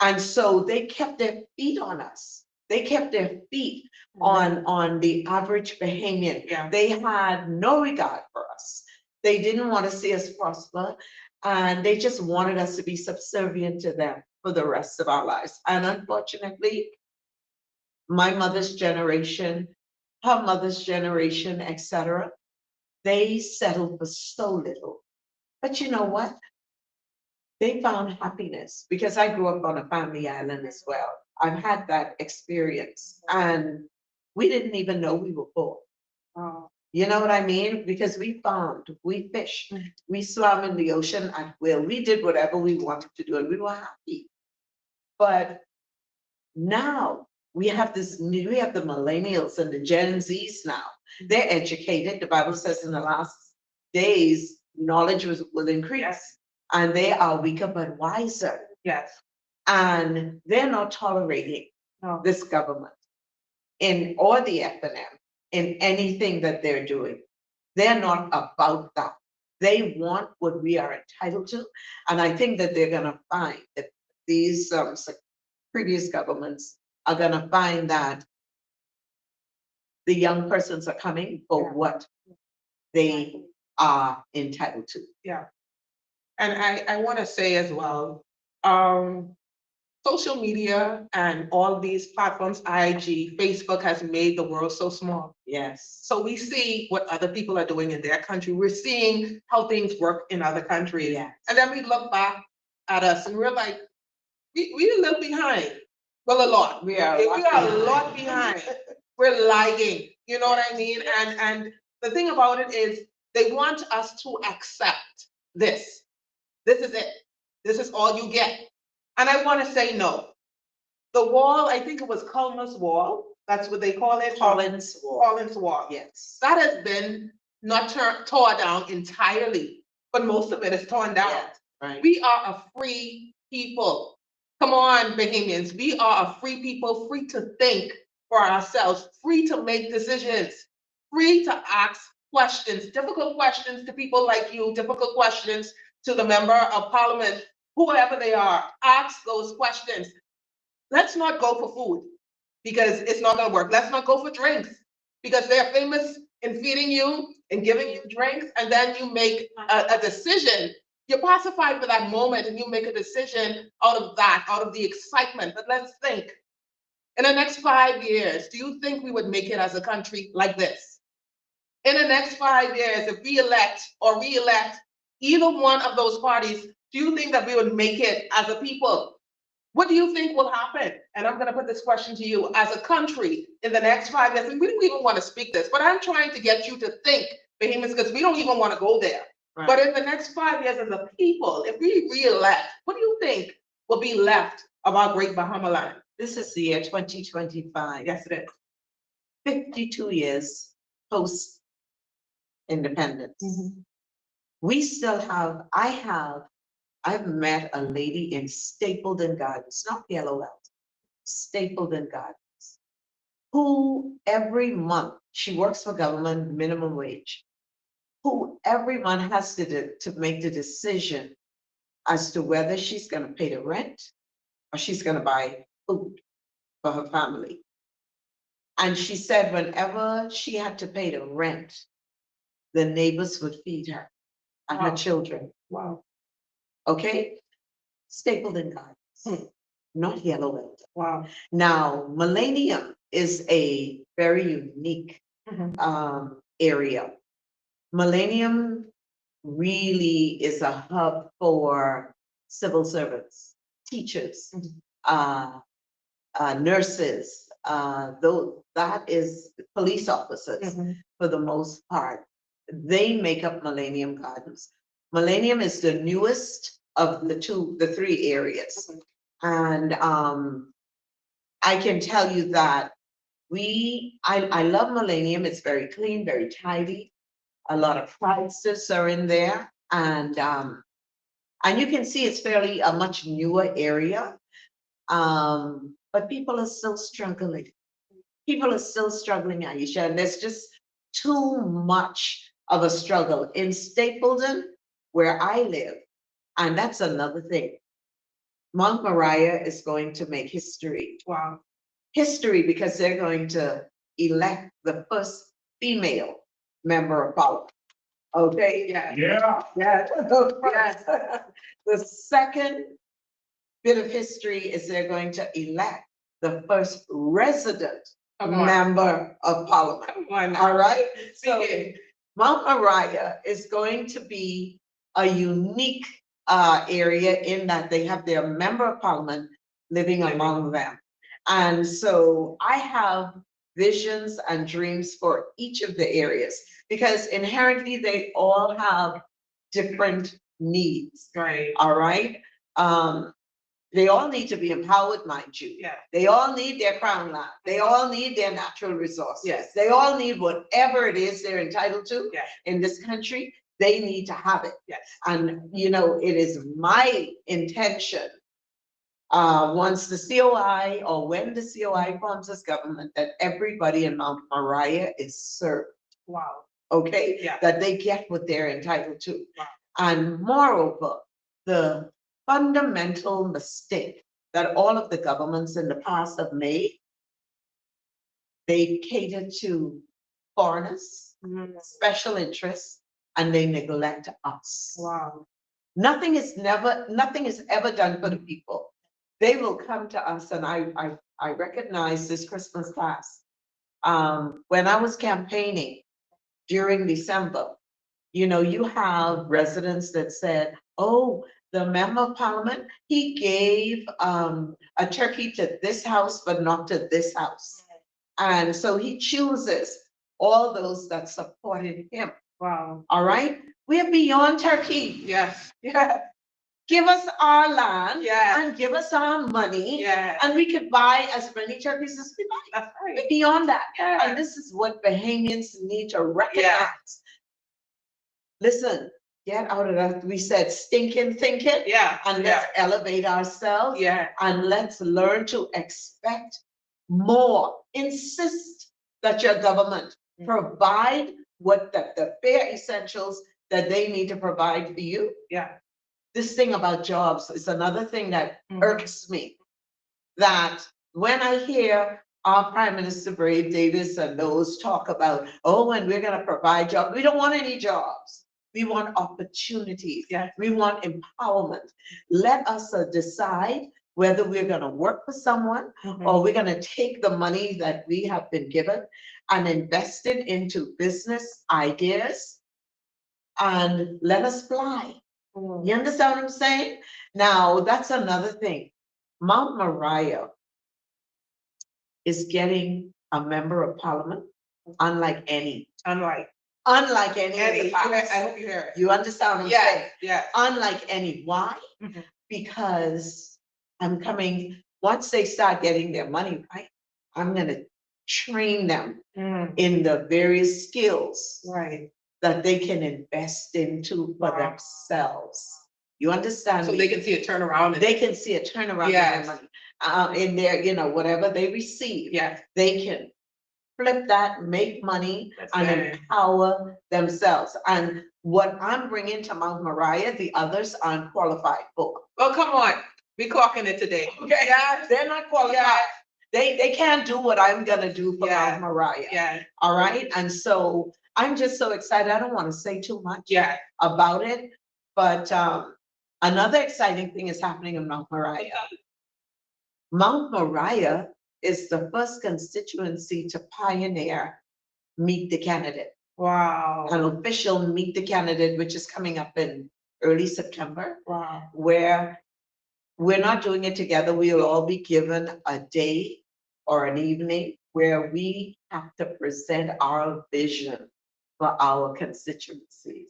N: And so they kept their feet on us. They kept their feet on the average Bahamian.
I: Yeah.
N: They had no regard for us. They didn't want to see us prosper, and they just wanted us to be subservient to them for the rest of our lives. And unfortunately, my mother's generation, her mother's generation, etc., they settled for so little. But you know what? They found happiness, because I grew up on a family island as well. I've had that experience, and we didn't even know we were poor. You know what I mean? Because we farmed, we fished, we swam in the ocean at will. We did whatever we wanted to do, and we were happy. But now we have the millennials and the Gen Zs now. They're educated. The Bible says in the last days, knowledge will increase.
I: Yes.
N: And they are weaker but wiser.
I: Yes.
N: And they're not tolerating this government or the FNM in anything that they're doing. They're not about that. They want what we are entitled to. And I think that they're gonna find that these previous governments are gonna find that the young persons are coming for what they are entitled to.
I: Yeah. And I want to say as well, social media and all these platforms, IG, Facebook, has made the world so small.
N: Yes.
I: So we see what other people are doing in their country. We're seeing how things work in other countries.
N: Yes.
I: And then we look back at us and we're like, we're a little behind. Well, a lot.
N: We are
I: a lot behind. We're lagging. You know what I mean? And the thing about it is they want us to accept this. This is it. This is all you get. And I want to say no. The wall, I think it was Culmer's Wall. That's what they call it.
N: Collins Wall.
I: Collins Wall.
N: Yes.
I: That has been not tore down entirely, but most of it is torn down.
N: Yeah, right.
I: We are a free people. Come on, Bahamians. We are a free people, free to think for ourselves, free to make decisions, free to ask questions, difficult questions to people like you, difficult questions to the member of parliament, whoever they are. Ask those questions. Let's not go for food because it's not going to work. Let's not go for drinks because they're famous in feeding you and giving you drinks, and then you make a decision. You're pacified for that moment and you make a decision out of that, out of the excitement. But let's think, in the next 5 years, do you think we would make it as a country like this? In the next 5 years, if we elect or re-elect either one of those parties, do you think that we would make it as a people? What do you think will happen? And I'm going to put this question to you. As a country, in the next 5 years, and we don't even want to speak this, but I'm trying to get you to think, Bahamians, because we don't even want to go there. Right. But in the next 5 years, as a people, if we re-elect, what do you think will be left of our great Bahama land?
N: This is the year 2025.
I: Yes, it is.
N: 52 years post independence.
I: Mm-hmm.
N: We still have, I've met a lady in Stapleton Gardens, not Yellow Belt, Stapleton Gardens, who every month, she works for government minimum wage, who every month has to make the decision as to whether she's going to pay the rent or she's going to buy food for her family. And she said whenever she had to pay the rent, the neighbors would feed her and her children.
I: Wow.
N: Okay? Stapleton Gardens, not Yellow Belt.
I: Wow.
N: Now, Millennium is a very unique area. Millennium really is a hub for civil servants, teachers, nurses, though that is police officers for the most part. they make up Millennium Gardens. Millennium is the newest of the three areas. And I can tell you that I love Millennium. It's very clean, very tidy. A lot of prices are in there, and you can see it's fairly a much newer area. But people are still struggling. People are still struggling, Aisha, and there's just too much of a struggle in Stapleton, where I live. And that's another thing. Mount Moriah is going to make history.
I: Wow.
N: History, because they're going to elect the first female member of parliament. Okay, yeah.
J: Yeah.
N: Yes. Yes. The second bit of history is they're going to elect the first resident member of parliament. All right, so Mount Moriah is going to be a unique area in that they have their member of parliament living among them. And so I have visions and dreams for each of the areas, because inherently they all have different needs.
I: Right.
N: All right. They all need to be empowered, mind you.
I: Yeah.
N: They all need their crown land. They all need their natural resources.
I: Yes.
N: They all need whatever it is they're entitled to
I: Yeah.
N: in this country. They need to have it.
I: Yes.
N: And, you know, it is my intention, once the COI or when the COI forms this government, that everybody in Mount Moriah is served.
I: Wow.
N: Okay?
I: Yeah.
N: That they get what they're entitled to.
I: Wow.
N: And moreover, the fundamental mistake that all of the governments in the past have made, they cater to foreigners, special interests, and they neglect us.
I: Wow.
N: Nothing is ever done for the people. They will come to us, and I recognize this Christmas past. When I was campaigning during December, you know, you have residents that said, oh, the member of parliament, he gave a turkey to this house, but not to this house. And so he chooses all those that supported him.
I: Wow.
N: All right? We are beyond turkey.
I: Yes.
N: Yeah. Give us our land.
I: Yeah.
N: And give us our money.
I: Yeah.
N: And we could buy as many turkeys as we like.
I: That's right.
N: We're beyond that.
I: Yeah.
N: And this is what Bahamians need to recognize.
I: Yeah.
N: Listen, get out of that, we said, stinking thinking.
I: Yeah.
N: And let's elevate ourselves.
I: Yeah.
N: And let's learn to expect more. Insist that your government provide what the bare essentials that they need to provide for you.
I: Yeah.
N: This thing about jobs is another thing that irks me. That when I hear our Prime Minister Brave Davis and those talk about, oh, and we're going to provide jobs. We don't want any jobs. We want opportunities.
I: Yeah.
N: We want empowerment. Let us decide whether we're going to work for someone or we're going to take the money that we have been given and invest it into business ideas and let us fly. You understand what I'm saying? Now, that's another thing. Mount Moriah is getting a member of parliament unlike any.
I: Unlike
N: Any.
I: any.
N: In the past.
I: I hope you hear it.
N: You understand what I'm saying?
I: Yeah.
N: Unlike any. Why? Because I'm coming, once they start getting their money right, I'm gonna train them in the various skills
I: Right.
N: that they can invest into for themselves. You understand?
I: So
N: me?
I: they can see a turnaround.
N: They can see a turnaround in
I: Yes.
N: their money. In their, you know, whatever they receive.
I: Yes.
N: They can flip that, make money,
I: That's
N: and
I: right.
N: empower themselves. And what I'm bringing to Mount Moriah, the others aren't qualified for.
I: Oh, come on. We clocking it today.
N: Okay, they're not qualified.
I: Yeah.
N: They can't do what I'm gonna do for
I: Yeah.
N: Mount Moriah.
I: Yeah.
N: All right, and so I'm just so excited. I don't want to say too much
I: Yeah.
N: about it, but another exciting thing is happening in Mount Moriah. Mount Moriah is the first constituency to pioneer Meet the Candidate.
I: Wow.
N: An official Meet the Candidate, which is coming up in early September,
I: Wow.
N: where we're not doing it together. We'll all be given a day or an evening where we have to present our vision for our constituencies.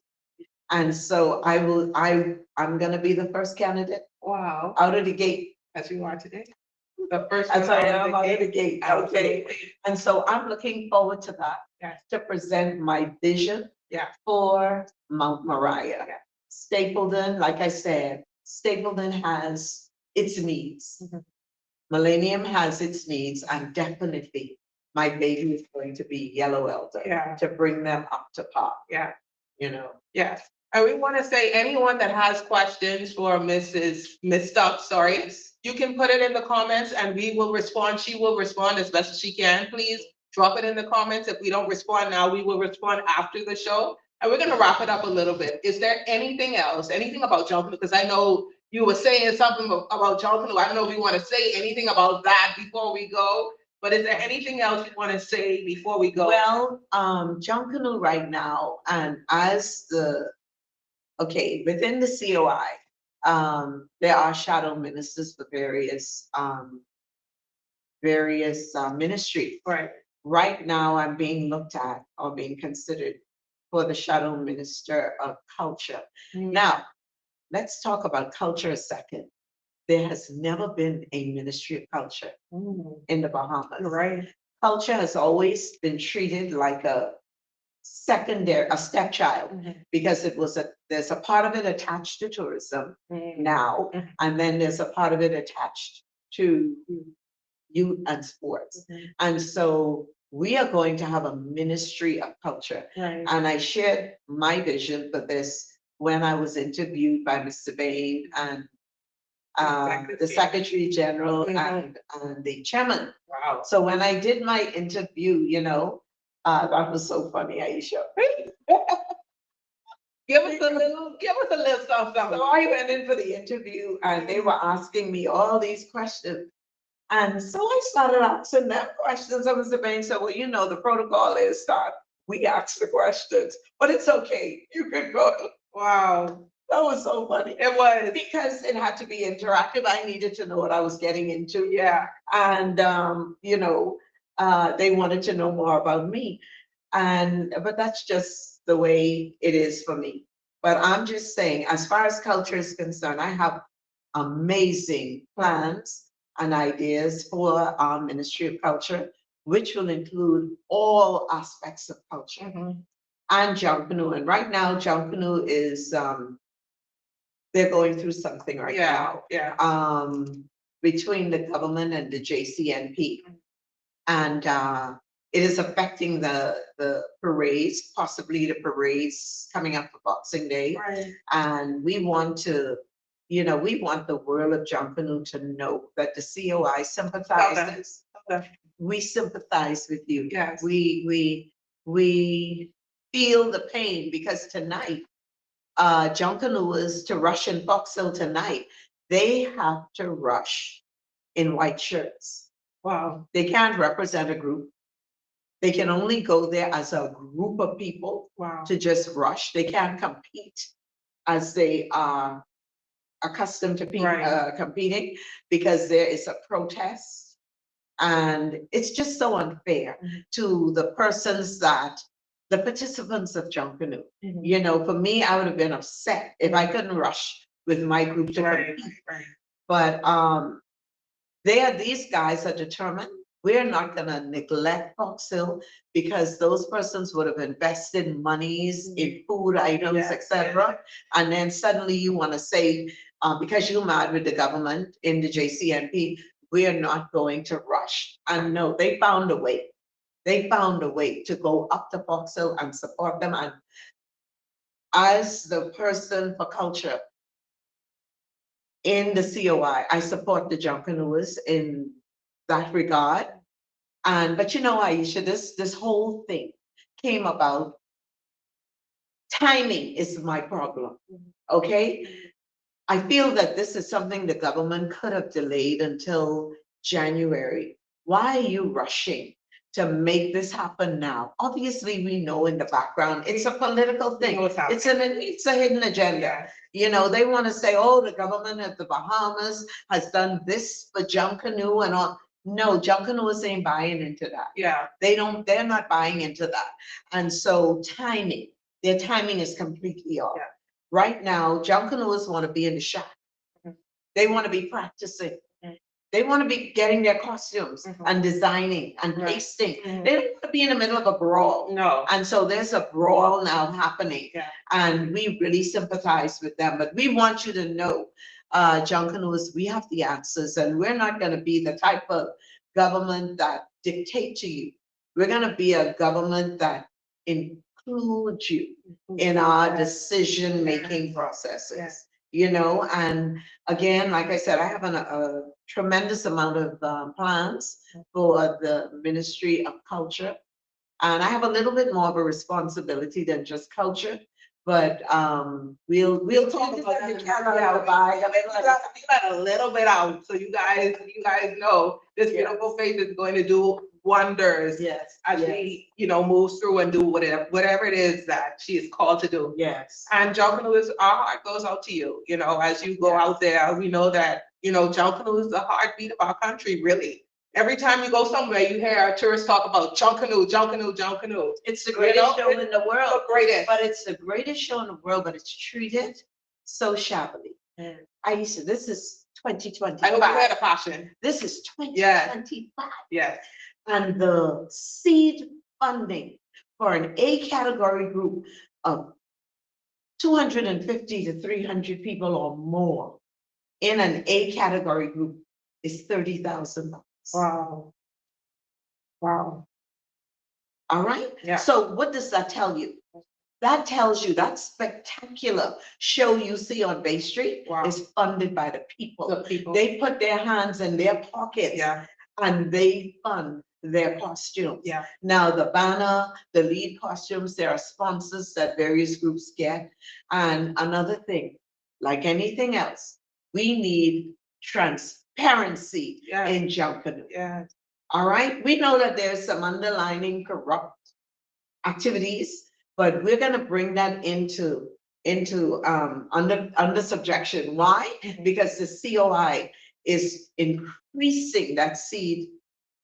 N: And so I'm gonna be the first candidate
I: Wow,
N: out of the gate.
I: as you are today. The first.
N: As
I: one
N: I
I: out of
N: am
I: the
N: out of
I: gate.
N: the gate, okay?
I: Absolutely.
N: And so I'm looking forward to that,
I: Yes.
N: to present my vision
I: Yeah.
N: for Mount Moriah.
I: Yeah.
N: Stapleton, like I said, Stapleton has its needs.
I: Mhm.
N: Millennium has its needs, and definitely my baby is going to be Yellow Elder.
I: Yeah.
N: To bring them up to par,
I: Yeah.
N: you know?
I: Yes, and we want to say anyone that has questions for Miss Stubbs, sorry, you can put it in the comments and we will respond. She will respond as best as she can. Please drop it in the comments. If we don't respond now, we will respond after the show. And we're gonna wrap it up a little bit. Is there anything else, anything about Junkanoo? Because I know you were saying something about Junkanoo. I don't know if you want to say anything about that before we go. But is there anything else you want to say before we go?
N: Well, Junkanoo right now, and as within the COI, there are shadow ministers for various ministries.
I: Right.
N: Right now, I'm being looked at or being considered for the shadow minister of culture.
I: Mm.
N: Now, let's talk about culture a second. There has never been a ministry of culture in the Bahamas.
I: Right.
N: Culture has always been treated like a stepchild, because there's a part of it attached to tourism now, and then there's a part of it attached to youth and sports. And so we are going to have a ministry of culture.
I: Right.
N: And I shared my vision for this when I was interviewed by Mr. Bain and the Secretary General and the Chairman.
I: Wow.
N: So when I did my interview, that was so funny, Aisha.
I: Give us a little something.
N: So I went in for the interview and they were asking me all these questions. And so I started asking them questions. I was saying, so, well, the protocol is that we ask the questions, but it's okay. You can go.
I: Wow.
N: That was so funny.
I: It was.
N: Because it had to be interactive. I needed to know what I was getting into.
I: Yeah.
N: And, they wanted to know more about me. But that's just the way it is for me. But I'm just saying, as far as culture is concerned, I have amazing plans and ideas for our Ministry of Culture, which will include all aspects of culture and Junkanoo. And right now, Junkanoo is, they're going through something right now.
I: Yeah.
N: Between the government and the JCNP. And it is affecting the parades, possibly the parades coming up for Boxing Day.
I: Right.
N: And we want we want the world of Junkanoo to know that the COI sympathizes.
I: Okay.
N: We sympathize with you.
I: Yes.
N: We feel the pain, because tonight, Junkanooers to rush in Fox Hill tonight, they have to rush in white shirts.
I: Wow.
N: They can't represent a group. They can only go there as a group of people.
I: Wow.
N: To just rush. They can't compete as they are accustomed to competing, because there is a protest. And it's just so unfair to the participants of Junkanoo. For me, I would have been upset if I couldn't rush with my group to compete.
I: Right.
N: But these guys are determined. We're not gonna neglect Fox Hill, because those persons would have invested monies in food items, etc. And then suddenly you want to say, because you're mad with the government in the JCNP, we are not going to rush. And no, they found a way. They found a way to go up to Fox Hill and support them. And as the person for culture in the COI, I support the Junkanooers in that regard. But Aisha, this whole thing came about. Timing is my problem. Okay. I feel that this is something the government could have delayed until January. Why are you rushing to make this happen now? Obviously, we know in the background, it's a political thing. It's a hidden agenda. They want to say, oh, the government of the Bahamas has done this for Junkanoo and all. No, Junkanoo ain't buying into that.
I: Yeah.
N: They're not buying into that. And so timing, their timing is completely off.
I: Yeah.
N: Right now, Junkanoos want to be in the shop. They want to be practicing. They want to be getting their costumes and designing and
I: Right.
N: pasting. They don't want to be in the middle of a brawl.
I: No.
N: And so there's a brawl now happening.
I: Yeah.
N: And we really sympathize with them, but we want you to know, Junkanoos, we have the answers, and we're not gonna be the type of government that dictate to you. We're gonna be a government that includes you in our decision-making processes.
I: Yes.
N: You know, and again, like I said, I have a tremendous amount of plans for the Ministry of Culture. And I have a little bit more of a responsibility than just culture, but we'll talk about that.
I: We let a little bit out, so you guys know this beautiful faith is going to do wonders.
N: Yes.
I: As she, moves through and do whatever it is that she is called to do.
N: Yes.
I: And Junkanoo, our heart goes out to you, as you go out there. We know that, Junkanoo is the heartbeat of our country, really. Every time you go somewhere, you hear tourists talk about Junkanoo.
N: It's the greatest show in the world.
I: The greatest.
N: But it's the greatest show in the world, but it's treated so shabbily. Aisha, this is 2025.
I: I hope you had a passion.
N: This is 2025.
I: Yes.
N: And the seed funding for an A category group of 250 to 300 people or more in an A category group is $30,000.
I: Wow. Wow.
N: All right?
I: Yeah.
N: So what does that tell you? That tells you that spectacular show you see on Bay Street is funded by the people.
I: The people.
N: They put their hands in their pockets and they fund their costumes.
I: Yeah.
N: Now the banner, the lead costumes, there are sponsors that various groups get. And another thing, like anything else, we need transparency in Junkanoo.
I: Yeah.
N: All right, we know that there's some underlining corrupt activities, but we're gonna bring that into under subjection. Why? Because the COI is increasing that seed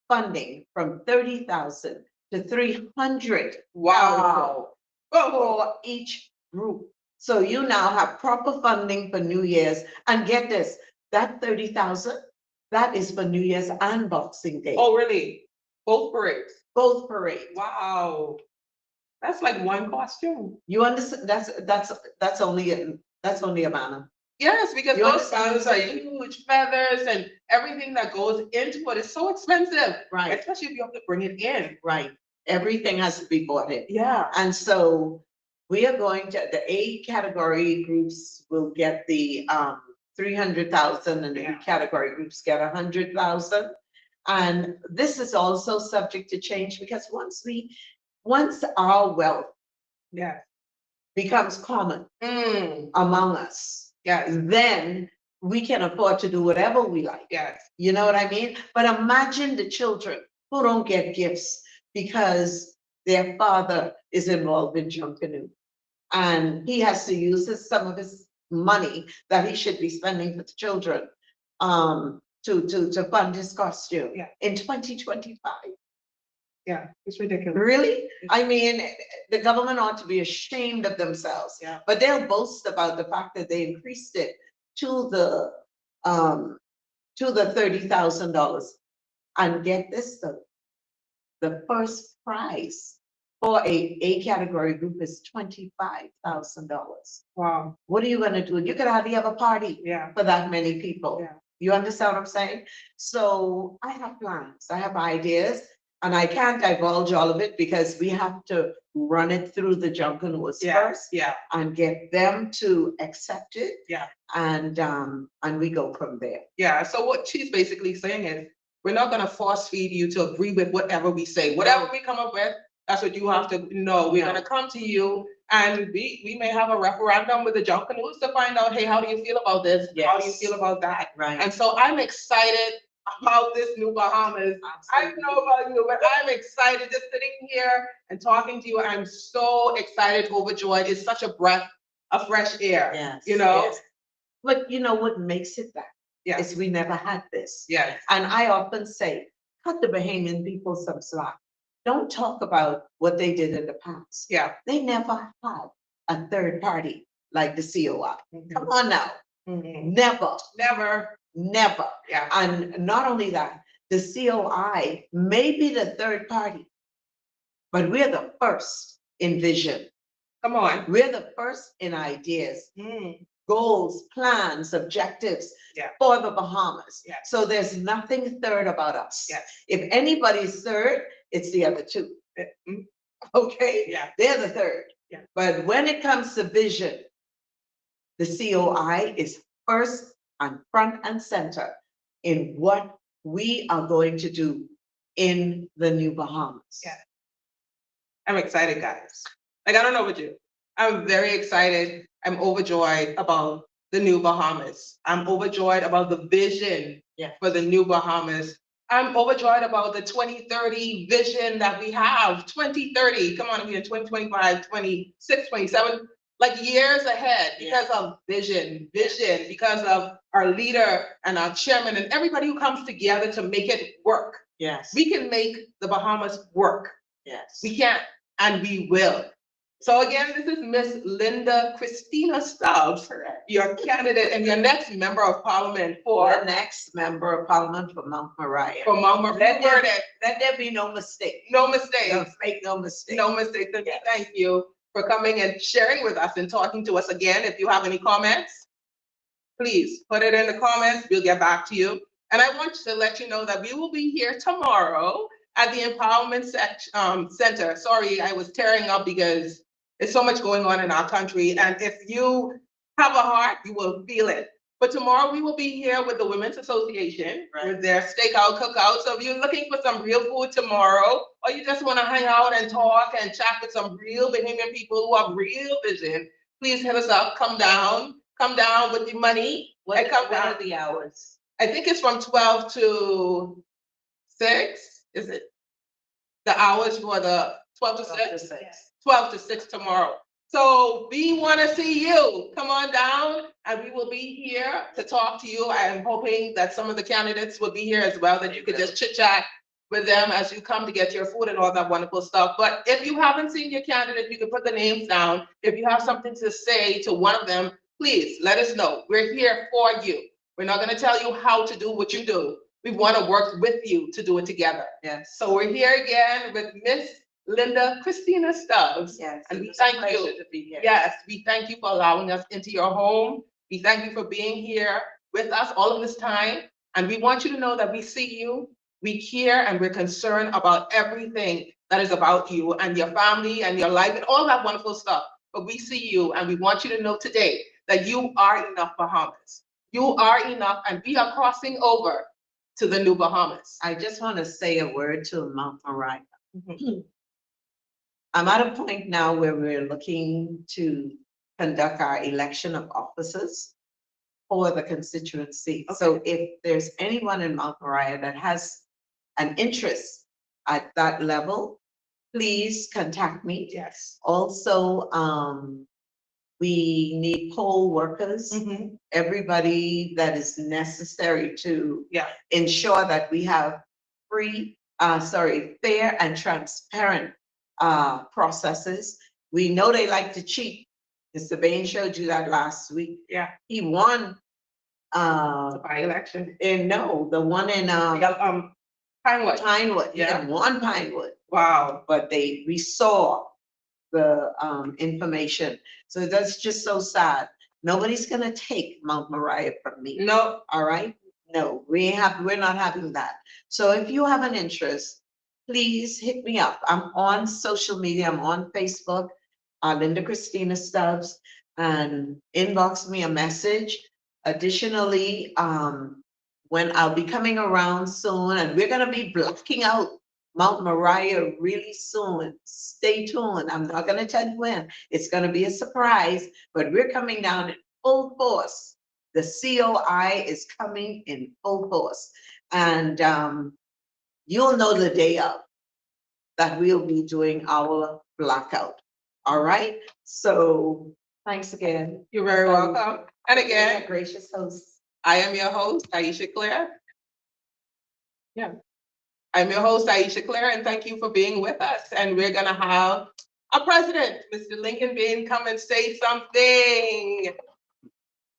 N: funding from 30,000 to 300.
I: Wow.
N: For each group. So you now have proper funding for New Year's, and get this, that 30,000, that is for New Year's and Boxing Day.
I: Oh, really? Both parades?
N: Both parades.
I: Wow. That's like one costume.
N: You understand? That's only a banner.
I: Yes, because
N: You
I: those
N: understand?
I: banners are huge, feathers and everything that goes into it is so expensive.
N: Right.
I: Especially if you have to bring it in.
N: Right. Everything has to be bought in.
I: Yeah.
N: And so we are going to, the A category groups will get the 300,000 and the B category groups get 100,000. And this is also subject to change because once our wealth becomes common among us, then we can afford to do whatever we like.
I: Yes.
N: You know what I mean? But imagine the children who don't get gifts because their father is involved in Junkanoo. And he has to use some of his money that he should be spending for the children to fund his costume in 2025.
I: Yeah, it's ridiculous.
N: Really? I mean, the government ought to be ashamed of themselves.
I: Yeah.
N: But they'll boast about the fact that they increased it to the $30,000. And get this though, the first prize for a category group is $25,000.
I: Wow.
N: What are you gonna do? You could hardly have a party for that many people.
I: Yeah.
N: You understand what I'm saying? So I have plans, I have ideas, and I can't divulge all of it because we have to run it through the Junkanoos first.
I: Yeah.
N: And get them to accept it.
I: Yeah.
N: And we go from there.
I: Yeah. So what she's basically saying is, we're not gonna force feed you to agree with whatever we say. Whatever we come up with, that's what you have to know. We're gonna come to you and we may have a referendum with the Junkanoos to find out, hey, how do you feel about this?
N: Yes.
I: How do you feel about that?
N: Right.
I: And so I'm excited about this new Bahamas. I don't know about you, but I'm excited just sitting here and talking to you. I'm so excited, overjoyed. It's such a breath of fresh air.
N: Yes.
I: You know?
N: Yes. But you know what makes it that?
I: Yeah.
N: is we never had this.
I: Yes.
N: And I often say, cut the Bahamian people some slack. Don't talk about what they did in the past.
I: Yeah.
N: They never had a third party like the COI. Come on now. Never, never.
I: Yeah.
N: And not only that, the COI may be the third party, but we're the first in vision.
I: Come on.
N: We're the first in ideas, goals, plans, objectives
I: Yeah.
N: for the Bahamas.
I: Yeah.
N: So there's nothing third about us.
I: Yes.
N: If anybody's third, it's the other two. Okay?
I: Yeah.
N: They're the third.
I: Yeah.
N: But when it comes to vision, the COI is first and front and center in what we are going to do in the New Bahamas.
I: Yeah. I'm excited, guys. Like, I don't know about you. I'm very excited. I'm overjoyed about the New Bahamas. I'm overjoyed about the vision for the New Bahamas. I'm overjoyed about the 2030 vision that we have. 2030, come on, we're in 2025, 26, 27, like years ahead because of vision, because of our leader and our chairman and everybody who comes together to make it work.
N: Yes.
I: We can make the Bahamas work.
N: Yes.
I: We can, and we will. So again, this is Miss Linda Christina Stubbs, your candidate and your next member of parliament for
N: The next member of parliament for Mount Moriah.
I: for Mount Moriah.
N: Let there be no mistake.
I: No mistake.
N: Don't make no mistake.
I: No mistake. Thank you for coming and sharing with us and talking to us again. If you have any comments, please put it in the comments. We'll get back to you. And I want to let you know that we will be here tomorrow at the Empowerment Center. Sorry, I was tearing up because there's so much going on in our country. And if you have a heart, you will feel it. But tomorrow we will be here with the Women's Association with their stakeout cookout. So if you're looking for some real food tomorrow, or you just want to hang out and talk and chat with some real Bahamian people who have real vision, please hit us up. Come down with your money.
N: What are the hours?
I: I think it's from 12 to 6. Is it? The hours for the 12 to 6? 12 to 6 tomorrow. So we want to see you. Come on down and we will be here to talk to you. I am hoping that some of the candidates will be here as well, that you could just chit chat with them as you come to get your food and all that wonderful stuff. But if you haven't seen your candidate, you can put the names down. If you have something to say to one of them, please let us know. We're here for you. We're not going to tell you how to do what you do. We want to work with you to do it together.
N: Yes.
I: So we're here again with Miss Linda Christina Stubbs.
N: Yes.
I: And we thank you.
N: To be here.
I: Yes, we thank you for allowing us into your home. We thank you for being here with us all of this time. And we want you to know that we see you, we care, and we're concerned about everything that is about you and your family and your life and all that wonderful stuff. But we see you and we want you to know today that you are enough, Bahamas. You are enough, and we are crossing over to the New Bahamas.
N: I just want to say a word to Mount Moriah. I'm at a point now where we're looking to conduct our election of officers for the constituency. Okay. So if there's anyone in Mount Moriah that has an interest at that level, please contact me.
I: Yes.
N: Also, we need poll workers, everybody that is necessary to ensure that we have fair and transparent processes. We know they like to cheat. Mr. Bain showed you that last week.
I: Yeah.
N: He won
I: the by-election.
N: The one in
I: Pinewood.
N: Pinewood.
I: Yeah.
N: He won Pinewood.
I: Wow.
N: But we saw the information. So that's just so sad. Nobody's gonna take Mount Moriah from me.
I: No.
N: All right? No, we're not having that. So if you have an interest, please hit me up. I'm on social media. I'm on Facebook, Linda Christina Stubbs, and inbox me a message. Additionally, when I'll be coming around soon, and we're gonna be blocking out Mount Moriah really soon. Stay tuned. I'm not gonna tell you when. It's gonna be a surprise, but we're coming down in full force. The COI is coming in full force. And you'll know the day of that we'll be doing our blackout. All right? So thanks again.
I: You're very welcome. And again,
N: a gracious host.
I: I am your host, Aisha Claire. Yeah. I'm your host, Aisha Claire, and thank you for being with us. And we're gonna have our president, Mr. Lincoln Bean, come and say something.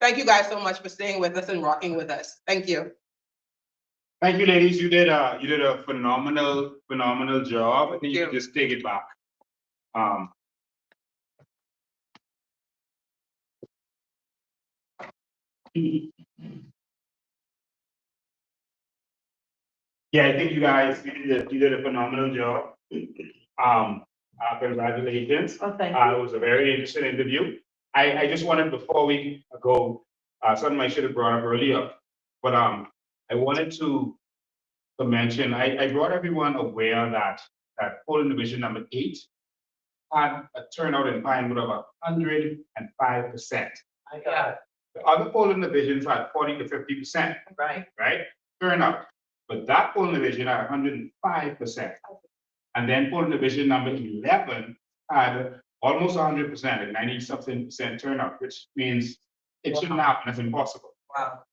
I: Thank you guys so much for staying with us and rocking with us. Thank you.
J: Thank you, ladies. You did a phenomenal job. I think you can just take it back. Yeah, I think you guys, you did a phenomenal job. Congratulations.
F: Oh, thank you.
J: It was a very interesting interview. I just wanted, before we go, something I should have brought up earlier, but I wanted to mention, I brought everyone aware that polling division number 8 had a turnout in Pinewood of 105%.
F: My God.
J: The other polling divisions had 40 to 50%.
F: Right.
J: Turnout. But that polling division had 105%. And then polling division number 11 had almost 100%, like 90 something percent turnout, which means it shouldn't happen. That's impossible.
F: Wow.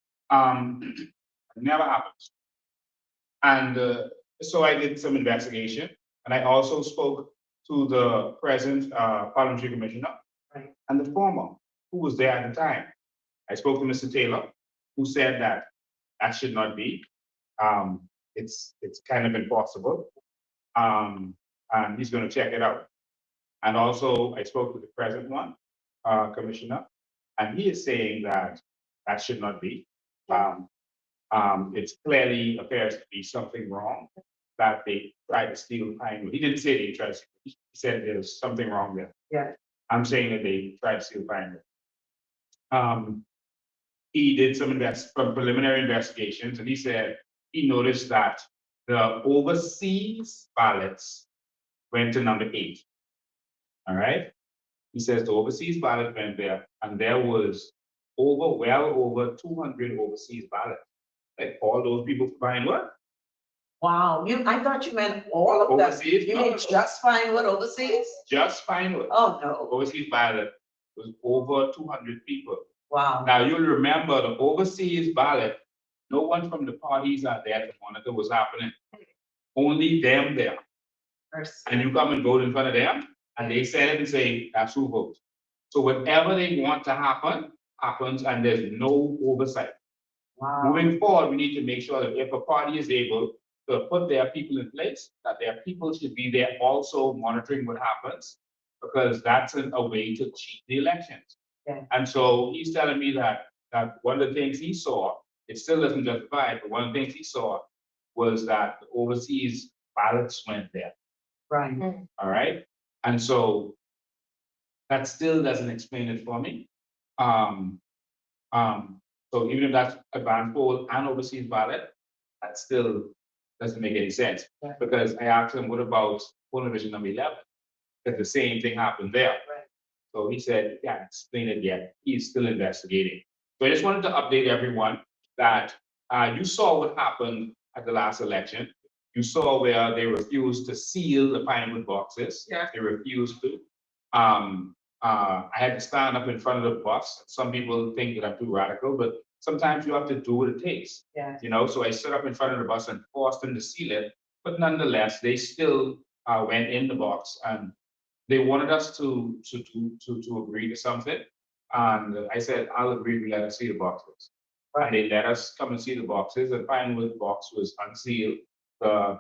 J: It never happens. And so I did some investigation, and I also spoke to the present parliamentary commissioner and the former, who was there at the time. I spoke to Mr. Taylor, who said that should not be. It's kind of impossible. And he's going to check it out. And also, I spoke to the present one, commissioner, and he is saying that should not be. It clearly appears to be something wrong, that they tried to steal Pinewood. He didn't say they tried to steal, he said there's something wrong there.
F: Yeah.
J: I'm saying that they tried to steal Pinewood. He did some preliminary investigations, and he said he noticed that the overseas ballots went to number 8. All right. He says the overseas ballot went there, and there was well over 200 overseas ballots. Like all those people for Pinewood.
N: Wow, I thought you meant all of them.
J: Overseas?
N: You
J: No,
N: mean
J: no.
N: just Pinewood overseas?
J: Just Pinewood.
N: Oh, no.
J: Overseas ballot was over 200 people.
N: Wow.
J: Now you'll remember the overseas ballot, no one from the parties are there to monitor what's happening. Only them there. And you come and vote in front of them, and they set it and say, that's who votes. So whatever they want to happen, happens, and there's no oversight.
N: Wow.
J: Moving forward, we need to make sure that if a party is able to put their people in place, that their people should be there also monitoring what happens, because that's a way to cheat the elections.
N: Yeah.
J: And so he's telling me that one of the things he saw, it still doesn't justify it, but one of the things he saw was that the overseas ballots went there.
N: Right.
J: All right. And so that still doesn't explain it for me. So even if that's advanced poll and overseas ballot, that still doesn't make any sense.
N: Right.
J: Because I asked him, what about polling division number 11? Because the same thing happened there.
N: Right.
J: So he said, yeah, explain it yet. He's still investigating. So I just wanted to update everyone that you saw what happened at the last election. You saw where they refused to seal the Pinewood boxes.
I: Yeah.
J: They refused to. I had to stand up in front of the bus. Some people think that I'm too radical, but sometimes you have to do what it takes.
N: Yeah.
J: You know, so I stood up in front of the bus and forced them to seal it. But nonetheless, they still went in the box, and they wanted us to agree to something. And I said, I'll agree to let us see the boxes. Right. And they let us come and see the boxes. The Pinewood box was unsealed. The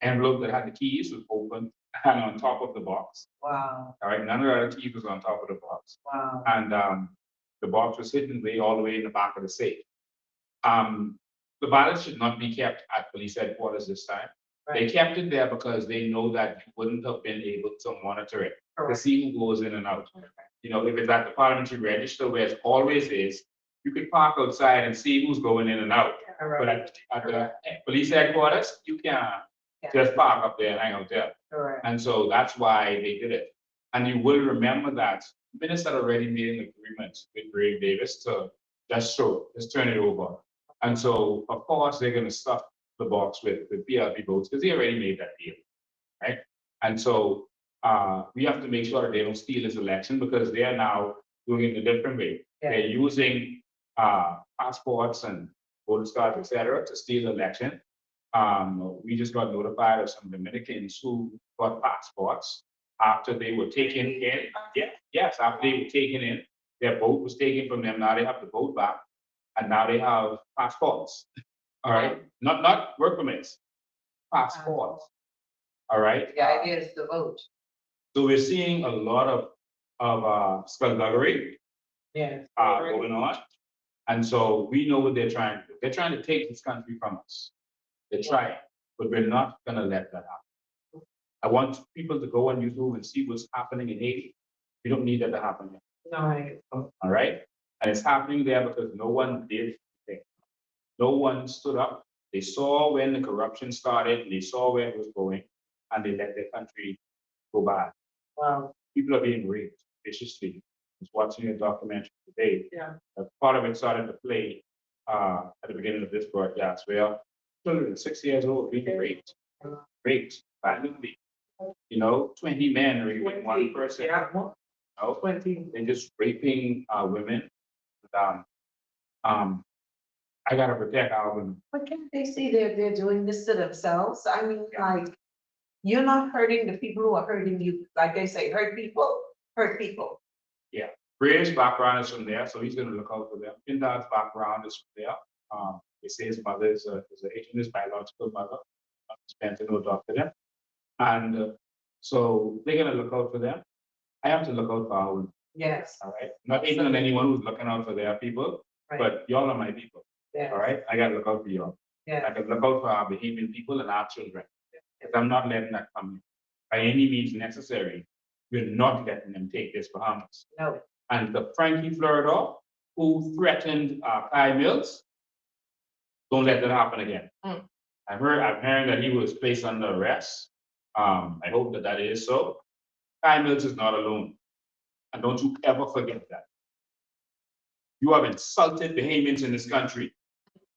J: envelope that had the keys was open and on top of the box.
N: Wow.
J: All right, none of the other keys was on top of the box.
N: Wow.
J: And the box was hidden all the way in the back of the safe. The ballots should not be kept at police headquarters this time. Right. They kept it there because they know that you wouldn't have been able to monitor it, to see who goes in and out. Okay. You know, if it's at the parliamentary register, where it always is, you could park outside and see who's going in and out. Right. But at the police headquarters, you can't just park up there and hang out there.
N: Right.
J: And so that's why they did it. And you will remember that minister had already made an agreement with Greg Davis to just turn it over. And so, of course, they're going to stuff the box with PLP votes because they already made that deal, right? And so we have to make sure that they don't steal this election, because they are now doing it in a different way. Yeah. They're using passports and voter cards, et cetera, to steal the election. We just got notified of some Dominicans who got passports after they were taken in. Yeah, yes, after they were taken in, their vote was taken from them. Now they have to vote back, and now they have passports. All right, not work permits, passports. All right.
N: The idea is to vote.
J: So we're seeing a lot of skullduggery
N: Yes.
J: going on. And so we know what they're trying to do. They're trying to take this country from us. They're trying, but we're not gonna let that happen. I want people to go on YouTube and see what's happening in Haiti. We don't need that to happen here.
N: No.
J: All right? And it's happening there because no one did anything. No one stood up. They saw when the corruption started, and they saw where it was going, and they let their country go by.
N: Wow.
J: People are being raped viciously. I was watching a documentary today.
N: Yeah.
J: Part of it started to play at the beginning of this broadcast, where children 6 years old being raped violently. 20 men raping one person.
N: Yeah.
J: 20. They're just raping women. I gotta protect our women.
N: But can't they see they're doing this to themselves? I mean, like, you're not hurting the people who are hurting you. Like they say, hurt people, hurt people.
J: Yeah. Ray's background is from there, so he's gonna look out for them. Pindad's background is from there. They say his mother is a Haitian, his biological mother. Spent to doctor them. And so they're gonna look out for them. I have to look out for our women.
N: Yes.
J: All right. Not hating on anyone who's looking out for their people,
N: Right.
J: but y'all are my people.
N: Yes.
J: All right. I gotta look out for y'all.
N: Yeah.
J: I can look out for our Bahamian people and our children. Because I'm not letting that come by any means necessary. We're not letting them take this Bahamas.
N: No.
J: And the Frankie Florida, who threatened Kai Mills, don't let that happen again. I'm hearing that he was placed under arrest. I hope that is so. Kai Mills is not alone. And don't you ever forget that. You have insulted Bahamians in this country,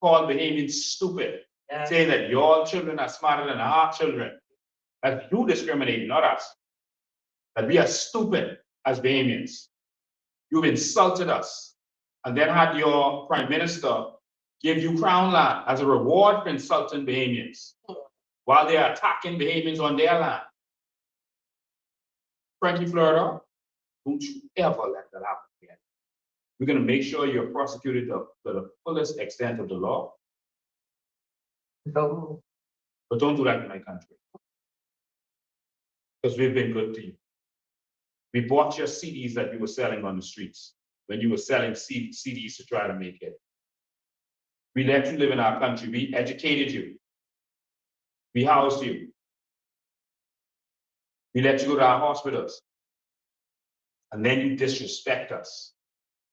J: called Bahamians stupid, saying that your children are smarter than our children. That you discriminate, not us. That we are stupid as Bahamians. You've insulted us. And then had your prime minister give you crown land as a reward for insulting Bahamians while they are attacking Bahamians on their land. Frankie Florida, don't you ever let that happen again. We're going to make sure you're prosecuted to the fullest extent of the law.
N: No.
J: But don't do that in my country. Because we've been good to you. We bought your CDs that you were selling on the streets when you were selling CDs to try to make it. We let you live in our country. We educated you. We housed you. We let you go to our hospitals. And then you disrespect us.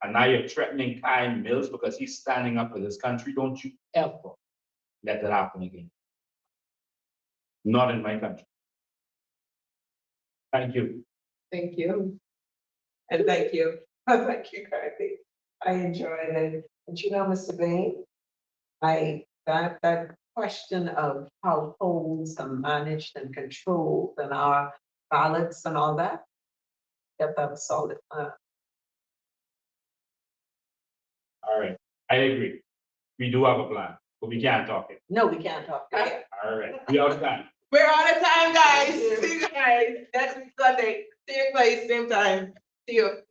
J: And now you're threatening Kai Mills because he's standing up for this country. Don't you ever let that happen again. Not in my country. Thank you.
N: Thank you. And thank you. Thank you, Kathy. I enjoyed it. And Mr. Bain, that question of how polls are managed and controlled and our ballots and all that, that was solid.
J: All right, I agree. We do have a plan, but we can't talk it.
N: No, we can't talk. Yeah.
J: All right, we out of time.
I: We're out of time, guys. See you guys next week Sunday. Same place, same time. See you.